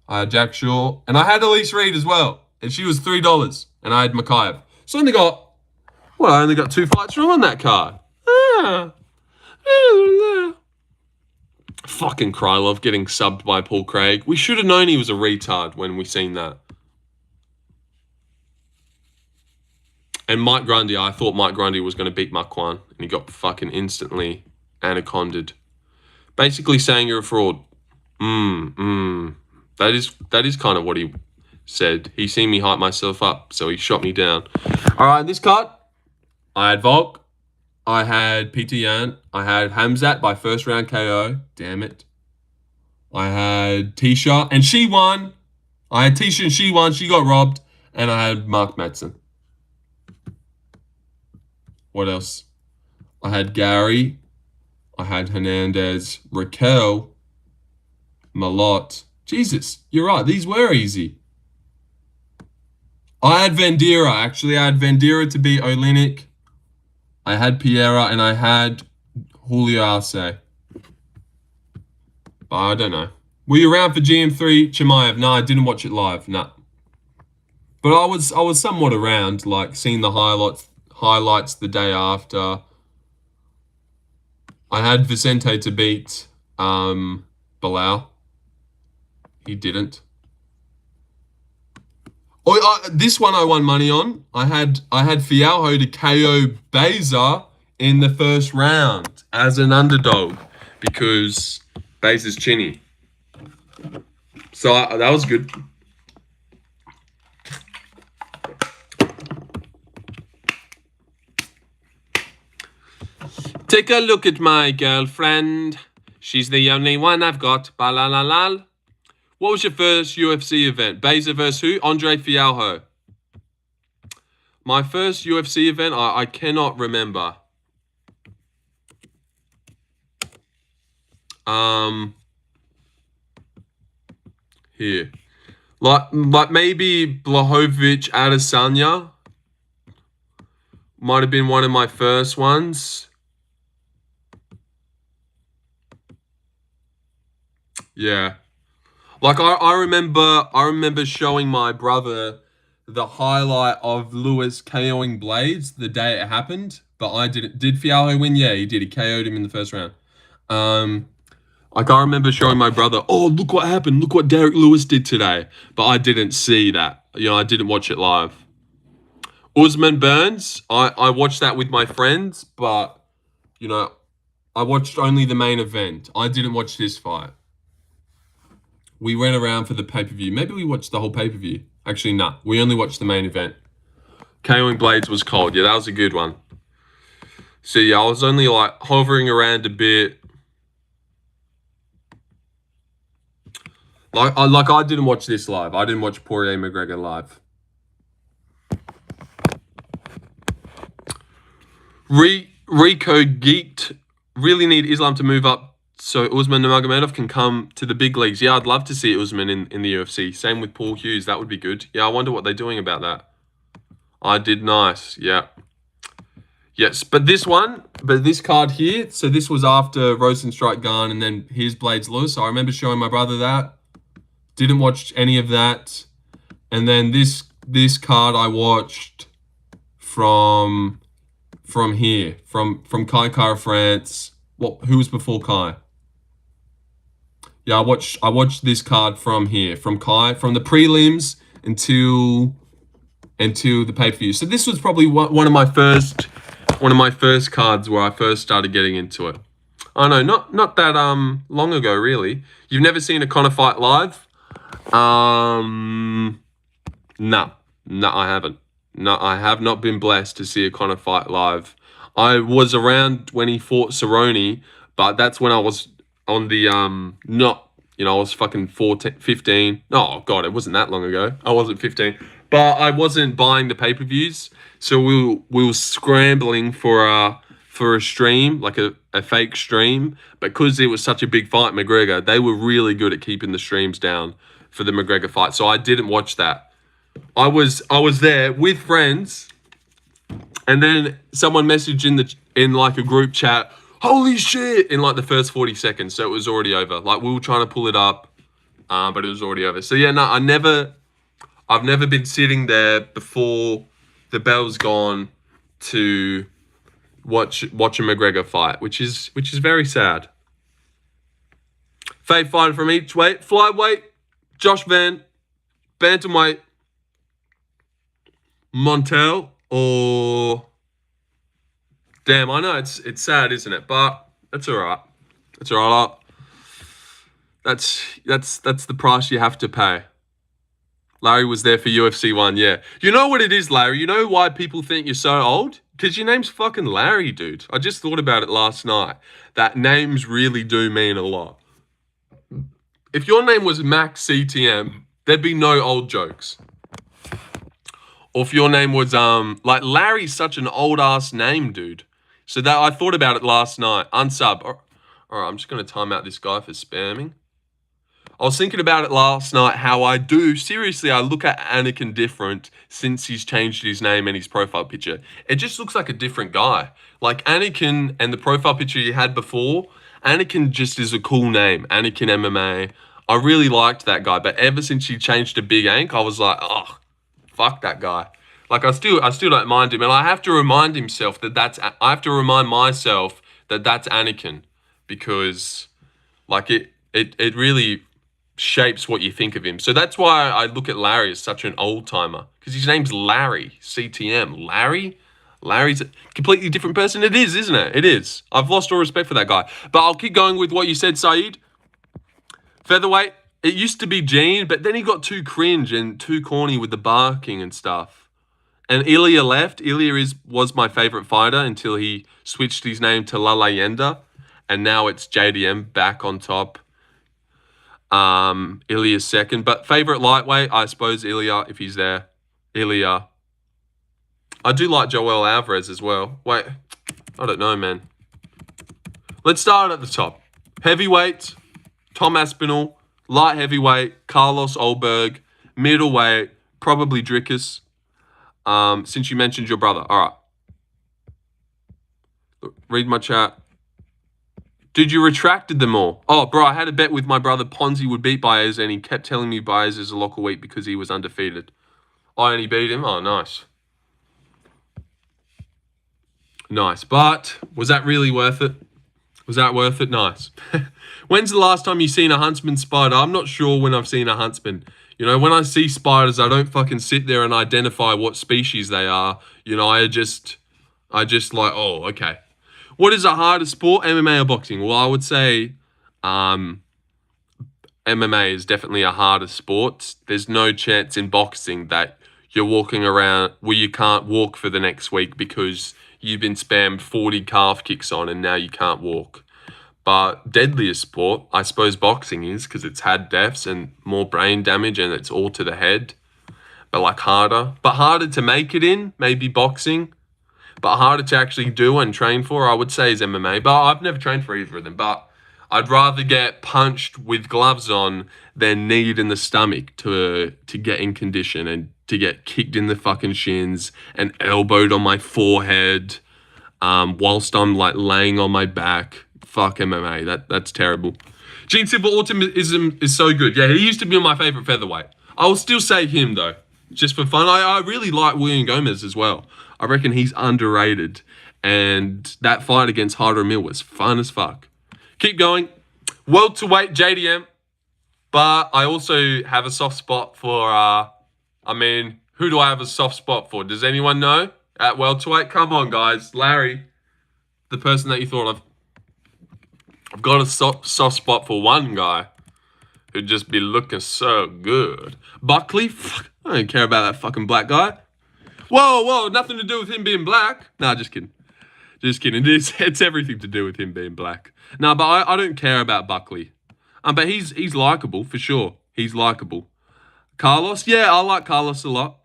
And I had Elise Reed as well. And she was $3. And I had Mikhaev. So I only got 2 fights wrong on that card. Fucking Krylov getting subbed by Paul Craig. We should have known he was a retard when we seen that. And Mike Grundy, I thought Mike Grundy was going to beat Makwan. And he got fucking instantly anaconded. Basically saying you're a fraud. That is kind of what he said. He seen me hype myself up, so he shot me down. Alright, this card, I had Volk. I had PT Yan. I had Hamzat by first round KO. Damn it. I had Tisha, and she won. I had Tisha and she won. She got robbed. And I had Mark Madsen. What else? I had Gary. I had Hernandez. Raquel. Malott. Jesus, you're right. These were easy. I had Vandera, actually. I had Vandera to beat Olenek. I had Piera, and I had Julio Arce. But I don't know. Were you around for GM3 Chimaev? No, I didn't watch it live. Nah. But I was somewhat around, like seeing the highlights the day after. I had Vicente to beat Bilal. He didn't. Oh, this one I won money on. I had Fialho to KO Beza in the first round as an underdog because Beza's chinny. So that was good. Take a look at my girlfriend. She's the only one I've got. Ba-la-la-la. What was your first UFC event? Beza versus who? Andre Fialho. My first UFC event, I cannot remember. Here. Like maybe Blachowicz Adesanya. Might have been one of my first ones. Yeah. Like I remember showing my brother the highlight of Lewis KOing Blades the day it happened, but I didn't. Did Fialho win? Yeah, he did. He KO'd him in the first round. Like I remember showing my brother, oh, look what happened. Look what Derek Lewis did today. But I didn't see that. You know, I didn't watch it live. Usman Burns, I watched that with my friends, but, you know, I watched only the main event. I didn't watch this fight. We went around for the pay-per-view. Maybe we watched the whole pay-per-view. Actually, nah. We only watched the main event. KOing Blades was cold. Yeah, that was a good one. So, yeah, I was only, like, hovering around a bit. Like I didn't watch this live. I didn't watch Poirier McGregor live. Rico geeked. Really need Islam to move up so Usman Nurmagomedov can come to the big leagues. Yeah, I'd love to see Usman in the UFC. Same with Paul Hughes. That would be good. Yeah, I wonder what they're doing about that. I did nice. Yeah. Yes, but this card here, so this was after Rosenstrike Garn and then here's Blades Lewis. So I remember showing my brother that. Didn't watch any of that. And then this card I watched from here, from Kai Kara France. Who was before Kai? Yeah, I watched this card from here, from Kai, from the prelims until the pay-per-view. So this was probably one of my first cards where I first started getting into it. I know, not that long ago really. You've never seen a Conor fight live? No, I haven't. No, I have not been blessed to see a Conor fight live. I was around when he fought Cerrone, but that's when I was on the, I was fucking 15. Oh, God, it wasn't that long ago. I wasn't 15. But I wasn't buying the pay-per-views, so we were scrambling for a stream, like a fake stream. But because it was such a big fight, McGregor, they were really good at keeping the streams down for the McGregor fight. So I didn't watch that. I was there with friends, and then someone messaged in like a group chat, holy shit, in like the first 40 seconds. So it was already over. Like we were trying to pull it up, but it was already over. So yeah, no, I've never been sitting there before the bell's gone to watch a McGregor fight, which is very sad. Fave fighter from each weight, flyweight, Josh Van, bantamweight, Montel, or damn, I know it's sad, isn't it? But that's all right. That's all right. That's the price you have to pay. Larry was there for UFC 1, yeah. You know what it is, Larry? You know why people think you're so old? Because your name's fucking Larry, dude. I just thought about it last night. That names really do mean a lot. If your name was Max CTM, there'd be no old jokes. Or if your name was, like Larry's such an old-ass name, dude. So that I thought about it last night. Unsub. All right, I'm just going to time out this guy for spamming. I was thinking about it last night, how I look at Anakin different since he's changed his name and his profile picture. It just looks like a different guy. Like Anakin and the profile picture you had before, Anakin just is a cool name. Anakin MMA. I really liked that guy, but ever since he changed to Big Ank, I was like, oh, fuck that guy. Like I still don't mind him, and I have to remind myself that that's Anakin, because like it really shapes what you think of him. So that's why I look at Larry as such an old timer, because his name's Larry, CTM. Larry's a completely different person. It is, isn't it? It is. I've lost all respect for that guy. But I'll keep going with what you said, Saeed. Featherweight, it used to be Gene, but then he got too cringe and too corny with the barking and stuff. And Ilya left. Ilya was my favorite fighter until he switched his name to La Leyenda. And now it's JDM back on top. Ilya's second. But favorite lightweight, I suppose Ilya, if he's there. Ilya. I do like Joel Alvarez as well. Wait, I don't know, man. Let's start at the top. Heavyweight, Tom Aspinall. Light heavyweight, Carlos Olberg. Middleweight, probably Drickus. Since you mentioned your brother. All right. Read my chat. Dude, you retracted them all. Oh, bro, I had a bet with my brother Ponzi would beat Baez, and he kept telling me Baez is a lock of wheat because he was undefeated. I only beat him. Oh, nice. Nice. But was that really worth it? Was that worth it? Nice. When's the last time you seen a huntsman spider? I'm not sure when I've seen a huntsman. You know, when I see spiders, I don't fucking sit there and identify what species they are. You know, I just like, oh, okay. What is a harder sport, MMA or boxing? Well, I would say MMA is definitely a harder sport. There's no chance in boxing that you're walking around where you can't walk for the next week because you've been spammed 40 calf kicks on and now you can't walk. But deadliest sport, I suppose boxing is, because it's had deaths and more brain damage and it's all to the head. But like harder. But harder to make it in, maybe boxing. But harder to actually do and train for, I would say, is MMA. But I've never trained for either of them. But I'd rather get punched with gloves on than kneed in the stomach to get in condition and to get kicked in the fucking shins and elbowed on my forehead whilst I'm like laying on my back. Fuck MMA. That's terrible. Gene Simple Autism is so good. Yeah, he used to be my favorite featherweight. I will still say him though, just for fun. I really like William Gomez as well. I reckon he's underrated. And that fight against Hyder Mill was fun as fuck. Keep going. Welterweight JDM. But I also have a soft spot for, who do I have a soft spot for? Does anyone know? At welterweight? Come on, guys. Larry, the person that you thought of. I've got a soft spot for one guy who'd just be looking so good. Buckley? I don't care about that fucking black guy. Whoa, nothing to do with him being black. Nah, just kidding. Just kidding. It's everything to do with him being black. Nah, but I don't care about Buckley. But he's likable, for sure. He's likable. Carlos? Yeah, I like Carlos a lot.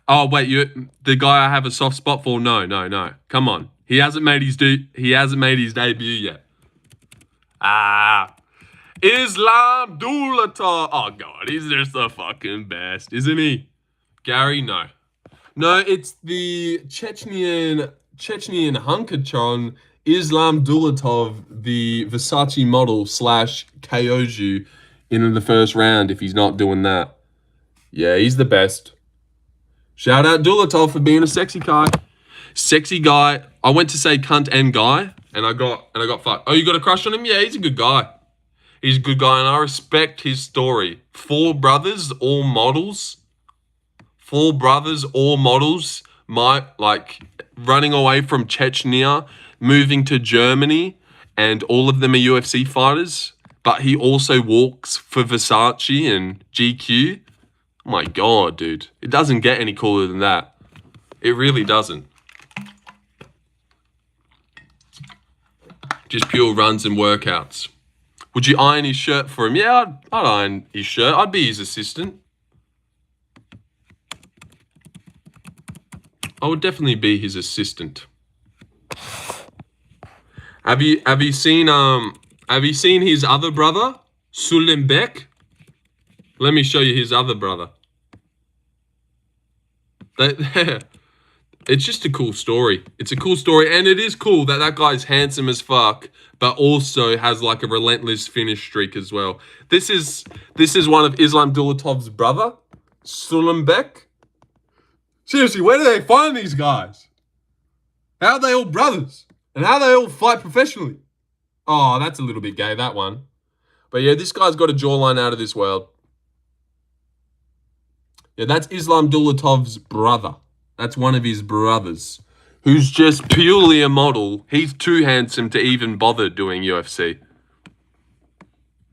Oh, wait, the guy I have a soft spot for? No. Come on. He hasn't made his debut yet. Islam Dulatar. Oh god, he's just the fucking best, isn't he? Gary, no. No, it's the Chechenian Hunkachon Islam Dulatov, the Versace model / Kyoju in the first round if he's not doing that. Yeah, he's the best. Shout out Dulatov for being a sexy guy. Sexy guy. I went to say cunt and guy, and I got fucked. Oh, you got a crush on him? Yeah, he's a good guy. He's a good guy, and I respect his story. 4 brothers, all models. 4 brothers, all models. Running away from Chechnya, moving to Germany, and all of them are UFC fighters. But he also walks for Versace and GQ. Oh my god, dude. It doesn't get any cooler than that. It really doesn't. Just pure runs and workouts. Would you iron his shirt for him? Yeah, I'd iron his shirt. I'd be his assistant. I would definitely be his assistant. Have you seen his other brother, Sulembek? Let me show you his other brother. It's just a cool story. It's a cool story, and it is cool that that guy's handsome as fuck, but also has like a relentless finish streak as well. This is one of Islam Dulatov's brother, Sulembek. Seriously, where do they find these guys? How are they all brothers? And how do they all fight professionally? Oh, that's a little bit gay, that one. But yeah, this guy's got a jawline out of this world. Yeah, that's Islam Dulatov's brother. That's one of his brothers, who's just purely a model. He's too handsome to even bother doing UFC.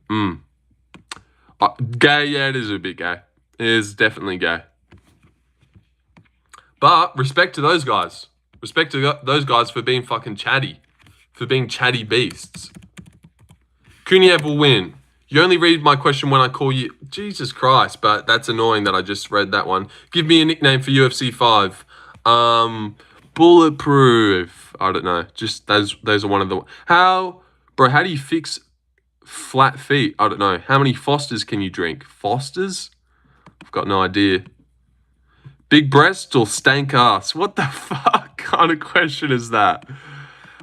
Gay, yeah, it is a bit gay. It is definitely gay. But respect to those guys. Respect to those guys for being fucking chatty. For being chatty beasts. Kuniev will win. You only read my question when I call you. Jesus Christ, but that's annoying that I just read that one. Give me a nickname for UFC 5. Bulletproof. I don't know. Just those are one of the. How do you fix flat feet? I don't know. How many Fosters can you drink? Fosters? I've got no idea. Big breast or stank ass? What the fuck kind of question is that?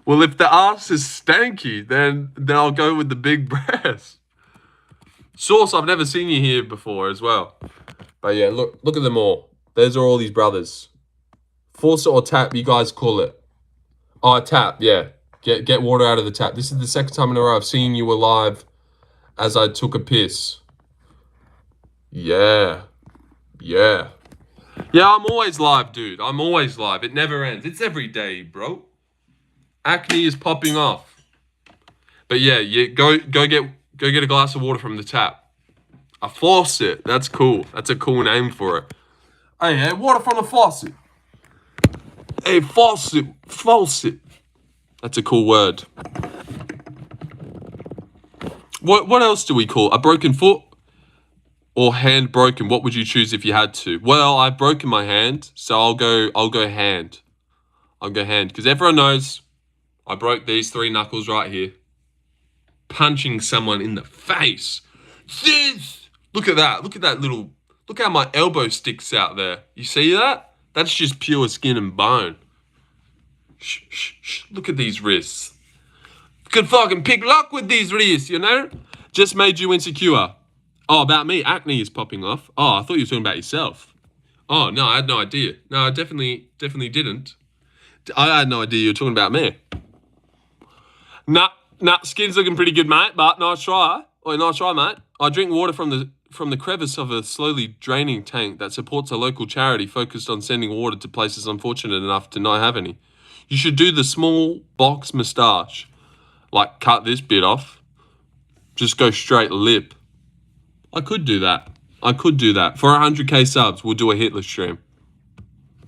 Well, if the ass is stanky, then I'll go with the big breast. Source, I've never seen you here before as well. But yeah, look at them all. Those are all these brothers. Force it or tap, you guys call it. Oh, tap, yeah. Get water out of the tap. This is the second time in a row I've seen you alive as I took a piss. Yeah. Yeah. Yeah, I'm always live, dude. I'm always live. It never ends. It's every day, bro. Acne is popping off. But yeah, go get a glass of water from the tap. A faucet. That's cool. That's a cool name for it. Hey, water from the faucet. Hey, faucet. Faucet. That's a cool word. What else do we call a broken foot or hand broken? What would you choose if you had to? Well, I've broken my hand, so I'll go hand. I'll go hand because everyone knows I broke these 3 knuckles right here. Punching someone in the face. This. Look at that. Look at that little. Look how my elbow sticks out there. You see that? That's just pure skin and bone. Shh. Look at these wrists. Could fucking pick lock with these wrists, you know? Just made you insecure. Oh, about me? Acne is popping off. Oh, I thought you were talking about yourself. Oh, no, I had no idea. No, I definitely didn't. I had no idea you were talking about me. Nah, skin's looking pretty good, mate, but nice try. Oh, nice try, mate. I drink water from the crevice of a slowly draining tank that supports a local charity focused on sending water to places unfortunate enough to not have any. You should do the small box moustache. Like, cut this bit off. Just go straight lip. I could do that. For 100k subs, we'll do a Hitler stream.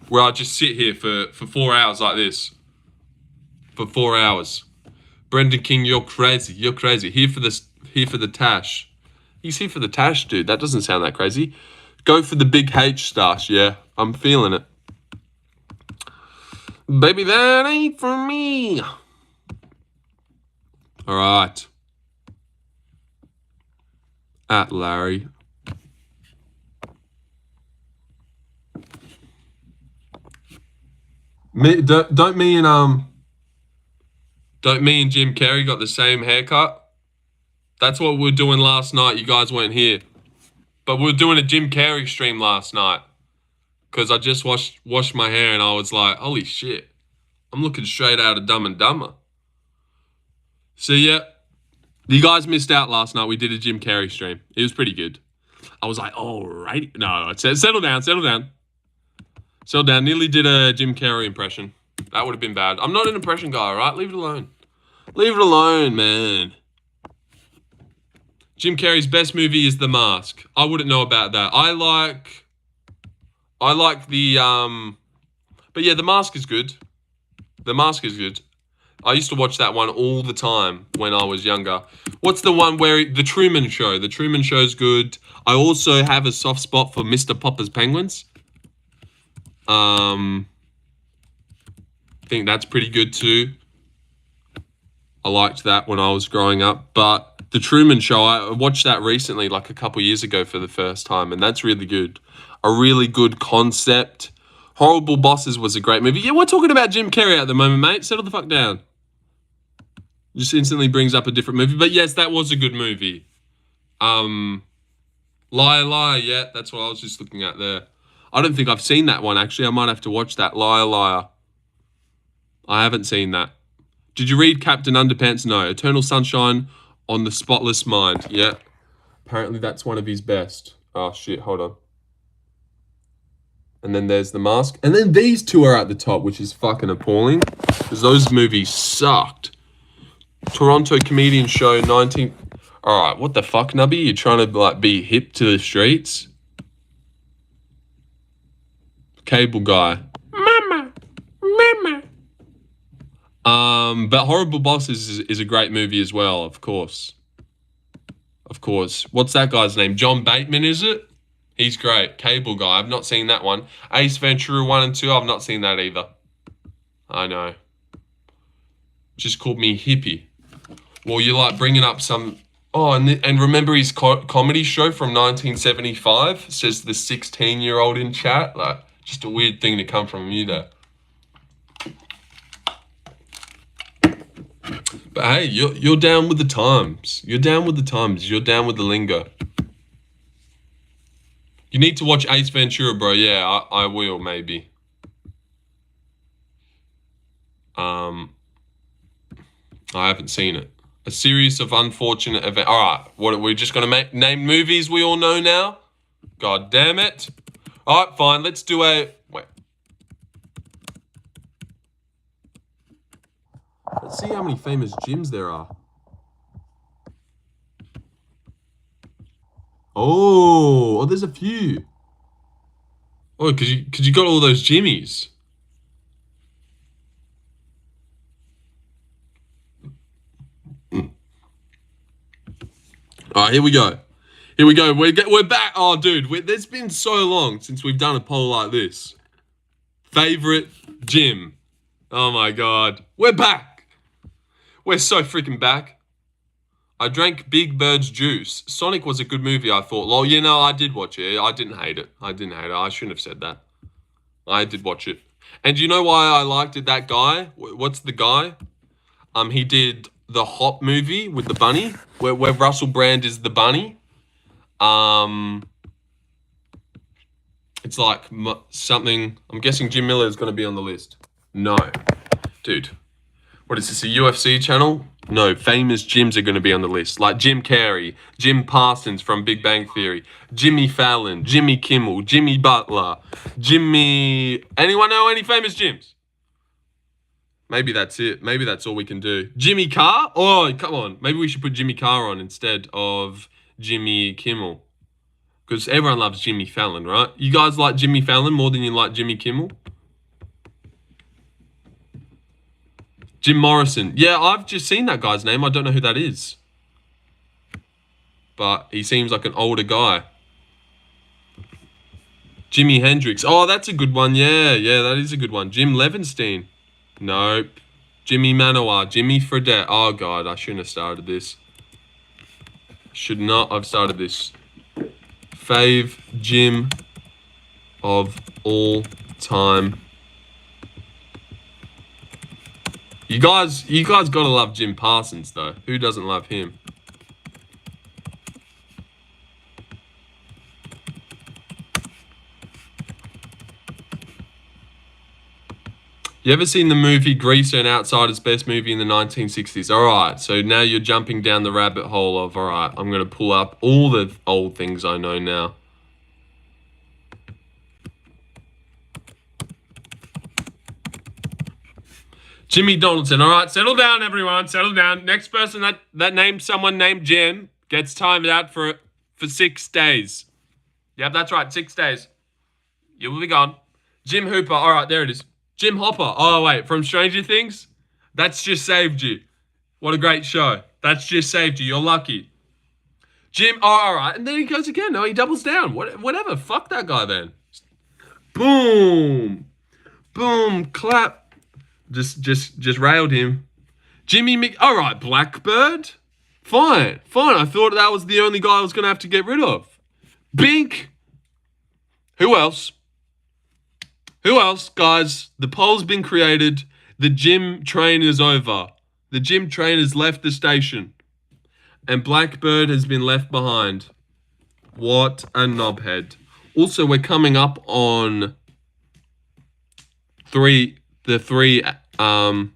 Where I just sit here for 4 hours like this. For 4 hours. Brendan King, you're crazy. Here for the tash. He's here for the tash, dude. That doesn't sound that crazy. Go for the big H stash. Yeah, I'm feeling it. Baby, that ain't for me. All right. At Larry. Don't me and Jim Carrey got the same haircut? That's what we were doing last night. You guys weren't here. But we were doing a Jim Carrey stream last night. Because I just washed my hair and I was like, holy shit. I'm looking straight out of Dumb and Dumber. So yeah, you guys missed out last night. We did a Jim Carrey stream. It was pretty good. I was like, alrighty. No, settle down. Nearly did a Jim Carrey impression. That would have been bad. I'm not an impression guy, alright? Leave it alone. Leave it alone, man. Jim Carrey's best movie is The Mask. I wouldn't know about that. I like the but yeah, The Mask is good. I used to watch that one all the time when I was younger. What's the one where The Truman Show? The Truman Show's good. I also have a soft spot for Mr. Popper's Penguins. I think that's pretty good too. I liked that when I was growing up. But The Truman Show, I watched that recently, like a couple years ago for the first time, and that's really good. A really good concept Horrible Bosses was a great movie. Yeah, we're talking about Jim Carrey at the moment, mate. Settle the fuck down. Just instantly brings up a different movie. But yes, that was a good movie. Liar Liar, yeah, that's what I was just looking at there. I don't think I've seen that one, actually. I might have to watch that. Liar Liar. I haven't seen that. Did you read Captain Underpants? No. Eternal Sunshine on the Spotless Mind. Yeah. Apparently that's one of his best. Oh, shit. Hold on. And then there's The Mask. And then these two are at the top, which is fucking appalling. Because those movies sucked. Toronto Comedian Show 19... Alright, what the fuck, Nubby? You trying to, like, be hip to the streets? Cable Guy. Mama. But Horrible Bosses is a great movie as well, of course. Of course. What's that guy's name? John Bateman, is it? He's great. Cable Guy. I've not seen that one. Ace Ventura 1 and 2. I've not seen that either. I know. Just called me hippie. Well, you're like bringing up some... Oh, and remember his comedy show from 1975? Says the 16-year-old in chat. Like, just a weird thing to come from you there. But hey, you're down with the times. You're down with the times. You're down with the lingo. You need to watch Ace Ventura, bro. Yeah, I will, maybe. I haven't seen it. A series of unfortunate events. All right, what we're just gonna name movies we all know now. God damn it! All right, fine. Let's do a wait. Let's see how many famous gyms there are. Oh, there's a few. Oh, cause you got all those Jimmies. All right, here we go. Here we go. We're back. Oh, dude, there's been so long since we've done a poll like this. Favorite gym. Oh my God, we're back. We're so freaking back. I drank Big Bird's juice. Sonic was a good movie, I thought. Lol, you know, I did watch it. I didn't hate it. I shouldn't have said that. I did watch it. And do you know why I liked it? That guy. What's the guy? He did the Hop movie with the bunny, where Russell Brand is the bunny. It's like something. I'm guessing Jim Miller is going to be on the list. No, dude. What is this? A UFC channel? No, famous gyms are going to be on the list. Like Jim Carrey, Jim Parsons from Big Bang Theory, Jimmy Fallon, Jimmy Kimmel, Jimmy Butler, Jimmy... Anyone know any famous gyms? Maybe that's it. Maybe that's all we can do. Jimmy Carr? Oh, come on. Maybe we should put Jimmy Carr on instead of Jimmy Kimmel. Because everyone loves Jimmy Fallon, right? You guys like Jimmy Fallon more than you like Jimmy Kimmel? Jim Morrison. Yeah, I've just seen that guy's name. I don't know who that is. But he seems like an older guy. Jimi Hendrix. Oh, that's a good one. Yeah, that is a good one. Jim Levenstein. Nope. Jimmy Manoir. Jimmy Fredette. Oh, God, I shouldn't have started this. Should not have started this. Fave Jim of all time. You guys gotta love Jim Parsons, though. Who doesn't love him? You ever seen the movie Greaser and Outsiders, best movie in the 1960s? Alright, so now you're jumping down the rabbit hole of, alright, I'm gonna pull up all the old things I know now. Jimmy Donaldson. All right, settle down, everyone. Settle down. Next person that names someone named Jim gets timed out for 6 days. Yep, that's right, 6 days. You will be gone. Jim Hooper. All right, there it is. Jim Hopper. Oh, wait, from Stranger Things? That's Just Saved You. What a great show. That's Just Saved You. You're lucky. Jim. Oh, all right, and then he goes again. No, he doubles down. Whatever. Fuck that guy then. Boom. Boom. Clap. Just railed him. Jimmy Mc... All right, Blackbird. Fine. I thought that was the only guy I was going to have to get rid of. Bink. Who else? Who else, guys? The poll's been created. The gym train is over. The gym train has left the station. And Blackbird has been left behind. What a knobhead. Also, we're coming up on the three, them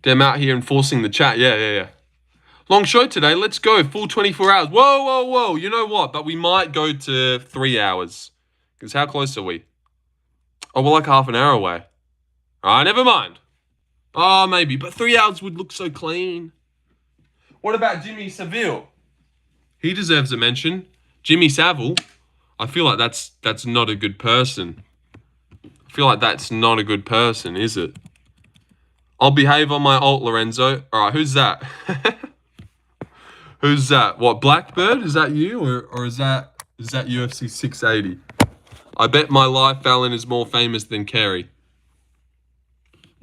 out here enforcing the chat. Yeah. Long show today. Let's go. Full 24 hours. Whoa. You know what? But we might go to 3 hours. Because how close are we? Oh, we're like half an hour away. All right, never mind. Oh, maybe. But 3 hours would look so clean. What about Jimmy Savile? He deserves a mention. Jimmy Savile. I feel like that's not a good person. I feel like that's not a good person, is it? I'll behave on my alt, Lorenzo. All right, who's that? Who's that? What, Blackbird? Is that you? Or is that UFC 680? I bet my life Fallon is more famous than Kerry.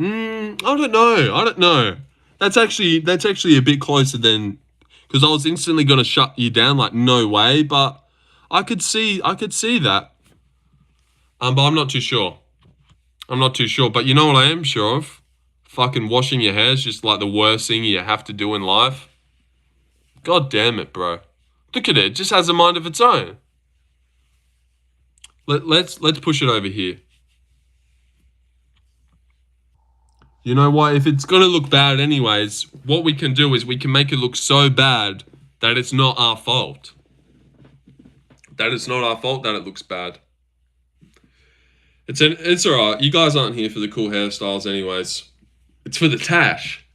I don't know. That's actually a bit closer than, because I was instantly gonna shut you down, like no way, but I could see that. But I'm not too sure. But you know what I am sure of? Fucking washing your hair is just like the worst thing you have to do in life. God damn it, bro. Look at it. It just has a mind of its own. Let's push it over here. You know what? If it's going to look bad anyways, what we can do is we can make it look so bad that it's not our fault. That it's not our fault that it looks bad. It's alright. You guys aren't here for the cool hairstyles anyways. It's for the tash.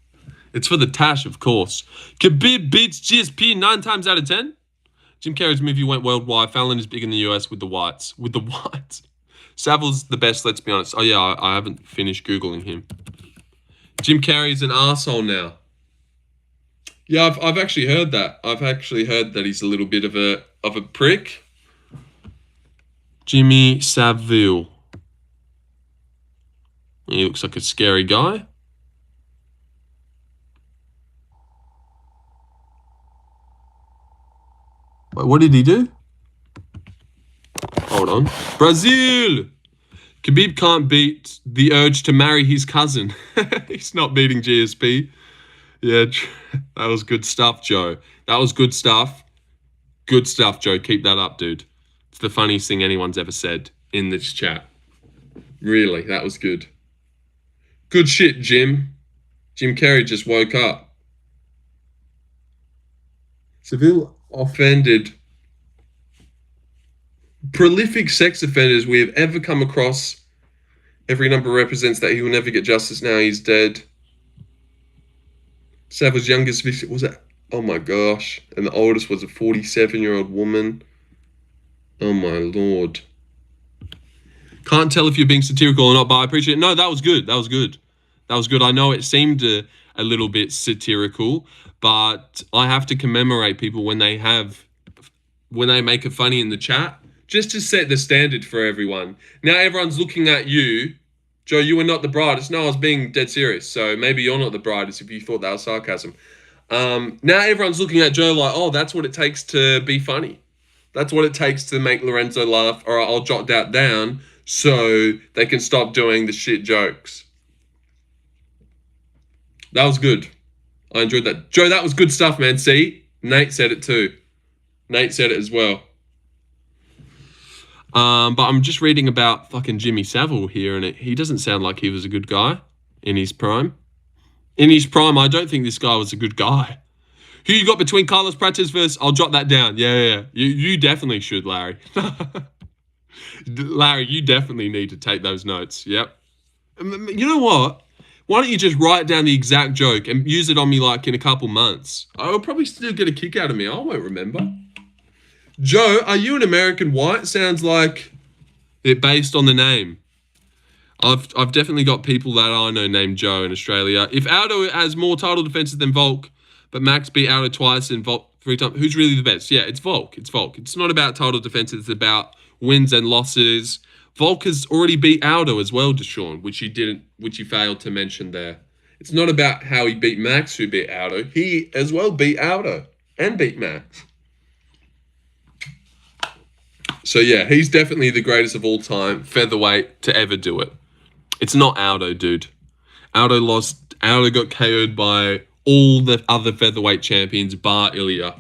It's for the tash, of course. Khabib beats GSP 9 times out of 10. Jim Carrey's movie went worldwide. Fallon is big in the US with the whites. Savile's the best, let's be honest. Oh yeah, I haven't finished Googling him. Jim Carrey's an arsehole now. Yeah, I've actually heard that. I've actually heard that he's a little bit of a prick. Jimmy Savile. He looks like a scary guy. Wait, what did he do? Hold on. Brazil! Khabib can't beat the urge to marry his cousin. He's not beating GSP. Yeah, that was good stuff, Joe. That was good stuff. Good stuff, Joe. Keep that up, dude. It's the funniest thing anyone's ever said in this chat. Really, that was good. Good shit, Jim. Jim Carrey just woke up. Seville offended. Prolific sex offenders we have ever come across. Every number represents that he will never get justice. Now he's dead. Savile's youngest victim was that? Oh my gosh. And the oldest was a 47-year-old woman. Oh my lord. Can't tell if you're being satirical or not, but I appreciate it. No, that was good. That was good. I know it seemed a little bit satirical, but I have to commemorate people when they make a funny in the chat, just to set the standard for everyone. Now everyone's looking at you. Joe, you were not the brightest. No, I was being dead serious. So maybe you're not the brightest if you thought that was sarcasm. Now everyone's looking at Joe like, oh, that's what it takes to be funny. That's what it takes to make Lorenzo laugh. All right, I'll jot that down so they can stop doing the shit jokes. That was good. I enjoyed that. Joe, that was good stuff, man. See? Nate said it too. Nate said it as well. But I'm just reading about fucking Jimmy Savile here, and he doesn't sound like he was a good guy in his prime. In his prime, I don't think this guy was a good guy. Who you got between Carlos Prates versus... I'll jot that down. Yeah. You definitely should, Larry. Larry, you definitely need to take those notes. Yep. You know what? Why don't you just write down the exact joke and use it on me like in a couple months? I'll probably still get a kick out of me. I won't remember. Joe, are you an American white? Sounds like it based on the name. I've definitely got people that I know named Joe in Australia. If Aldo has more title defenses than Volk, but Max beat Aldo twice and Volk 3 times, who's really the best? Yeah, it's Volk. It's Volk. It's not about title defenses. It's about wins and losses. Volk has already beat Aldo as well, Deshaun, which he failed to mention there. It's not about how he beat Max, who beat Aldo. He as well beat Aldo and beat Max. So yeah, he's definitely the greatest of all time, featherweight to ever do it. It's not Aldo, dude. Aldo got KO'd by all the other featherweight champions bar Ilya.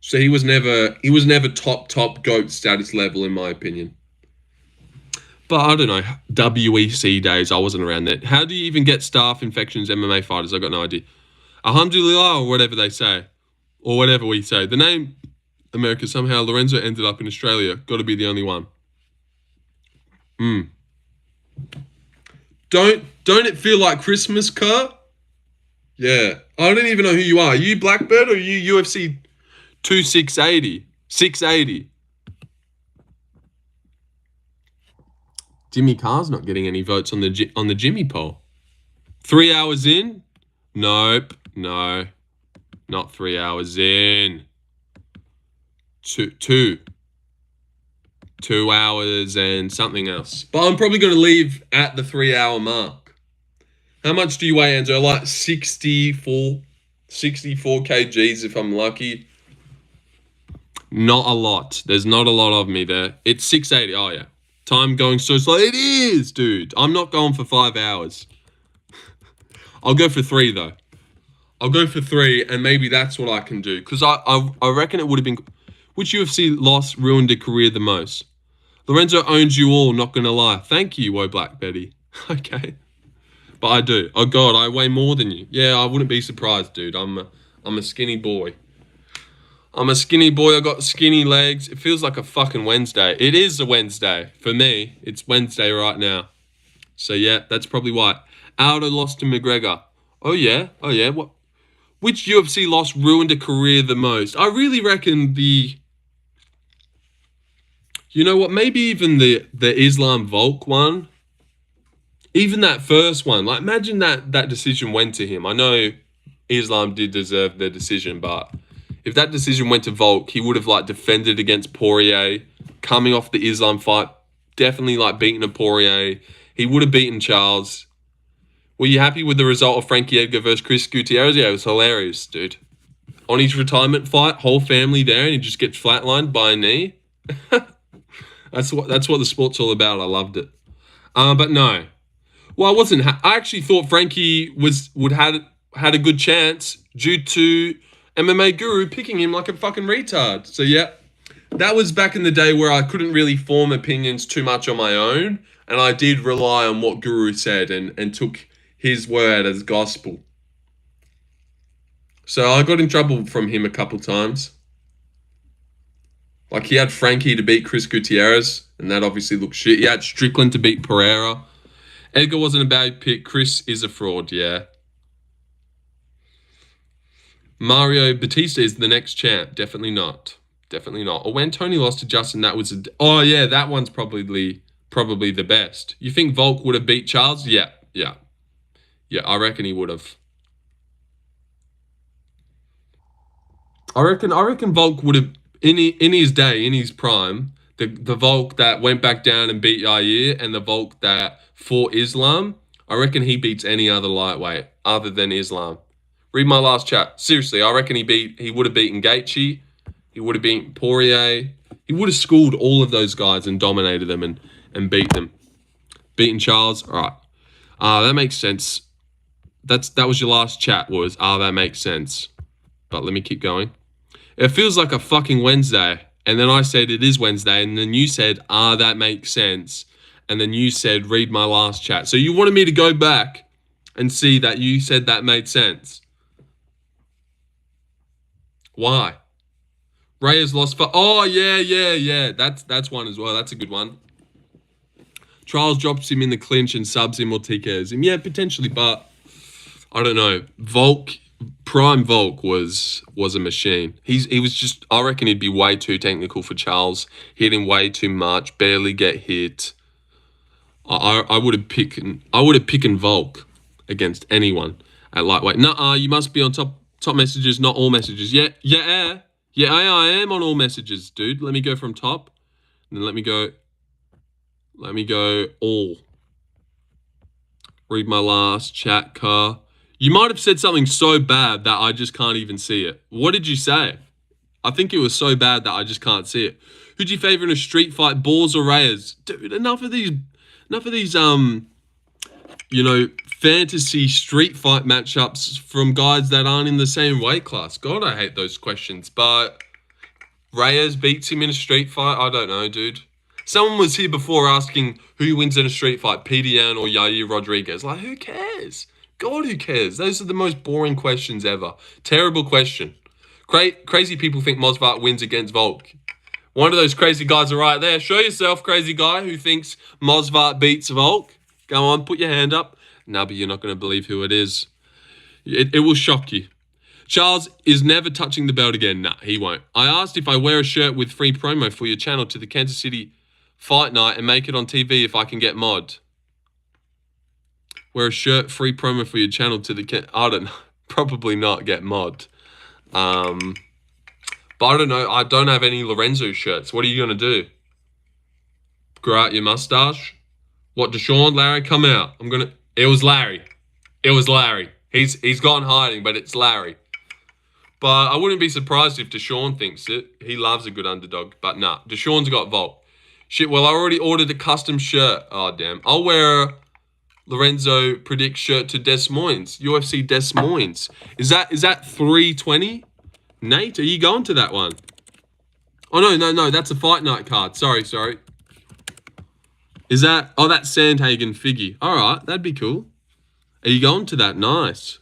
So he was never top GOAT status level in my opinion. But I don't know, WEC days, I wasn't around that. How do you even get staph infections MMA fighters? I got no idea. Alhamdulillah, or whatever they say. Or whatever we say. The name America, somehow Lorenzo ended up in Australia. Got to be the only one. Don't it feel like Christmas, Kurt? Yeah. I don't even know who you are. Are you Blackbird or are you UFC 2680? 680? Jimmy Carr's not getting any votes on the Jimmy poll. 3 hours in? Nope. No. Not 3 hours in. Two hours and something else. But I'm probably going to leave at the 3 hour mark. How much do you weigh, Enzo? Like 64 kgs if I'm lucky. Not a lot. There's not a lot of me there. It's 680. Oh, yeah. Time going so slow. It is, dude. I'm not going for 5 hours. I'll go for 3, though. I'll go for 3, and maybe that's what I can do. Because I reckon it would have been... Which UFC loss ruined a career the most? Lorenzo owns you all, not going to lie. Thank you, Woe Black Betty. Okay. But I do. Oh, God, I weigh more than you. Yeah, I wouldn't be surprised, dude. I'm a skinny boy. I'm a skinny boy. I got skinny legs. It feels like a fucking Wednesday. It is a Wednesday. For me, it's Wednesday right now. So, yeah, that's probably why. Aldo lost to McGregor. Oh, yeah? Oh, yeah? What? Which UFC loss ruined a career the most? I really reckon the... You know what? Maybe even the Islam Volk one. Even that first one. Like, imagine that decision went to him. I know Islam did deserve the decision, but... If that decision went to Volk, he would have, like, defended against Poirier, coming off the Islam fight, definitely, like, beaten a Poirier. He would have beaten Charles. Were you happy with the result of Frankie Edgar versus Chris Gutierrez? Yeah, it was hilarious, dude. On his retirement fight, whole family there, and he just gets flatlined by a knee. That's what the sport's all about. I loved it. But no. Well, I wasn't... I actually thought Frankie would had a good chance due to... MMA Guru picking him like a fucking retard. So, yeah, that was back in the day where I couldn't really form opinions too much on my own. And I did rely on what Guru said and took his word as gospel. So I got in trouble from him a couple times. Like, he had Frankie to beat Chris Gutierrez, and that obviously looked shit. He had Strickland to beat Pereira. Edgar wasn't a bad pick. Chris is a fraud, yeah. Mario Batista is the next champ. Definitely not. Definitely not. Or when Tony lost to Justin, that was oh yeah, that one's probably the best. You think Volk would have beat Charles? Yeah. I reckon he would have. I reckon Volk would have in his day, in his prime, the Volk that went back down and beat Yair and the Volk that fought Islam. I reckon he beats any other lightweight other than Islam. Read my last chat. Seriously, I reckon he would have beaten Gaethje. He would have beaten Poirier. He would have schooled all of those guys and dominated them and beat them. Beaten Charles. All right. That makes sense. That was your last chat was, that makes sense. But let me keep going. It feels like a fucking Wednesday. And then I said it is Wednesday. And then you said, that makes sense. And then you said, read my last chat. So you wanted me to go back and see that you said that made sense. Why? Reyes lost for... Oh, yeah. That's one as well. That's a good one. Charles drops him in the clinch and subs him or TKOs him. Yeah, potentially, but I don't know. Prime Volk was a machine. He was just... I reckon he'd be way too technical for Charles. Hit him way too much. Barely get hit. I would have picked Volk against anyone at lightweight. Nuh-uh, you must be on top messages, not all messages. Yeah, I am on all messages, dude. Let me go from top. And then let me go all. Read my last chat, car. You might have said something so bad that I just can't even see it. What did you say? I think it was so bad that I just can't see it. Who'd you favor in a street fight, Balls or Reyes? Dude, enough of these, you know, fantasy street fight matchups from guys that aren't in the same weight class. God, I hate those questions. But Reyes beats him in a street fight? I don't know, dude. Someone was here before asking who wins in a street fight, PDN or Yair Rodriguez. Like, who cares? God, who cares? Those are the most boring questions ever. Terrible question. Crazy people think Mosvat wins against Volk. One of those crazy guys are right there. Show yourself, crazy guy who thinks Mosvat beats Volk. Go on, put your hand up. No, but you're not going to believe who it is. It will shock you. Charles is never touching the belt again. Nah, he won't. I asked if I wear a shirt with free promo for your channel to the Kansas City fight night and make it on TV if I can get mod. Wear a shirt, free promo for your channel to the... I don't know. Probably not get mod. But I don't know. I don't have any Lorenzo shirts. What are you going to do? Grow out your mustache? What, Deshaun? Larry, come out. I'm going to... It was Larry. It was Larry. He's gone hiding, but it's Larry. But I wouldn't be surprised if Deshaun thinks it. He loves a good underdog. But nah, Deshaun's got Volt. Shit, well, I already ordered a custom shirt. Oh, damn. I'll wear a Lorenzo Predict shirt to Des Moines. UFC Des Moines. Is that 320? Nate, are you going to that one? Oh, no. That's a fight night card. Sorry. Is that... Oh, that's Sandhagen figgy. All right, that'd be cool. Are you going to that? Nice.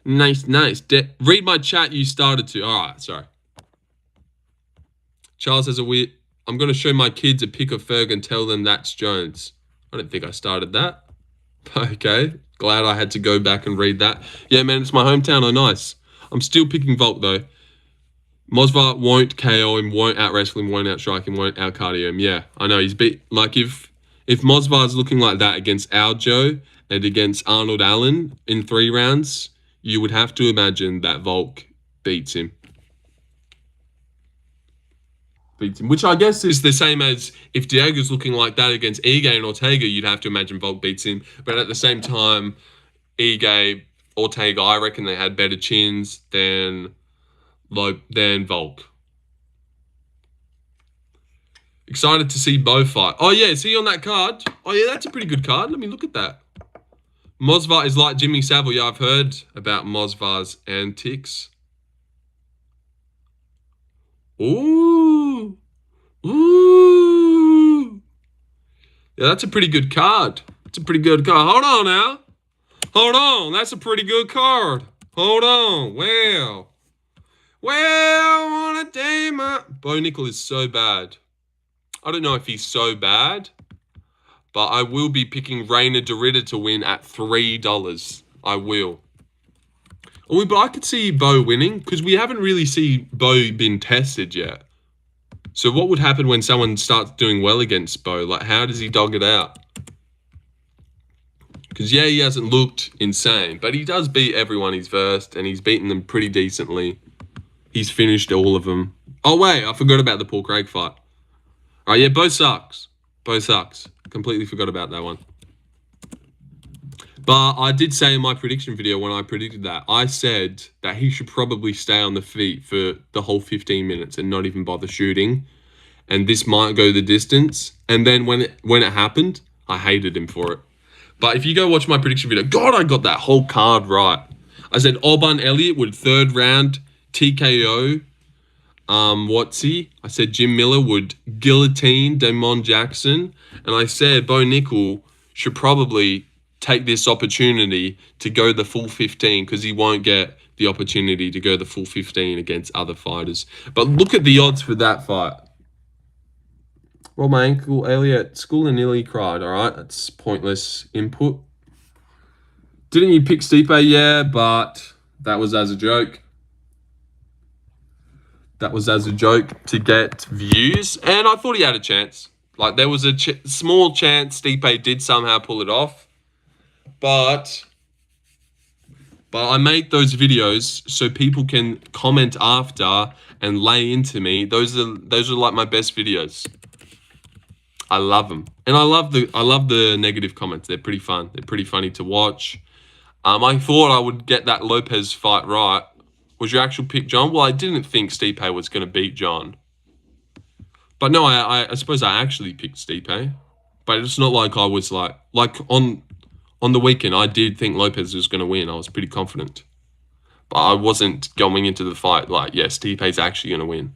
Read my chat you started to. All right, sorry. Charles has a weird... I'm going to show my kids a pic of Ferg and tell them that's Jones. I don't think I started that. Okay. Glad I had to go back and read that. Yeah, man, it's my hometown. Oh, nice. I'm still picking Volk, though. Mosvar won't KO him, won't out-wrestle him, won't out-strike him, won't out-cardio him. Yeah, I know. He's beat... Like, if Mosvar's looking like that against Aljo and against Arnold Allen in 3 rounds, you would have to imagine that Volk beats him. Which I guess is the same as if Diego's looking like that against Ige and Ortega, you'd have to imagine Volk beats him. But at the same time, Ige, Ortega, I reckon they had better chins than Volk. Excited to see Bo fight. Oh, yeah, is he on that card? Oh, yeah, that's a pretty good card. Let me look at that. Mosvar is like Jimmy Savile. Yeah, I've heard about Mosvar's antics. Ooh. Yeah, that's a pretty good card. It's a pretty good card. Hold on now. Hold on. That's a pretty good card. Hold on. Well, on a day, Bo Nickel is so bad. I don't know if he's so bad, but I will be picking Reina Derrida to win at $3. I will. Oh, but I could see Bo winning because we haven't really seen Bo been tested yet. So what would happen when someone starts doing well against Bo? Like, how does he dog it out? Because, yeah, he hasn't looked insane, but he does beat everyone he's versed, and he's beaten them pretty decently. He's finished all of them. Oh, wait, I forgot about the Paul Craig fight. All right, yeah, Bo sucks. Bo sucks. Completely forgot about that one. But I did say in my prediction video when I predicted that, I said that he should probably stay on the feet for the whole 15 minutes and not even bother shooting. And this might go the distance. And then when it happened, I hated him for it. But if you go watch my prediction video, God, I got that whole card right. I said Alban Elliott would 3rd round TKO Watsy. I said Jim Miller would guillotine Damon Jackson. And I said Bo Nickel should probably take this opportunity to go the full 15 because he won't get the opportunity to go the full 15 against other fighters. But look at the odds for that fight. Roll my ankle earlier at school and nearly cried. All right, that's pointless input. Didn't you pick Stipe? Yeah, but that was as a joke. That was as a joke to get views, and I thought he had a chance. Like, there was a small chance Stipe did somehow pull it off. But I made those videos so people can comment after and lay into me. Those are like my best videos. I love them, and I love the negative comments. They're pretty fun. They're pretty funny to watch. I thought I would get that Lopez fight right. Was your actual pick John? Well, I didn't think Stipe was going to beat John. But no, I suppose I actually picked Stipe. But it's not like I was like on the weekend, I did think Lopez was going to win. I was pretty confident. But I wasn't going into the fight like, yeah, Stipe's actually going to win.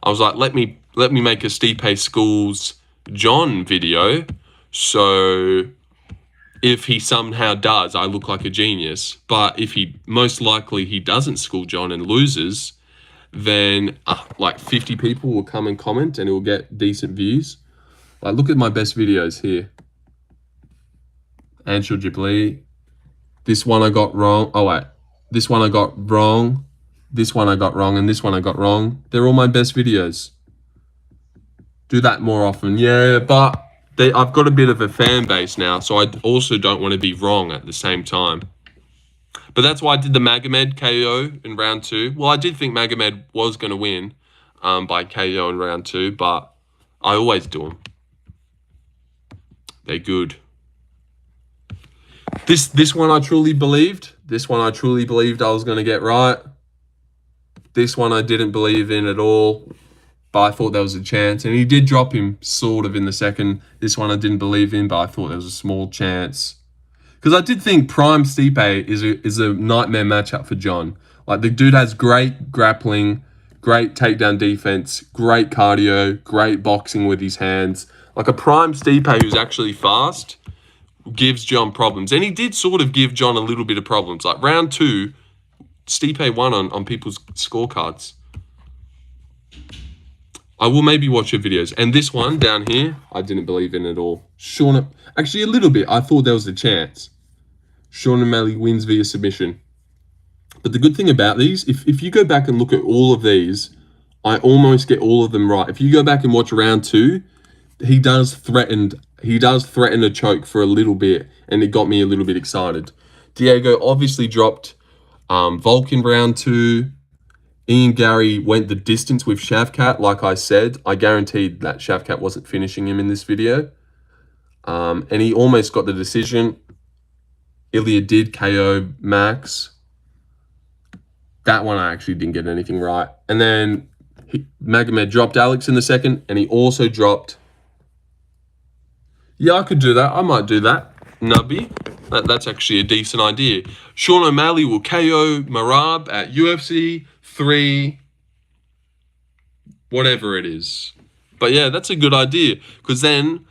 I was like, let me make a Stipe schools John video. So if he somehow does, I look like a genius. But if most likely he doesn't school John and loses, then like 50 people will come and comment and it will get decent views. Like, look at my best videos here. Anshul Ghibli. This one I got wrong. Oh, wait. This one I got wrong. This one I got wrong. And this one I got wrong. They're all my best videos. Do that more often. Yeah, but I've got a bit of a fan base now, so I also don't want to be wrong at the same time. But that's why I did the Magomed KO in round 2. Well, I did think Magomed was going to win by KO in round 2, but I always do them. They're good. This one I truly believed. This one I truly believed I was going to get right. This one I didn't believe in at all, but I thought there was a chance. And he did drop him sort of in the second. This one I didn't believe in, but I thought there was a small chance. Because I did think Prime Stipe is a nightmare matchup for John. Like, the dude has great grappling, great takedown defense, great cardio, great boxing with his hands. Like, a Prime Stipe who's actually fast gives John problems. And he did sort of give John a little bit of problems. Like, round 2, Stipe won on people's scorecards. I will maybe watch your videos. And this one down here, I didn't believe in at all. Sean, actually a little bit. I thought there was a chance. Sean O'Malley wins via submission. But the good thing about these, if you go back and look at all of these, I almost get all of them right. If you go back and watch round 2, he does threaten a choke for a little bit, and it got me a little bit excited. Diego obviously dropped Volk in round 2. Ian Gary went the distance with Shavkat, like I said. I guaranteed that Shavkat wasn't finishing him in this video. And he almost got the decision. Ilya did KO Max. That one I actually didn't get anything right. And then Magomed dropped Alex in the second, and he also dropped... Yeah, I could do that. I might do that. Nubby. That's actually a decent idea. Sean O'Malley will KO Marab at UFC 3, whatever it is. But yeah, that's a good idea. Because then,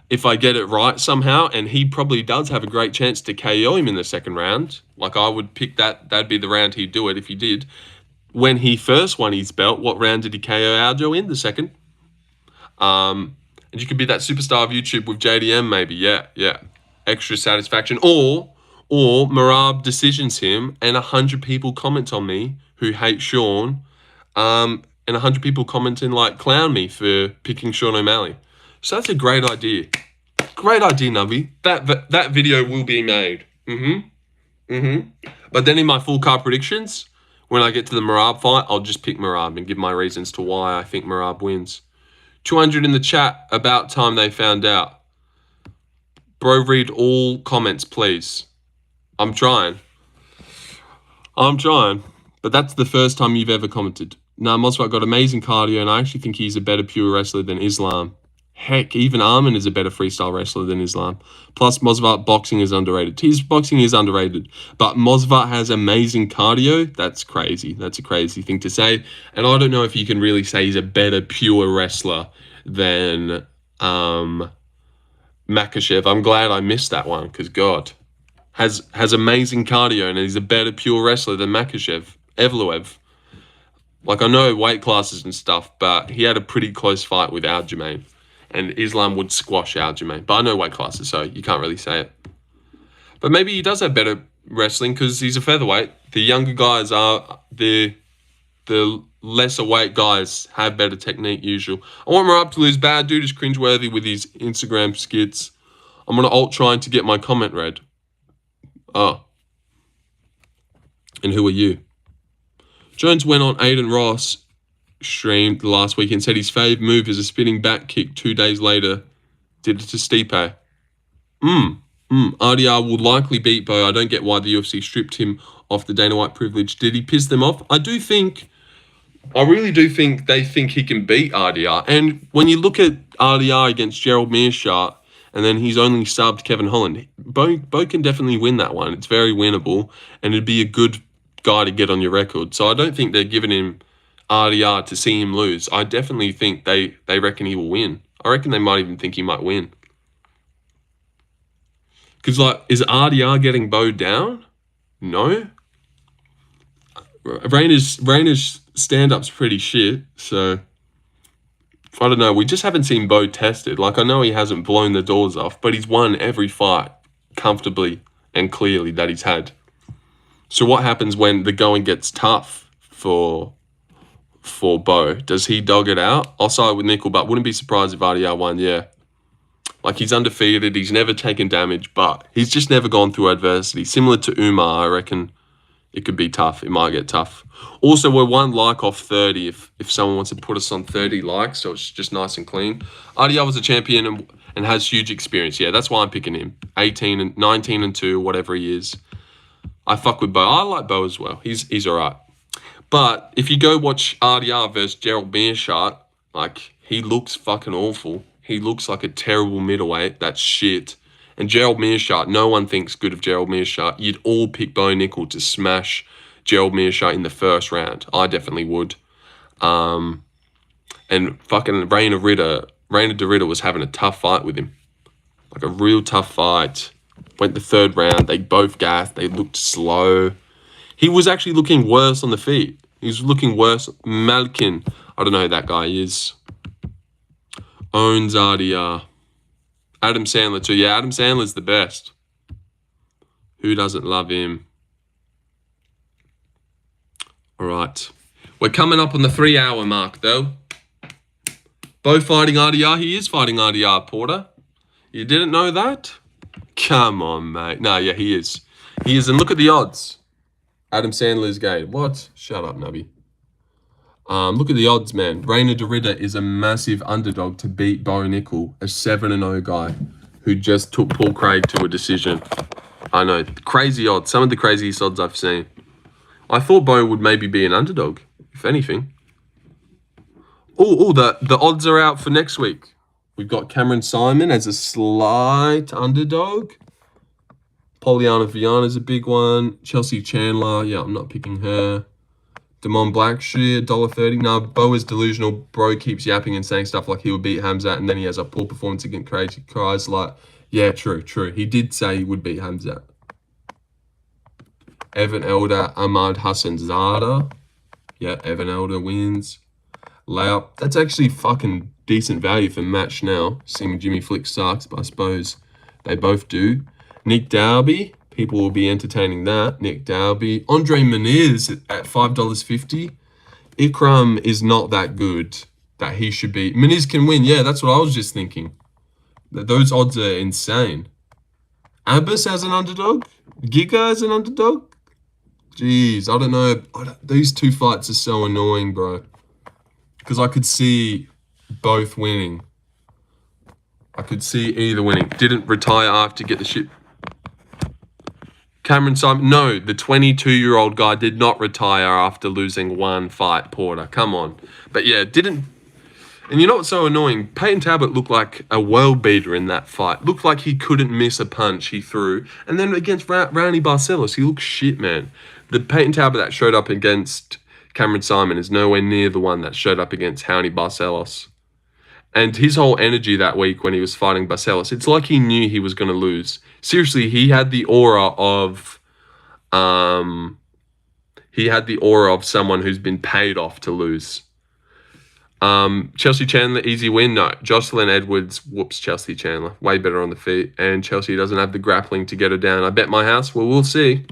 if I get it right somehow, and he probably does have a great chance to KO him in the second round, like I would pick that'd be the round he'd do it if he did. When he first won his belt, what round did he KO Aljo in? The second. And you could be that superstar of YouTube with JDM maybe. Yeah. Extra satisfaction. Or Marab decisions him and 100 people comment on me who hate Sean. And 100 people commenting like clown me for picking Sean O'Malley. So that's a great idea. Great idea, Nubby. That video will be made. But then in my full card predictions, when I get to the Marab fight, I'll just pick Marab and give my reasons to why I think Marab wins. 200 in the chat. About time they found out. Bro, read all comments, please. I'm trying. But that's the first time you've ever commented. Nah, Mosvat got amazing cardio, and I actually think he's a better pure wrestler than Islam. Heck, even Armin is a better freestyle wrestler than Islam. Plus, Mosvat boxing is underrated. His boxing is underrated, but Mosvat has amazing cardio. That's crazy. That's a crazy thing to say. And I don't know if you can really say he's a better pure wrestler than Makhachev. I'm glad I missed that one, because God has amazing cardio, and he's a better pure wrestler than Makhachev. Evloev. Like, I know weight classes and stuff, but he had a pretty close fight with Aljamain. And Islam would squash Aljamain. But I know weight classes, so you can't really say it. But maybe he does have better wrestling because he's a featherweight. The younger guys are... The lesser weight guys have better technique usual. I want Marab to lose. Bad dude is cringeworthy with his Instagram skits. I'm going to alt trying to get my comment read. Oh. And who are you? Jones went on Aiden Ross stream the last week and said his fave move is a spinning back kick 2 days later. Did it to Stipe. RDR will likely beat Bo. I don't get why the UFC stripped him of the Dana White privilege. Did he piss them off? I really do think they think he can beat RDR. And when you look at RDR against Gerald Meerschaert, and then he's only subbed Kevin Holland, Bo can definitely win that one. It's very winnable, and it'd be a good guy to get on your record. So I don't think they're giving him RDR to see him lose. I definitely think they reckon he will win. I reckon they might even think he might win. Because, like, is RDR getting Bo down? No. Rainer's stand-up's pretty shit, so I don't know. We just haven't seen Bo tested. Like, I know he hasn't blown the doors off, but he's won every fight comfortably and clearly that he's had. So what happens when the going gets tough for Bo? Does he dog it out? I'll side with Nickel, but wouldn't be surprised if RDR won, yeah. Like, he's undefeated, he's never taken damage, but he's just never gone through adversity. Similar to Umar, I reckon it could be tough. It might get tough. Also, we're 1 like off 30 if someone wants to put us on 30 likes, so it's just nice and clean. RDR was a champion and has huge experience. Yeah, that's why I'm picking him. 19 and 19 and 2, whatever he is. I fuck with Bo. I like Bo as well. He's all right. But if you go watch RDR versus Gerald Meerschaert, like, he looks fucking awful. He looks like a terrible middleweight. That's shit. And Gerald Meerschaert, no one thinks good of Gerald Meerschaert. You'd all pick Bo Nickel to smash Gerald Meerschaert in the first round. I definitely would. And fucking Rainer de Ritter was having a tough fight with him. Like, a real tough fight. Went the third round. They both gassed. They looked slow. He was actually looking worse on the feet. He was looking worse. Malkin, I don't know who that guy is. Owns RDR. Adam Sandler too. Yeah, Adam Sandler's the best. Who doesn't love him? All right. We're coming up on the 3-hour mark, though. Bo fighting RDR. He is fighting RDR, Porter. You didn't know that? Come on, mate. No, yeah, he is. He is. And look at the odds. Adam Sandler's game. What? Shut up, Nubby. Look at the odds, man. Rainer de Ritter is a massive underdog to beat Bo Nickel, a 7-0 guy who just took Paul Craig to a decision. I know. Crazy odds. Some of the craziest odds I've seen. I thought Bo would maybe be an underdog, if anything. Oh, the odds are out for next week. We've got Cameron Simon as a slight underdog. Poliana Viana's a big one. Chelsea Chandler. Yeah, I'm not picking her. Damon Blackshear, $1.30. No, Bo is delusional. Bro keeps yapping and saying stuff like he would beat Hamzat, and then he has a poor performance against Crazy Cries. Like, yeah, true. He did say he would beat Hamzat. Evan Elder, Ahmad Hassan Zada. Yeah, Evan Elder wins. Layup. That's actually fucking decent value for match now. Seeing Jimmy Flick sucks, but I suppose they both do. Nick Dalby. People will be entertaining that. Nick Dalby. Andre Muniz at $5.50. Ikram is not that good that he should be. Muniz can win. Yeah, that's what I was just thinking. Those odds are insane. Abbas as an underdog? Giga as an underdog? Jeez, I don't know. These two fights are so annoying, bro. Because I could see both winning. I could see either winning. Didn't retire after get the shit. Cameron Simon, no, the 22-year-old guy did not retire after losing one fight, Porter. Come on. But yeah, didn't. And you know what's so annoying? Peyton Talbot looked like a world beater in that fight. Looked like he couldn't miss a punch he threw. And then against Raoni Barcelos, he looked shit, man. The Peyton Talbot that showed up against Cameron Simon is nowhere near the one that showed up against Raoni Barcelos. And his whole energy that week when he was fighting Barcelos, it's like he knew he was going to lose. Seriously, he had the aura of someone who's been paid off to lose. Chelsea Chandler, easy win. No, Jocelyn Edwards whoops Chelsea Chandler. Way better on the feet. And Chelsea doesn't have the grappling to get her down. I bet my house. Well, we'll see.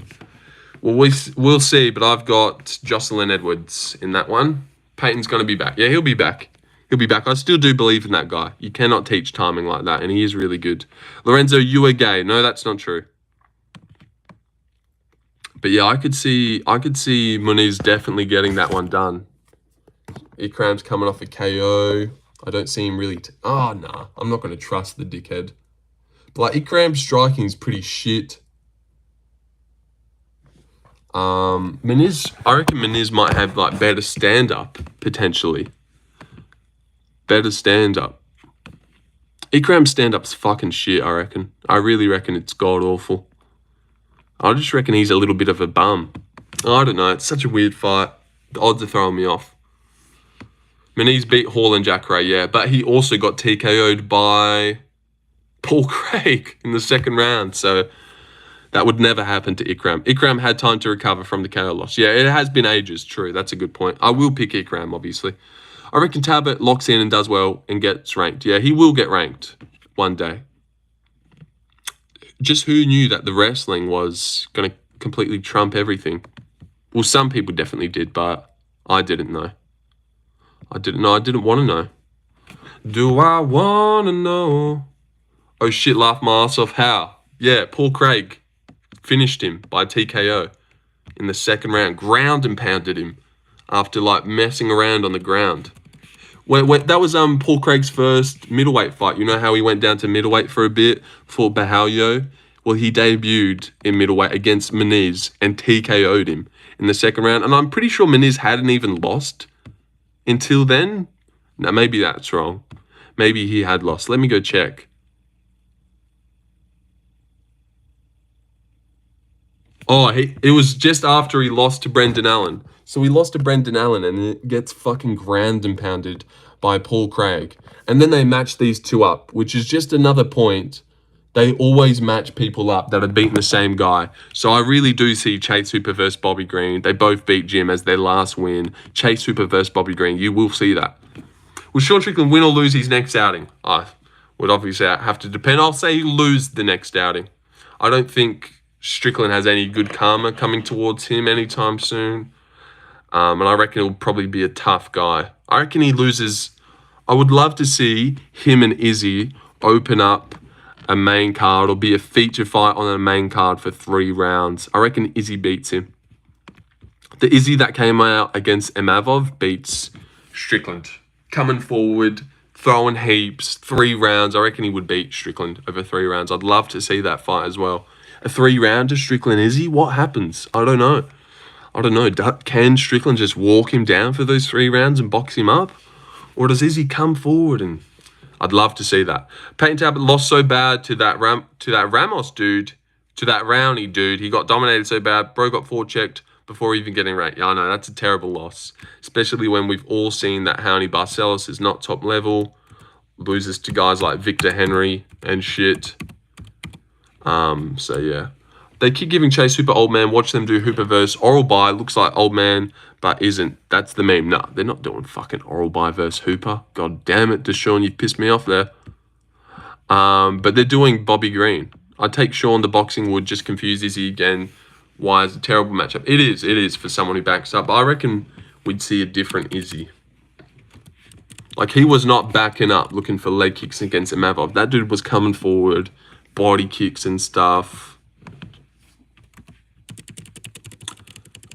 We'll see, but I've got Jocelyn Edwards in that one. Peyton's going to be back. Yeah, he'll be back. He'll be back. I still do believe in that guy. You cannot teach timing like that, and he is really good. Lorenzo, you are gay. No, that's not true. But yeah, I could see Muniz definitely getting that one done. Ikram's coming off a KO. I don't see him really. Oh, nah. I'm not going to trust the dickhead. But like Ikram's striking is pretty shit. Meniz, I reckon Meniz might have like better stand up potentially. Better stand up. Ikram's stand up's fucking shit, I reckon. I really reckon it's god awful. I just reckon he's a little bit of a bum. I don't know, it's such a weird fight. The odds are throwing me off. Meniz beat Hall and Jacare, yeah, but he also got TKO'd by Paul Craig in the second round, so that would never happen to Ikram. Ikram had time to recover from the KO loss. Yeah, it has been ages, true, that's a good point. I will pick Ikram, obviously. I reckon Talbot locks in and does well and gets ranked. Yeah, he will get ranked one day. Just who knew that the wrestling was going to completely trump everything? Well, some people definitely did, but I didn't know. I didn't know. I didn't want to know. Do I want to know? Oh shit, laugh my ass off. How? Yeah, Paul Craig finished him by TKO in the second round. Ground and pounded him after like messing around on the ground. That was Paul Craig's first middleweight fight. You know how he went down to middleweight for a bit, fought Bahalio? Well, he debuted in middleweight against Meniz and TKO'd him in the second round. And I'm pretty sure Meniz hadn't even lost until then. Now, maybe that's wrong. Maybe he had lost. Let me go check. Oh, it was just after he lost to Brendan Allen. So he lost to Brendan Allen and it gets fucking ground and pounded by Paul Craig. And then they match these two up, which is just another point. They always match people up that have beaten the same guy. So I really do see Chase Hooper versus Bobby Green. They both beat Jim as their last win. Chase Hooper versus Bobby Green. You will see that. Will Sean Strickland win or lose his next outing? I would obviously have to depend. I'll say lose the next outing. I don't think Strickland has any good karma coming towards him anytime soon. And I reckon he'll probably be a tough guy. I reckon he loses. I would love to see him and Izzy open up a main card or be a feature fight on a main card for 3 rounds. I reckon Izzy beats him. The Izzy that came out against Imavov beats Strickland. Coming forward, throwing heaps, 3 rounds. I reckon he would beat Strickland over 3 rounds. I'd love to see that fight as well. A 3-rounder Strickland Izzy? What happens? I don't know. Can Strickland just walk him down for those 3 rounds and box him up? Or does Izzy come forward? And I'd love to see that. Peyton Talbot lost so bad to that Ramos dude, to that Rowney dude. He got dominated so bad. Bro got forechecked before even getting ranked. Yeah, I know, that's a terrible loss. Especially when we've all seen that Howney Barcelos is not top level. Loses to guys like Victor Henry and shit. So yeah. They keep giving Chase Hooper Old Man. Watch them do Hooper versus Oral By. Looks like Old Man, but isn't. That's the meme. Nah, they're not doing fucking Oral By versus Hooper. God damn it, Deshaun, you pissed me off there. But they're doing Bobby Green. I take Sean, the boxing would just confuse Izzy again. Why is a terrible matchup? It is for someone who backs up. But I reckon we'd see a different Izzy. Like, he was not backing up looking for leg kicks against Imavov. That dude was coming forward, body kicks and stuff.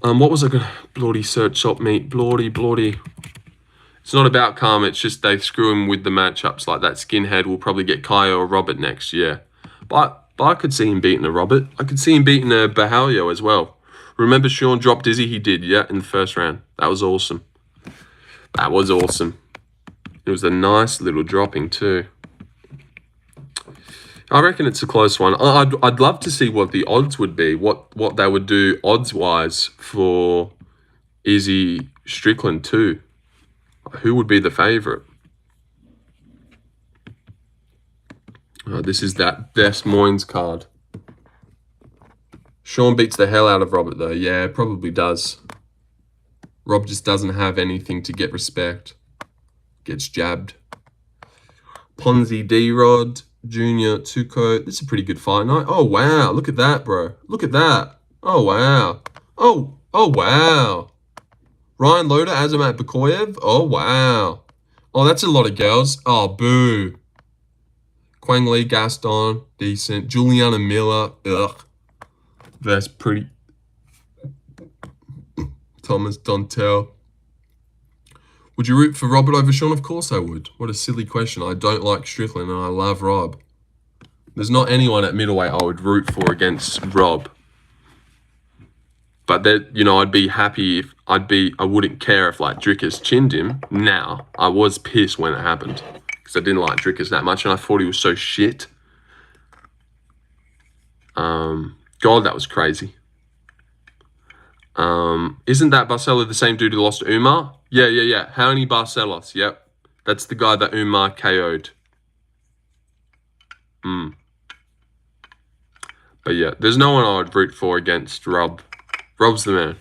What was I gonna bloody search shop meet? Bloody. It's not about karma, it's just they screw him with the matchups. Like that skinhead will probably get Kaya or Robert next year. But I could see him beating a Robert. I could see him beating a Bahalio as well. Remember Sean dropped Izzy? He did, yeah, in the first round. That was awesome. It was a nice little dropping too. I reckon it's a close one. I'd love to see what the odds would be, what they would do odds-wise for Izzy Strickland too. Who would be the favourite? This is that Des Moines card. Sean beats the hell out of Robert though. Yeah, probably does. Rob just doesn't have anything to get respect. Gets jabbed. Ponzi D-Rod. Junior, Tuco. This is a pretty good fight night. Oh, wow. Look at that, bro. Look at that. Oh, wow. Oh, wow. Ryan Loader, Azamat Bakoyev. Oh, wow. Oh, that's a lot of girls. Oh, boo. Quang Lee, Gaston. Decent. Juliana Miller. Ugh. That's pretty. Thomas Dontel. Would you root for Robert over Sean? Of course I would. What a silly question. I don't like Strickland and I love Rob. There's not anyone at middleweight I would root for against Rob. But that, you know, I'd be happy if I wouldn't care if like Drickus chinned him. Now, I was pissed when it happened because I didn't like Drickus that much and I thought he was so shit. God, that was crazy. Isn't that Barcelo the same dude who lost to Umar? Yeah. Howny Barcelos, yep. That's the guy that Umar KO'd. But yeah, there's no one I would root for against Rob. Rob's the man.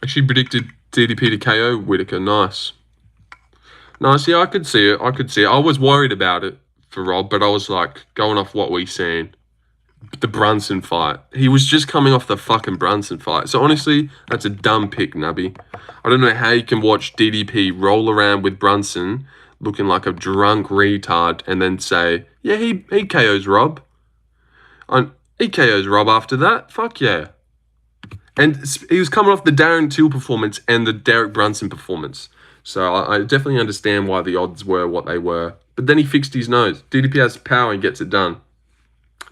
Actually predicted DDP to KO Whitaker. Nice. Nice, yeah, I could see it. I was worried about it for Rob, but I was like, going off what we seen. The Brunson fight. He was just coming off the fucking Brunson fight. So honestly, that's a dumb pick, Nubby. I don't know how you can watch DDP roll around with Brunson looking like a drunk retard and then say, yeah, he KOs Rob. He KOs Rob after that. Fuck yeah. And he was coming off the Darren Till performance and the Derek Brunson performance. So I definitely understand why the odds were what they were. But then he fixed his nose. DDP has power and gets it done.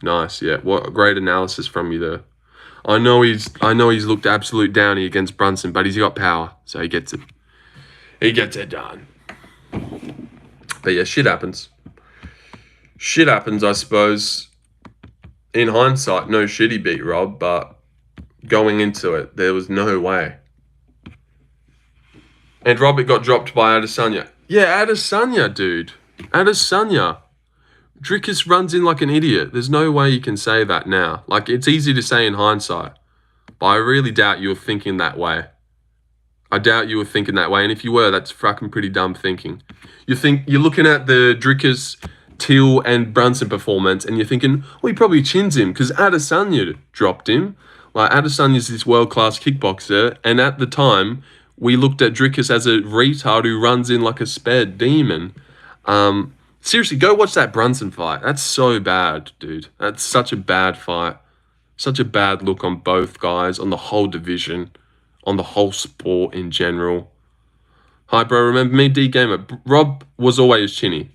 Nice, yeah. What a great analysis from you there. I know he's looked absolute downy against Brunson, but he's got power, so he gets it. He gets it done. But yeah, shit happens. Shit happens, I suppose. In hindsight, no shit he beat Rob, but going into it, there was no way. And Robert got dropped by Adesanya. Yeah, Adesanya, dude. Adesanya. Drickus runs in like an idiot. There's no way you can say that now. Like, it's easy to say in hindsight, but I really doubt you were thinking that way. I doubt you were thinking that way, and if you were, that's fucking pretty dumb thinking. You're looking at the Drickus, Till, and Brunson performance, and you're thinking, well, he probably chins him because Adesanya dropped him. Like, Adesanya's this world-class kickboxer, and at the time, we looked at Drickus as a retard who runs in like a sped demon. Seriously, go watch that Brunson fight. That's so bad, dude. That's such a bad fight. Such a bad look on both guys, on the whole division, on the whole sport in general. Hi, bro. Remember me, D-Gamer? Rob was always chinny.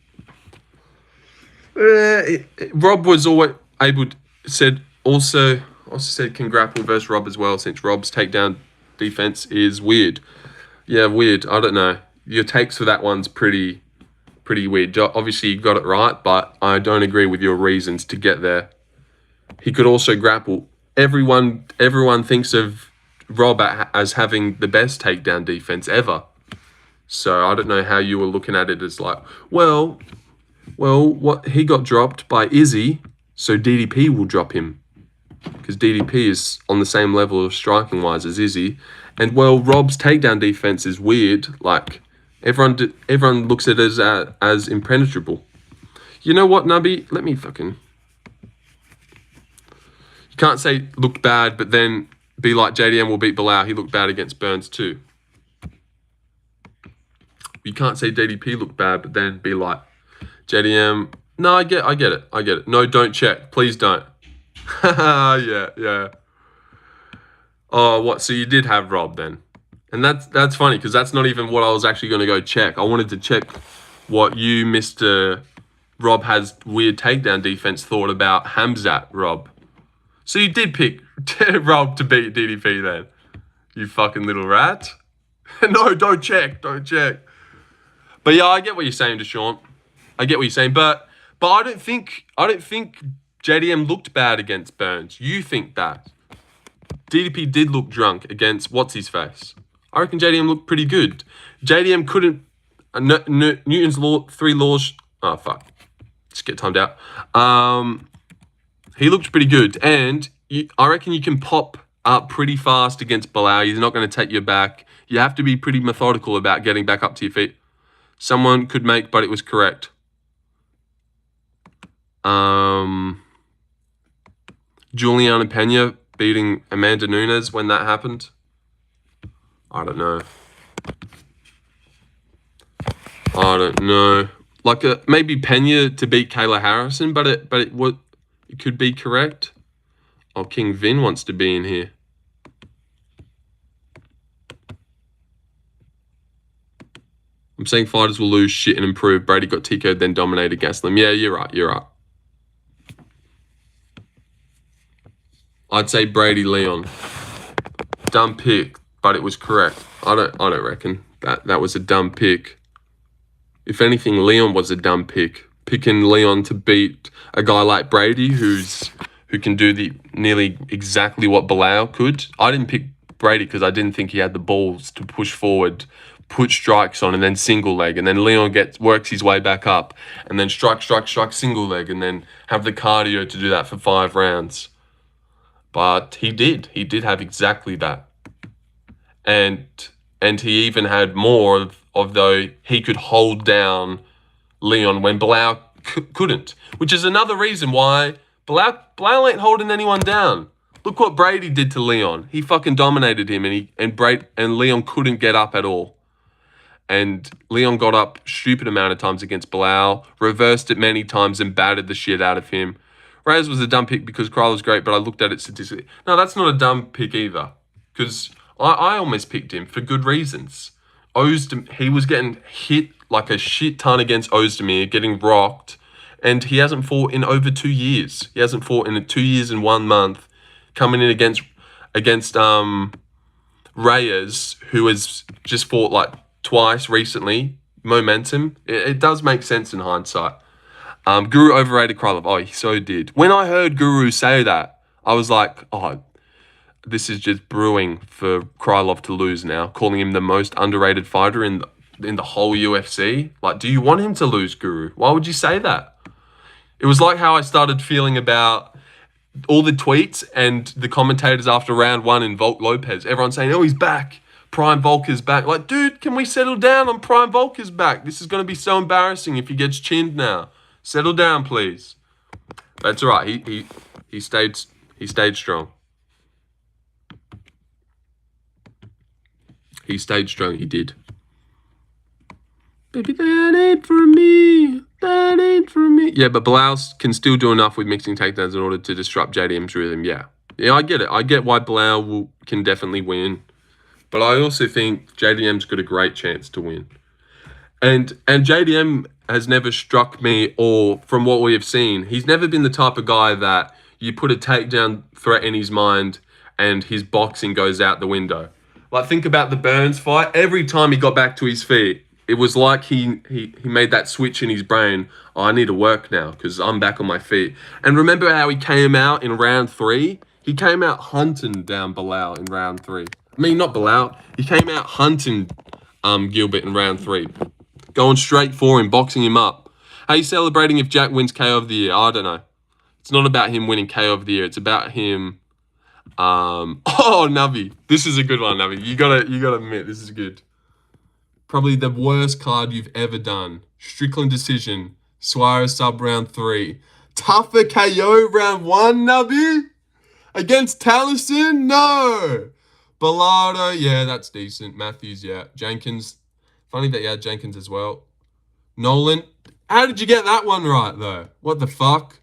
Rob was always able to, also said can grapple versus Rob as well, since Rob's takedown defense is weird. Yeah, weird. I don't know. Your takes for that one's pretty weird. Obviously, you got it right, but I don't agree with your reasons to get there. He could also grapple. Everyone thinks of Rob as having the best takedown defense ever. So I don't know how you were looking at it as like, well, what he got dropped by Izzy, so DDP will drop him because DDP is on the same level of striking wise as Izzy, and well, Rob's takedown defense is weird. Like everyone looks at it as impenetrable. You know what, Nubby? Let me fucking. You can't say looked bad, but then be like JDM will beat Bilal. He looked bad against Burns too. You can't say DDP looked bad, but then be like JDM. No, I get it. No, don't check. Please don't. Yeah. Oh, what? So you did have Rob then? And that's funny because that's not even what I was actually going to go check. I wanted to check what you, Mr. Rob has weird takedown defense, thought about Hamzat Rob. So you did pick Rob to beat DDP then? You fucking little rat. No, don't check. But yeah, I get what you're saying, Deshaun. I get what you're saying, but I don't think JDM looked bad against Burns. You think that? DDP did look drunk against what's-his-face. I reckon JDM looked pretty good. JDM couldn't... Newton's law, 3 laws... Oh, fuck. Just get timed out. He looked pretty good. And I reckon you can pop up pretty fast against Bilal. He's not going to take you back. You have to be pretty methodical about getting back up to your feet. Someone could make, but it was correct. Juliana Pena beating Amanda Nunes when that happened. I don't know. Like maybe Pena to beat Kayla Harrison, but it could be correct. Oh, King Vin wants to be in here. I'm saying fighters will lose shit and improve. Brady got TK'd, then dominated Gaslam. Yeah, you're right. I'd say Brady Leon. Dumb pick, but it was correct. I don't reckon that was a dumb pick. If anything, Leon was a dumb pick. Picking Leon to beat a guy like Brady who can do nearly exactly what Bilal could. I didn't pick Brady because I didn't think he had the balls to push forward, put strikes on, and then single leg, and then Leon works his way back up, and then strike, single leg, and then have the cardio to do that for 5 rounds. But he did have exactly that, and he even had more of though he could hold down Leon when Bilal couldn't, which is another reason why Bilal ain't holding anyone down. Look what Brady did to Leon. He fucking dominated him, and Leon couldn't get up at all. And Leon got up stupid amount of times against Bilal, reversed it many times and battered the shit out of him. Reyes was a dumb pick because Kryler's great, but I looked at it statistically. No, that's not a dumb pick either, because I almost picked him for good reasons. He was getting hit like a shit ton against Ozdemir, getting rocked, and he hasn't fought in over 2 years. He hasn't fought in 2 years and 1 month, coming in against Reyes, who has just fought like twice recently. Momentum. It does make sense in hindsight. Guru overrated Krylov. Oh, he so did. When I heard Guru say that, I was like, oh, this is just brewing for Krylov to lose now, calling him the most underrated fighter in the whole UFC. Like, do you want him to lose, Guru? Why would you say that? It was like how I started feeling about all the tweets and the commentators after round 1 in Volk Lopez. Everyone saying, oh, he's back. Prime Volk is back. Like, dude, can we settle down on Prime Volk is back? This is going to be so embarrassing if he gets chinned now. Settle down, please. That's all right. He stayed strong. He stayed strong. He did. Baby, that ain't for me. That ain't for me. Yeah, but Bilal can still do enough with mixing takedowns in order to disrupt JDM's rhythm. Yeah, I get it. I get why Bilal can definitely win. But I also think JDM's got a great chance to win. And JDM has never struck me, or from what we have seen, he's never been the type of guy that you put a takedown threat in his mind and his boxing goes out the window. Like, think about the Burns fight. Every time he got back to his feet, it was like he made that switch in his brain. Oh, I need to work now because I'm back on my feet. And remember how he came out in round 3? He came out hunting down Bilal in round 3. I mean, not Bilal. He came out hunting Gilbert in round 3. Going straight for him, boxing him up. How are you celebrating if Jack wins KO of the year? I don't know. It's not about him winning KO of the year. It's about him... Oh, Navi. This is a good one, Navi. You gotta admit, this is good. Probably the worst card you've ever done. Strickland decision. Suarez sub round 3. Tougher KO round 1, Navi? Against Taliesin? No. Bilardo, yeah, that's decent. Matthews, yeah. Jenkins. Funny that you had Jenkins as well. Nolan. How did you get that one right, though? What the fuck?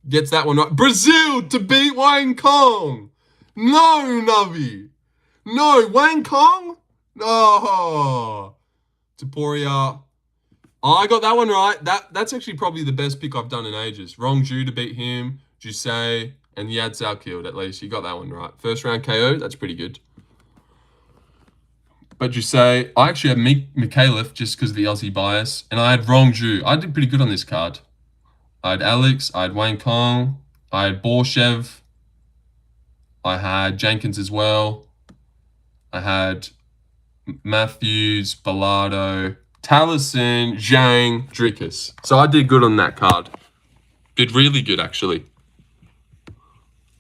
Gets that one right. Brazil to beat Wang Kong. No, Navi. No, Wang Kong? Oh. Taporia. Oh, I got that one right. That's actually probably the best pick I've done in ages. Rongju to beat him. Jusei. And Yad Sao killed, at least. You got that one right. First round KO. That's pretty good. But Jusei. I actually had Mikhailov just because of the Aussie bias. And I had Rongju. I did pretty good on this card. I had Alex, I had Wang Kong, I had Borshev, I had Jenkins as well, I had Matthews, Bilardo, Taliesin, Zhang, Dricus. So I did good on that card. Did really good, actually.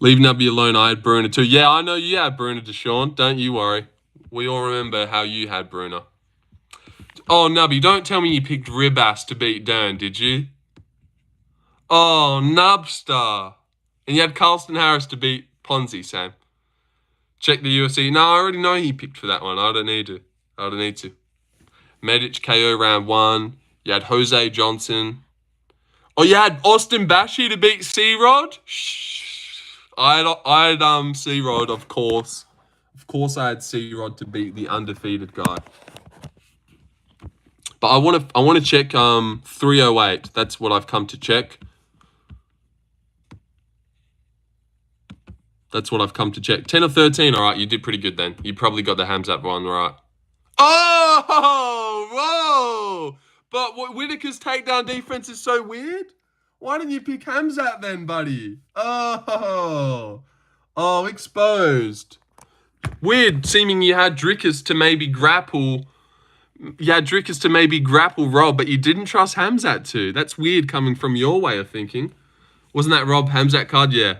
Leave Nubby alone, I had Bruner too. Yeah, I know you had Bruner, Deshaun. Don't you worry. We all remember how you had Bruner. Oh, Nubby, don't tell me you picked Ribas to beat Dern, did you? Oh, Nubstar. And you had Carlston Harris to beat Ponzi, Sam. Check the UFC. No, I already know he picked for that one. I don't need to. Medic KO round 1. You had Jose Johnson. Oh, you had Austin Bashi to beat C-Rod? Shh. I had C-Rod, of course. Of course I had C-Rod to beat the undefeated guy. But I want to check 308. That's what I've come to check. That's what I've come to check. 10 or 13. All right, you did pretty good then. You probably got the Hamzat one right. Oh, whoa! But Whitaker's takedown defense is so weird. Why didn't you pick Hamzat then, buddy? Oh, exposed. Weird, seeming you had Drickus to maybe grapple. You had Drickus to maybe grapple Rob, but you didn't trust Hamzat to. That's weird coming from your way of thinking. Wasn't that Rob Hamzat card? Yeah.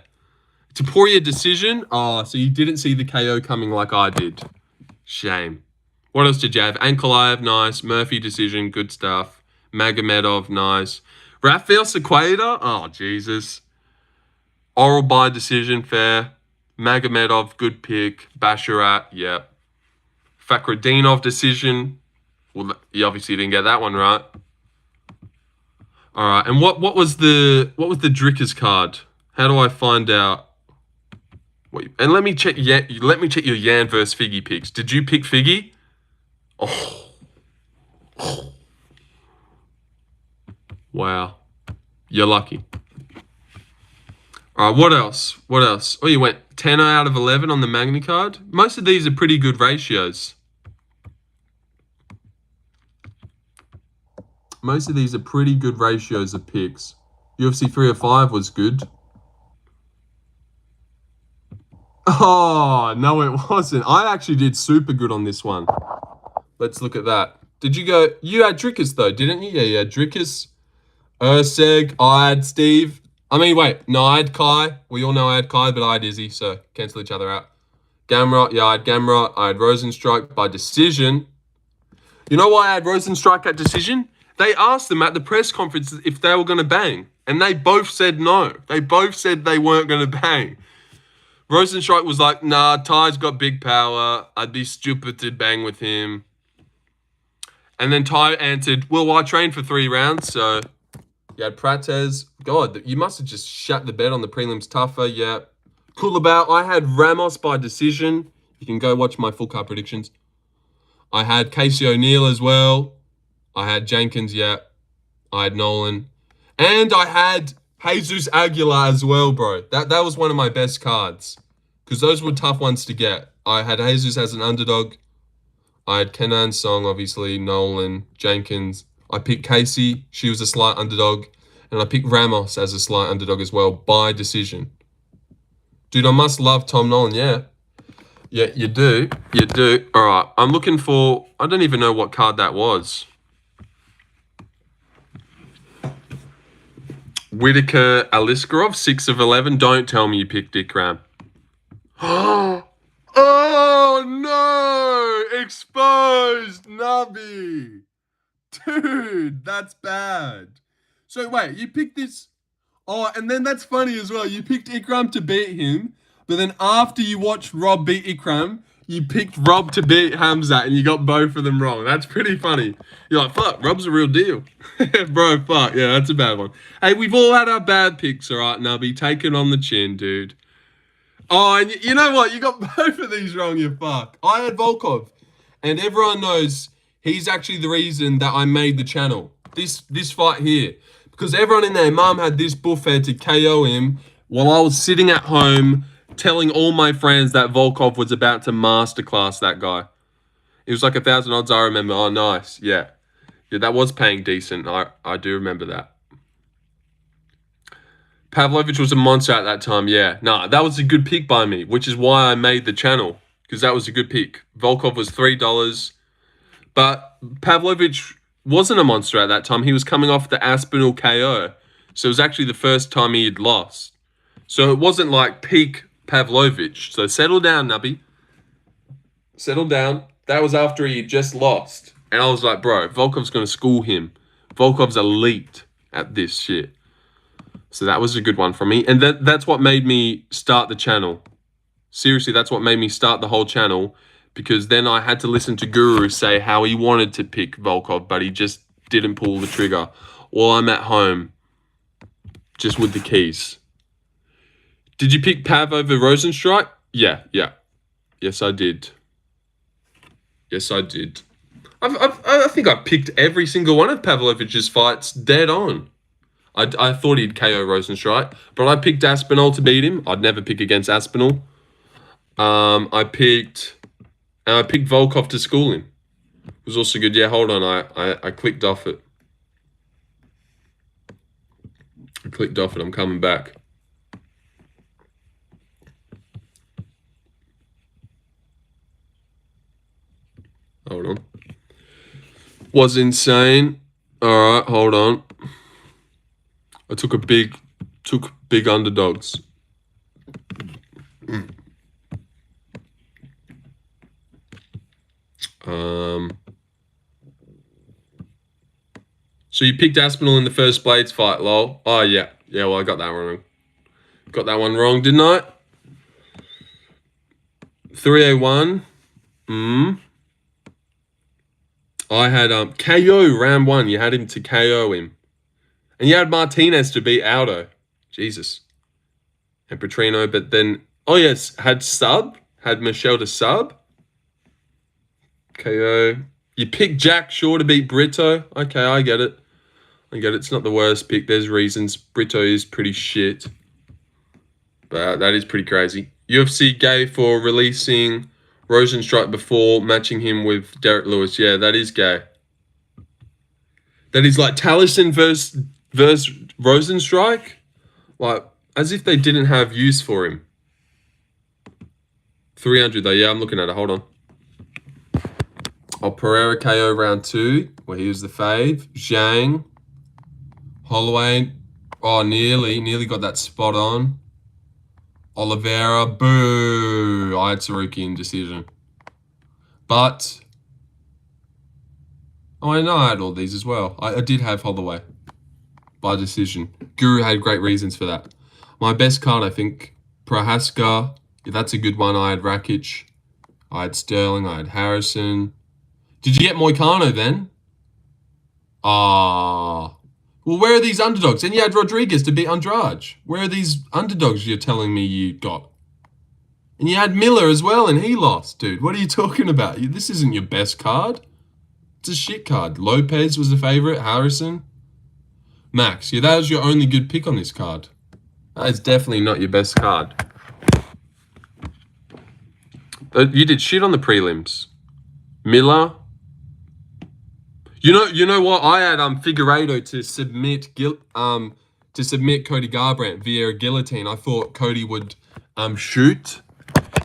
Taporia decision. Oh, so you didn't see the KO coming like I did. Shame. What else did you have? Ankalaev, nice. Murphy decision, good stuff. Magomedov, nice. Rafael Sequeira, oh, Jesus. Oral by decision, fair. Magomedov, good pick. Basharat, yep. Fakhretdinov decision. Well, you obviously didn't get that one right. All right, and what was the Dricker's card? How do I find out? Wait, and let me check. Yeah, let me check your Yan versus Figgy picks. Did you pick Figgy? Oh. Wow, you're lucky. All right, what else? What else? Oh, you went 10 out of 11 on the Magni card. Most of these are pretty good ratios. Most of these are pretty good ratios of picks. UFC 305 was good. Oh, no, it wasn't. I actually did super good on this one. Let's look at that. Did you go? You had Drickus, though, didn't you? Yeah, you had Drickus, Urseg, I had Steve. I mean, wait. No, I had Kai. We all know I had Kai, but I had Izzy, so cancel each other out. Gamrot, yeah, I had Gamrot. I had Rosenstrike by decision. You know why I had Rosenstrike at decision? They asked them at the press conference if they were going to bang, and they both said no. They both said they weren't going to bang. Rosenstrike was like, nah, Ty's got big power. I'd be stupid to bang with him. And then Ty answered, well, I trained for 3 rounds, so you had Prates. God, you must have just shut the bed on the prelims tougher. Yeah. Cool about, I had Ramos by decision. You can go watch my full card predictions. I had Casey O'Neill as well. I had Jenkins, yeah. I had Nolan. And I had Jesus Aguilar as well, bro. That was one of my best cards. Because those were tough ones to get. I had Jesus as an underdog. I had Kenan Song, obviously. Nolan, Jenkins. I picked Casey. She was a slight underdog. And I picked Ramos as a slight underdog as well by decision. Dude, I must love Tom Nolan, yeah. Yeah, you do. You do. All right, I'm looking for... I don't even know what card that was. Whitaker Aliskarov, 6 of 11. Don't tell me you picked Ikram. Oh, no! Exposed, Nubby! Dude, that's bad. So, wait, you picked this... Oh, and then that's funny as well. You picked Ikram to beat him, but then after you watched Rob beat Ikram, you picked Rob to beat Hamzat, and you got both of them wrong. That's pretty funny. You're like, fuck, Rob's a real deal. Bro, fuck. Yeah, that's a bad one. Hey, we've all had our bad picks, all right, Nubby. Take it on the chin, dude. Oh, and you know what? You got both of these wrong, you fuck. I had Volkov, and everyone knows he's actually the reason that I made the channel. This fight here. Because everyone in their mum had this buffhead to KO him while I was sitting at home telling all my friends that Volkov was about to masterclass that guy. It was like 1,000 odds, I remember. Oh, nice. Yeah. Yeah, that was paying decent. I do remember that. Pavlovich was a monster at that time, yeah. Nah, that was a good pick by me, which is why I made the channel. Because that was a good pick. Volkov was $3. But Pavlovich wasn't a monster at that time. He was coming off the Aspinall KO. So it was actually the first time he had lost. So it wasn't like peak Pavlovich. So settle down, Nubby. Settle down. That was after he had just lost. And I was like, bro, Volkov's going to school him. Volkov's elite at this shit. So that was a good one for me. And that's what made me start the channel. Seriously, that's what made me start the whole channel. Because then I had to listen to Guru say how he wanted to pick Volkov, but he just didn't pull the trigger. While I'm at home, just with the keys. Did you pick Pav over Rosenstrike? Yeah. Yes, I did. Yes, I did. I think I've picked every single one of Pavlovich's fights dead on. I thought he'd KO Rosenstrike, but I picked Aspinall to beat him. I'd never pick against Aspinall. I picked Volkov to school him. It was also good. Yeah, hold on. I clicked off it. I'm coming back. Hold on. Was insane. All right, hold on. I took big underdogs. So you picked Aspinall in the first Blades fight, lol. Oh yeah, well I got that wrong. Got that one wrong, didn't I? 301. I had KO round 1. You had him to KO him. And you had Martinez to beat Aldo. Jesus. And Petrino, but then... Oh, yes. Had Michelle to sub. KO. You picked Jack Shaw to beat Brito. Okay, I get it. It's not the worst pick. There's reasons. Brito is pretty shit. But that is pretty crazy. UFC gay for releasing Rosenstrike before matching him with Derek Lewis. Yeah, that is gay. That is like Taliesin versus Rosenstrike. Like, as if they didn't have use for him. 300 though. Yeah, I'm looking at it. Hold on. Oh, Pereira KO round 2, where he was the fave. Zhang. Holloway. Oh, nearly got that spot on. Oliveira. Boo. I had Saruki in decision. But... Oh, I know I had all these as well. I did have Holloway. By decision. Guru had great reasons for that. My best card, I think, Prohaska. Yeah, that's a good one. I had Rakic. I had Sterling. I had Harrison. Did you get Moicano then? Ah. Well, where are these underdogs? And you had Rodriguez to beat Andrade. Where are these underdogs you're telling me you got? And you had Miller as well, and he lost, dude. What are you talking about? This isn't your best card. It's a shit card. Lopez was the favorite. Harrison. Max. Yeah, that was your only good pick on this card. That is definitely not your best card. You did shit on the prelims. Miller. You know what? I had Figueiredo to submit Cody Garbrandt via a guillotine. I thought Cody would shoot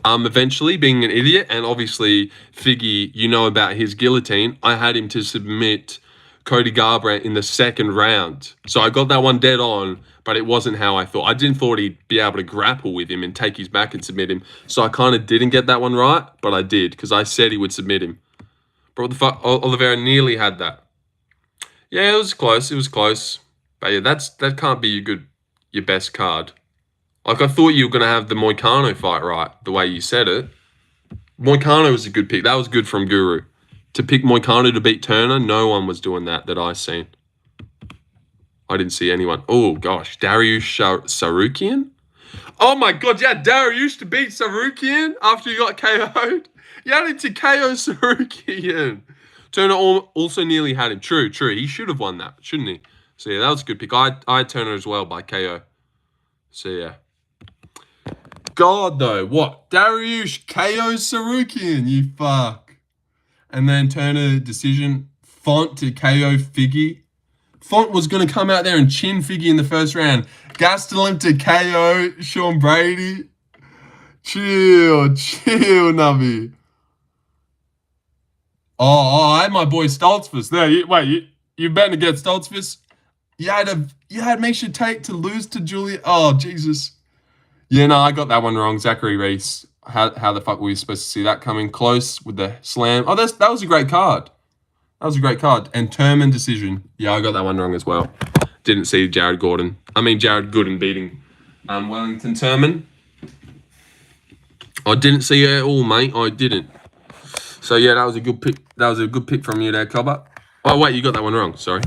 eventually, being an idiot, and obviously Figgy, you know about his guillotine. I had him to submit Cody Garbrandt in the second round. So I got that one dead on, but it wasn't how I thought. I didn't thought he'd be able to grapple with him and take his back and submit him. So I kind of didn't get that one right, but I did, because I said he would submit him. But what the fuck? Oliveira nearly had that. Yeah, it was close. But yeah, that can't be your best card. Like, I thought you were going to have the Moicano fight right, the way you said it. Moicano was a good pick. That was good from Guru. To pick Moicano to beat Turner, no one was doing that I seen. I didn't see anyone. Oh, gosh. Dariush Sarukian? Oh, my God. Yeah, Dariush to beat Sarukian after you got KO'd. You had him to KO Sarukian. Turner also nearly had him. True. He should have won that, shouldn't he? So, yeah, that was a good pick. I had Turner as well by KO. So, yeah. God, though. What? Dariush KO Sarukian, you fuck. And then Turner decision. Font to KO Figgy. Font was going to come out there and chin Figgy in the first round. Gastelum to KO Sean Brady. Chill, Nubby. Oh, I had my boy Stoltzfus there. You betting against Stoltzfus? You had Misha Tate to lose to Julia. Oh, Jesus. Yeah, no, I got that one wrong. Zachary Reese. How the fuck were you supposed to see that coming? Close with the slam. Oh, that was a great card. And Terman decision. Yeah, I got that one wrong as well. Didn't see Jared Gooden beating Wellington Terman. I didn't see it at all, mate. I didn't. So yeah, that was a good pick. That was a good pick from you there, Cobber. Oh wait, you got that one wrong. Sorry.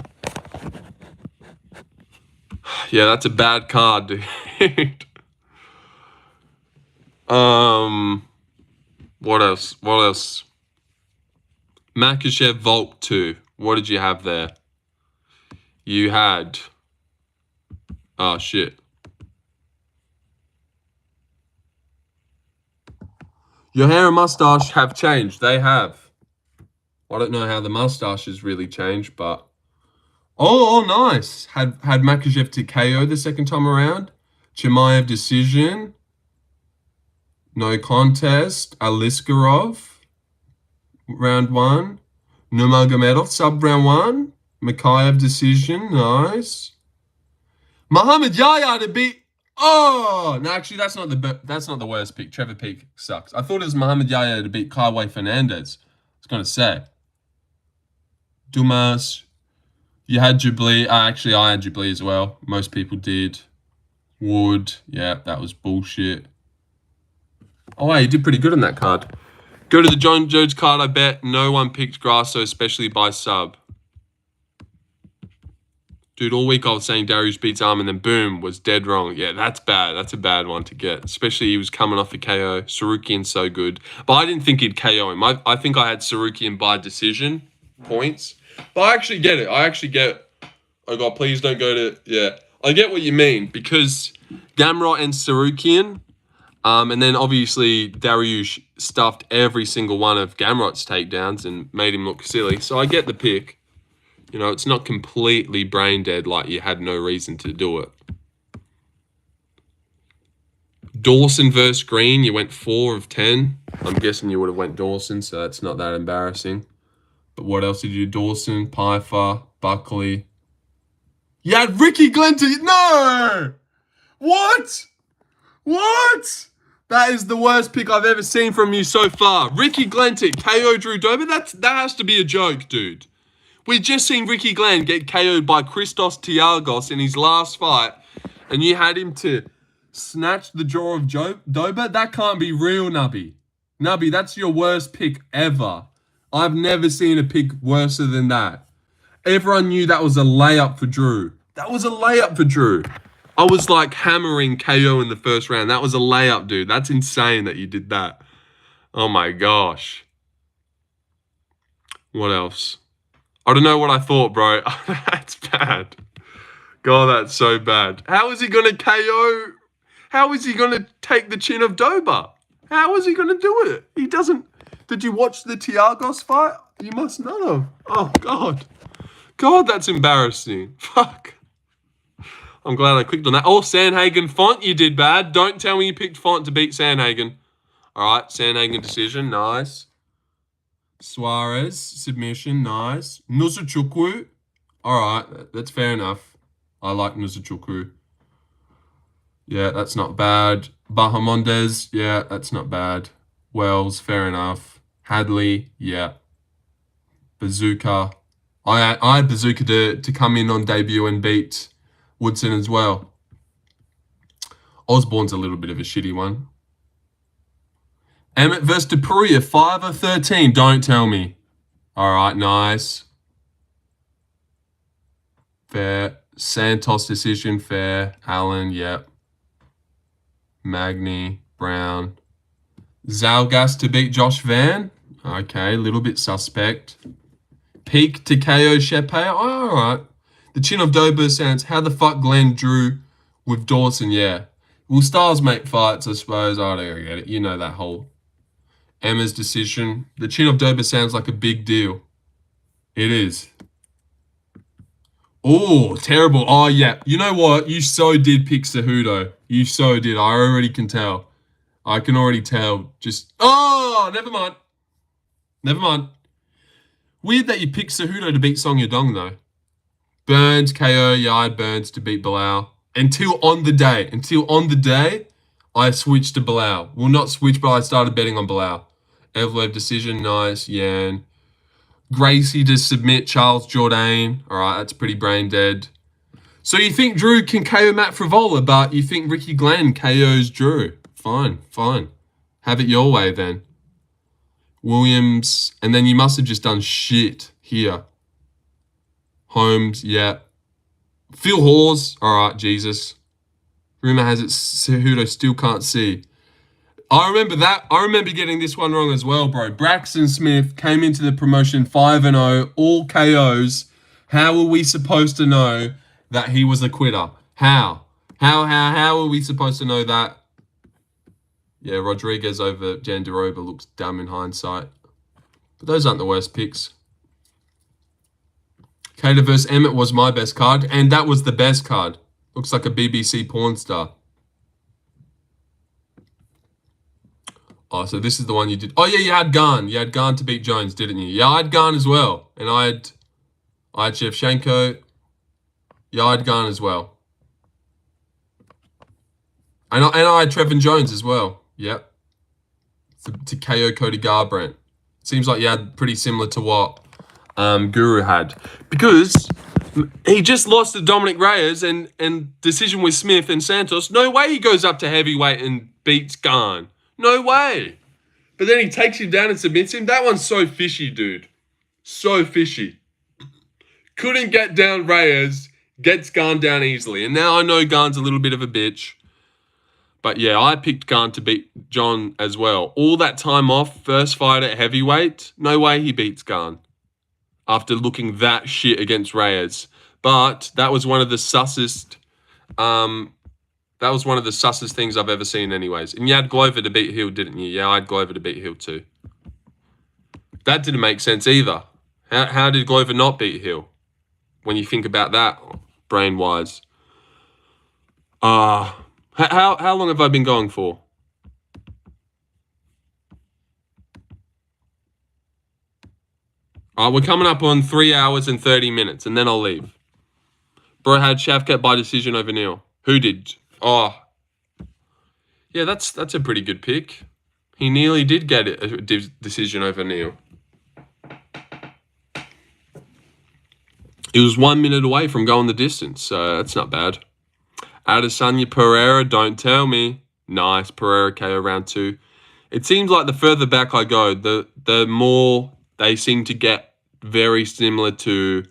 Yeah, that's a bad card, dude. What else? Makachev Volk 2. What did you have there? You had... Oh, shit. Your hair and mustache have changed. They have. I don't know how the mustache has really changed, but... Oh, nice. Had Makachev to KO the second time around. Chimaev decision. No contest. Aliskarov. Round 1. Nurmagomedov sub round 1. Makayev decision. Nice. Muhammad Yahya to beat... Oh! No, actually, that's not the worst pick. Trevor Peak sucks. I thought it was Muhammad Yahya to beat Kaiwei Fernandez. I was going to say. Dumas... You had Ghibli. Actually, I had Ghibli as well. Most people did. Wood. Yeah, that was bullshit. Oh, wow, you did pretty good on that card. Go to the John Jones card, I bet. No one picked Grasso, especially by sub. Dude, all week I was saying Darius beats Arm, and then boom, was dead wrong. Yeah, that's bad. That's a bad one to get. Especially he was coming off a KO. Sarukian's so good. But I didn't think he'd KO him. I think I had Sarukian by decision points. But I actually get it. Oh God, please don't go to... Yeah. I get what you mean. Because Gamrot and Sarukian... and then obviously Dariush stuffed every single one of Gamrot's takedowns and made him look silly. So I get the pick. You know, it's not completely brain dead like you had no reason to do it. Dawson versus Green, you went 4 of 10. I'm guessing you would have went Dawson, so that's not that embarrassing. But what else did you do? Dawson, Pfeiffer, Buckley. You had Ricky Glenn to... No! What? What? That is the worst pick I've ever seen from you so far. Ricky Glentic, KO Drew Dober? That has to be a joke, dude. We've just seen Ricky Glenn get KO'd by Christos Tiagos in his last fight, and you had him to snatch the jaw of Dober? That can't be real, Nubby. Nubby, that's your worst pick ever. I've never seen a pick worse than that. Everyone knew that was a layup for Drew. That was a layup for Drew. I was like hammering KO in the first round. That was a layup, dude. That's insane that you did that. Oh my gosh. What else? I don't know what I thought, bro. That's bad. God, that's so bad. How is he going to KO? How is he going to take the chin of Dober? How is he going to do it? He doesn't... Did you watch the Tiagos fight? You must not have. Oh, God. God, that's embarrassing. Fuck. I'm glad I clicked on that. Oh, Sandhagen Font, you did bad. Don't tell me you picked Font to beat Sandhagen. All right, Sandhagen decision, nice. Suarez, submission, nice. Nuzuchukwu. All right, that's fair enough. I like Nuzuchukwu. Yeah, that's not bad. Bahamondes, yeah, that's not bad. Wells, fair enough. Hadley, yeah. Bazooka. I had Bazooka to come in on debut and beat Woodson as well. Osborne's a little bit of a shitty one. Emmett versus Dupuria, 5 of 13. Don't tell me. All right, nice. Fair. Santos decision, fair. Allen, yep. Magny, Brown. Zalgas to beat Josh Van. Okay, a little bit suspect. Peak to KO Shepe. Oh, all right. The chin of Dober sounds, how the fuck Glenn drew with Dawson, yeah. Well, styles make fights, I suppose. I don't get it. You know that whole Emma's decision. The chin of Dober sounds like a big deal. It is. Oh, terrible. Oh, yeah. You know what? You so did pick Cejudo. You so did. I already can tell. I can already tell. Just, oh, never mind. Never mind. Weird that you picked Cejudo to beat Song Yadong, though. Burns, KO, yeah, I had Burns to beat Bilal. Until on the day, I switched to Bilal. Well, not switched, but I started betting on Bilal. Evlev decision, nice. Yan. Gracie to submit Charles Jourdain. All right, that's pretty brain dead. So you think Drew can KO Matt Frivola, but you think Ricky Glenn KOs Drew. Fine, fine. Have it your way then. Williams, and then you must have just done shit here. Holmes, yeah. Phil Hawes, all right, Jesus. Rumor has it Cejudo still can't see. I remember that. I remember getting this one wrong as well, bro. Braxton Smith came into the promotion 5-0, all KOs. How were we supposed to know that he was a quitter? How are we supposed to know that? Yeah, Rodriguez over Jandiroba looks dumb in hindsight. But those aren't the worst picks. Cater vs. Emmett was my best card, and that was the best card. Looks like a BBC porn star. Oh, so this is the one you did. Oh, yeah, you had Garn. You had Garn to beat Jones, didn't you? Yeah, I had Garn as well. And I had Shevchenko. Yeah, I had Garn as well. And I had Trevin Jones as well. Yep. To KO Cody Garbrandt. Seems like you had pretty similar to what Guru had. Because he just lost to Dominic Reyes and decision with Smith and Santos. No way he goes up to heavyweight and beats Garn. No way. But then he takes him down and submits him. That one's so fishy, dude. So fishy. Couldn't get down Reyes. Gets Garn down easily. And now I know Garn's a little bit of a bitch. But yeah, I picked Garn to beat John as well. All that time off, first fight at heavyweight. No way he beats Garn. After looking that shit against Reyes. But that was one of the sussest... That was one of the sussest things I've ever seen anyways. And you had Glover to beat Hill, didn't you? Yeah, I had Glover to beat Hill too. That didn't make sense either. How did Glover not beat Hill? When you think about that, brain-wise. How long have I been going for? We're coming up on 3 hours and 30 minutes, and then I'll leave. Bro had Shavkat by decision over Neil. Who did? Oh, yeah, that's a pretty good pick. He nearly did get a decision over Neil. He was 1 minute away from going the distance, so that's not bad. Adesanya Pereira, don't tell me. Nice, Pereira KO round 2. It seems like the further back I go, the more they seem to get very similar to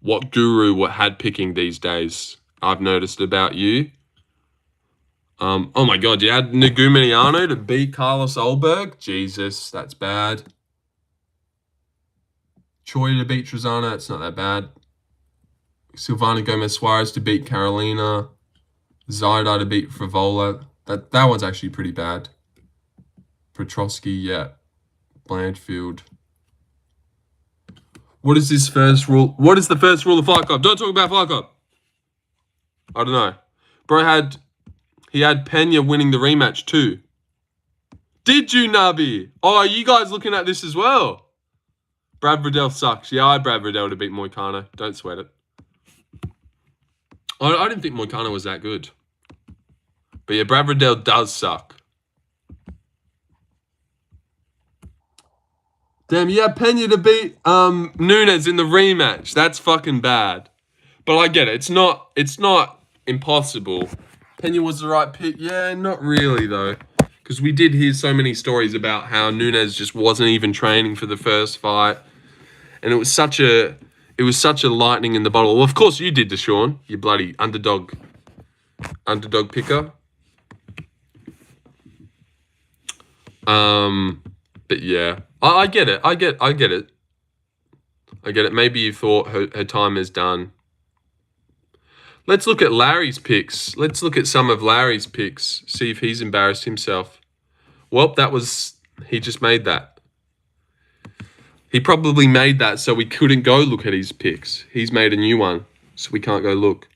what Guru had picking these days. I've noticed about you. Oh my God, you had Naguminiano to beat Carlos Olberg? Jesus, that's bad. Choi to beat Trezana, it's not that bad. Silvana Gomez Suarez to beat Carolina. Zaida to beat Frivola. That one's actually pretty bad. Petrosky, yeah. Blanchfield. What is this first rule? What is the first rule of Fight Club? Don't talk about Fight Club. I don't know. Bro he had Pena winning the rematch too. Did you, Nabi? Oh, are you guys looking at this as well? Brad Riddell sucks. Yeah, I had Brad Riddell to beat Moicano. Don't sweat it. I didn't think Moicano was that good. But yeah, Brad Riddell does suck. Damn, you had Pena to beat Nunes in the rematch. That's fucking bad. But I get it. It's not impossible. Pena was the right pick. Yeah, not really though. Because we did hear so many stories about how Nunes just wasn't even training for the first fight. And it was such a lightning in the bottle. Well, of course you did, Deshaun. You bloody underdog picker. But yeah. I get it. I get it. Maybe you thought her time is done. Let's look at Larry's picks. Let's look at some of Larry's picks. See if he's embarrassed himself. Well, he just made that. He probably made that so we couldn't go look at his picks. He's made a new one, so we can't go look.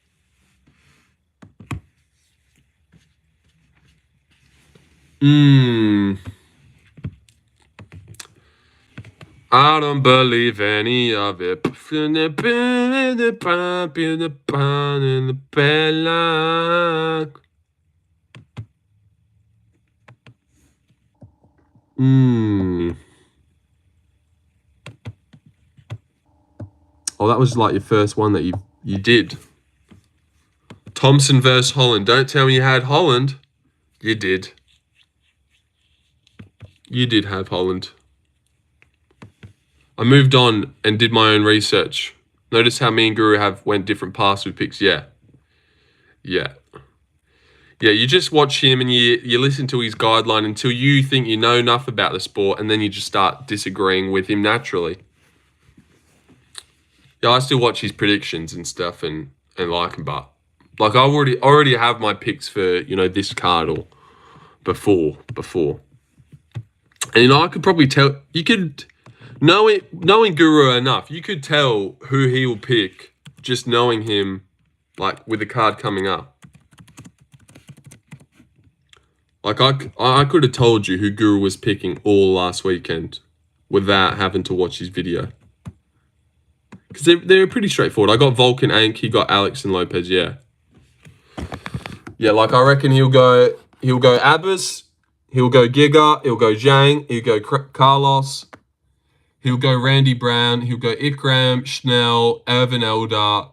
I don't believe any of it. Oh, that was like your first one that you did. Thompson versus Holland. Don't tell me you had Holland. You did. You did have Holland. I moved on and did my own research. Notice how me and Guru went different paths with picks. Yeah. Yeah, you just watch him and you listen to his guideline until you think you know enough about the sport, and then you just start disagreeing with him naturally. Yeah, I still watch his predictions and stuff and like him, but like I already have my picks for, you know, this card or before. And you know, I could probably tell, you could knowing Guru enough, you could tell who he will pick just knowing him, like with the card coming up. Like I could have told you who Guru was picking all last weekend without having to watch his video. Because they're pretty straightforward. I got Volkan, Ank, he got Alex and Lopez, yeah. Yeah, like I reckon he'll go Abbas, he'll go Giga, he'll go Zhang, he'll go Carlos, he'll go Randy Brown, he'll go Ikram, Schnell, Irvin Elder,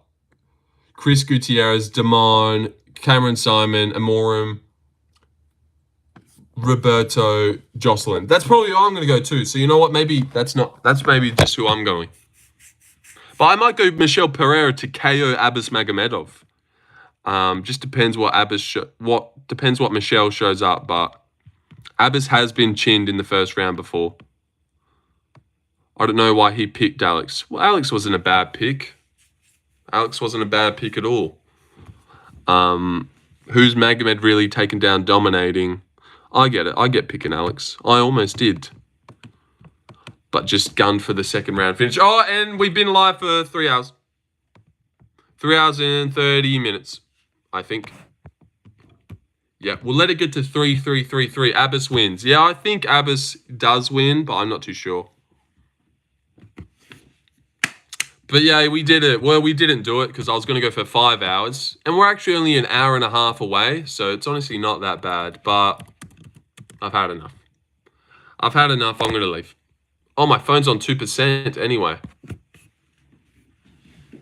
Chris Gutierrez, Damon, Cameron Simon, Amorim, Roberto, Jocelyn. That's probably who I'm going to go too. So you know what? Maybe that's maybe just who I'm going. But I might go Michelle Pereira to KO Abbas Magomedov. Just depends what depends what Michelle shows up. But Abbas has been chinned in the first round before. I don't know why he picked Alex. Well, Alex wasn't a bad pick. Alex wasn't a bad pick at all. Who's Magomed really taken down dominating? I get it. I get picking Alex. I almost did. But just gunned for the second round finish. Oh, and we've been live for 3 hours. 3 hours and 30 minutes, I think. Yeah, we'll let it get to 3-3-3-3. Abbas wins. Yeah, I think Abbas does win, but I'm not too sure. But yeah, we did it. Well, we didn't do it because I was going to go for 5 hours. And we're actually only an hour and a half away. So it's honestly not that bad. But I've had enough. I'm going to leave. Oh, my phone's on 2% anyway.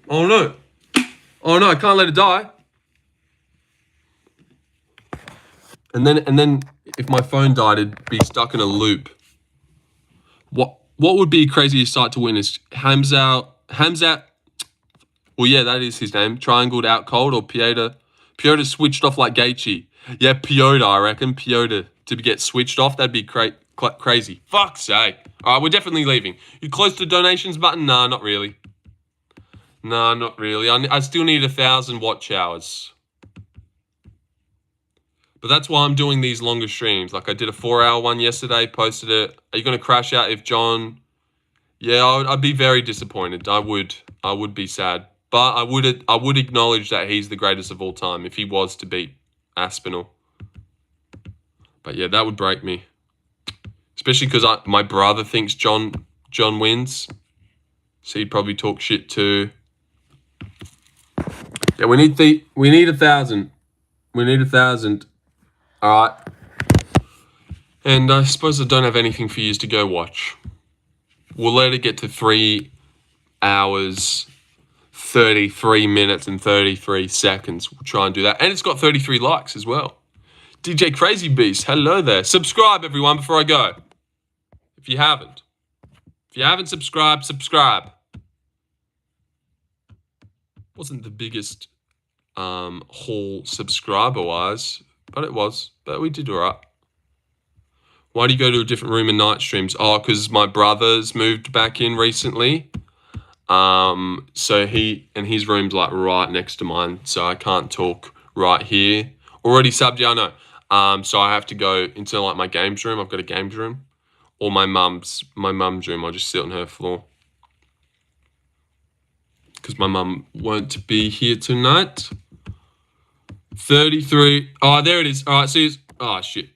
Oh, no. Oh, no, I can't let it die. And then if my phone died, it'd be stuck in a loop. What would be a crazier sight to witness? Hamza. Well, yeah, that is his name. Triangled out cold or Piotr. Piotr switched off like Gaethje. Yeah, Piotr, I reckon. Piotr to get switched off, that'd be crazy. Fuck's sake. All right, we're definitely leaving. You close to the donations button? Nah, not really. Nah, not really. I still need 1,000 watch hours. But that's why I'm doing these longer streams. Like I did a 4-hour one yesterday, posted it. Are you going to crash out if John... Yeah, I'd be very disappointed. I would be sad. But I would acknowledge that he's the greatest of all time if he was to beat Aspinall. But yeah, that would break me. Especially because my brother thinks John wins. So he'd probably talk shit too. Yeah, we need 1,000. We need 1,000. All right. And I suppose I don't have anything for you to go watch. We'll let it get to 3 hours, 33 minutes and 33 seconds. We'll try and do that. And it's got 33 likes as well. DJ Crazy Beast, hello there. Subscribe, everyone, before I go. If you haven't. If you haven't subscribed, subscribe. Wasn't the biggest haul subscriber-wise, but it was. But we did all right. Why do you go to a different room in night streams? Oh, because my brother's moved back in recently. So his room's like right next to mine. So I can't talk right here. Already subbed, yeah, I know. So I have to go into like my games room. I've got a games room. Or my mum's room. I'll just sit on her floor. Because my mum won't be here tonight. 33. Oh, there it is. All right, see you. Oh, shit.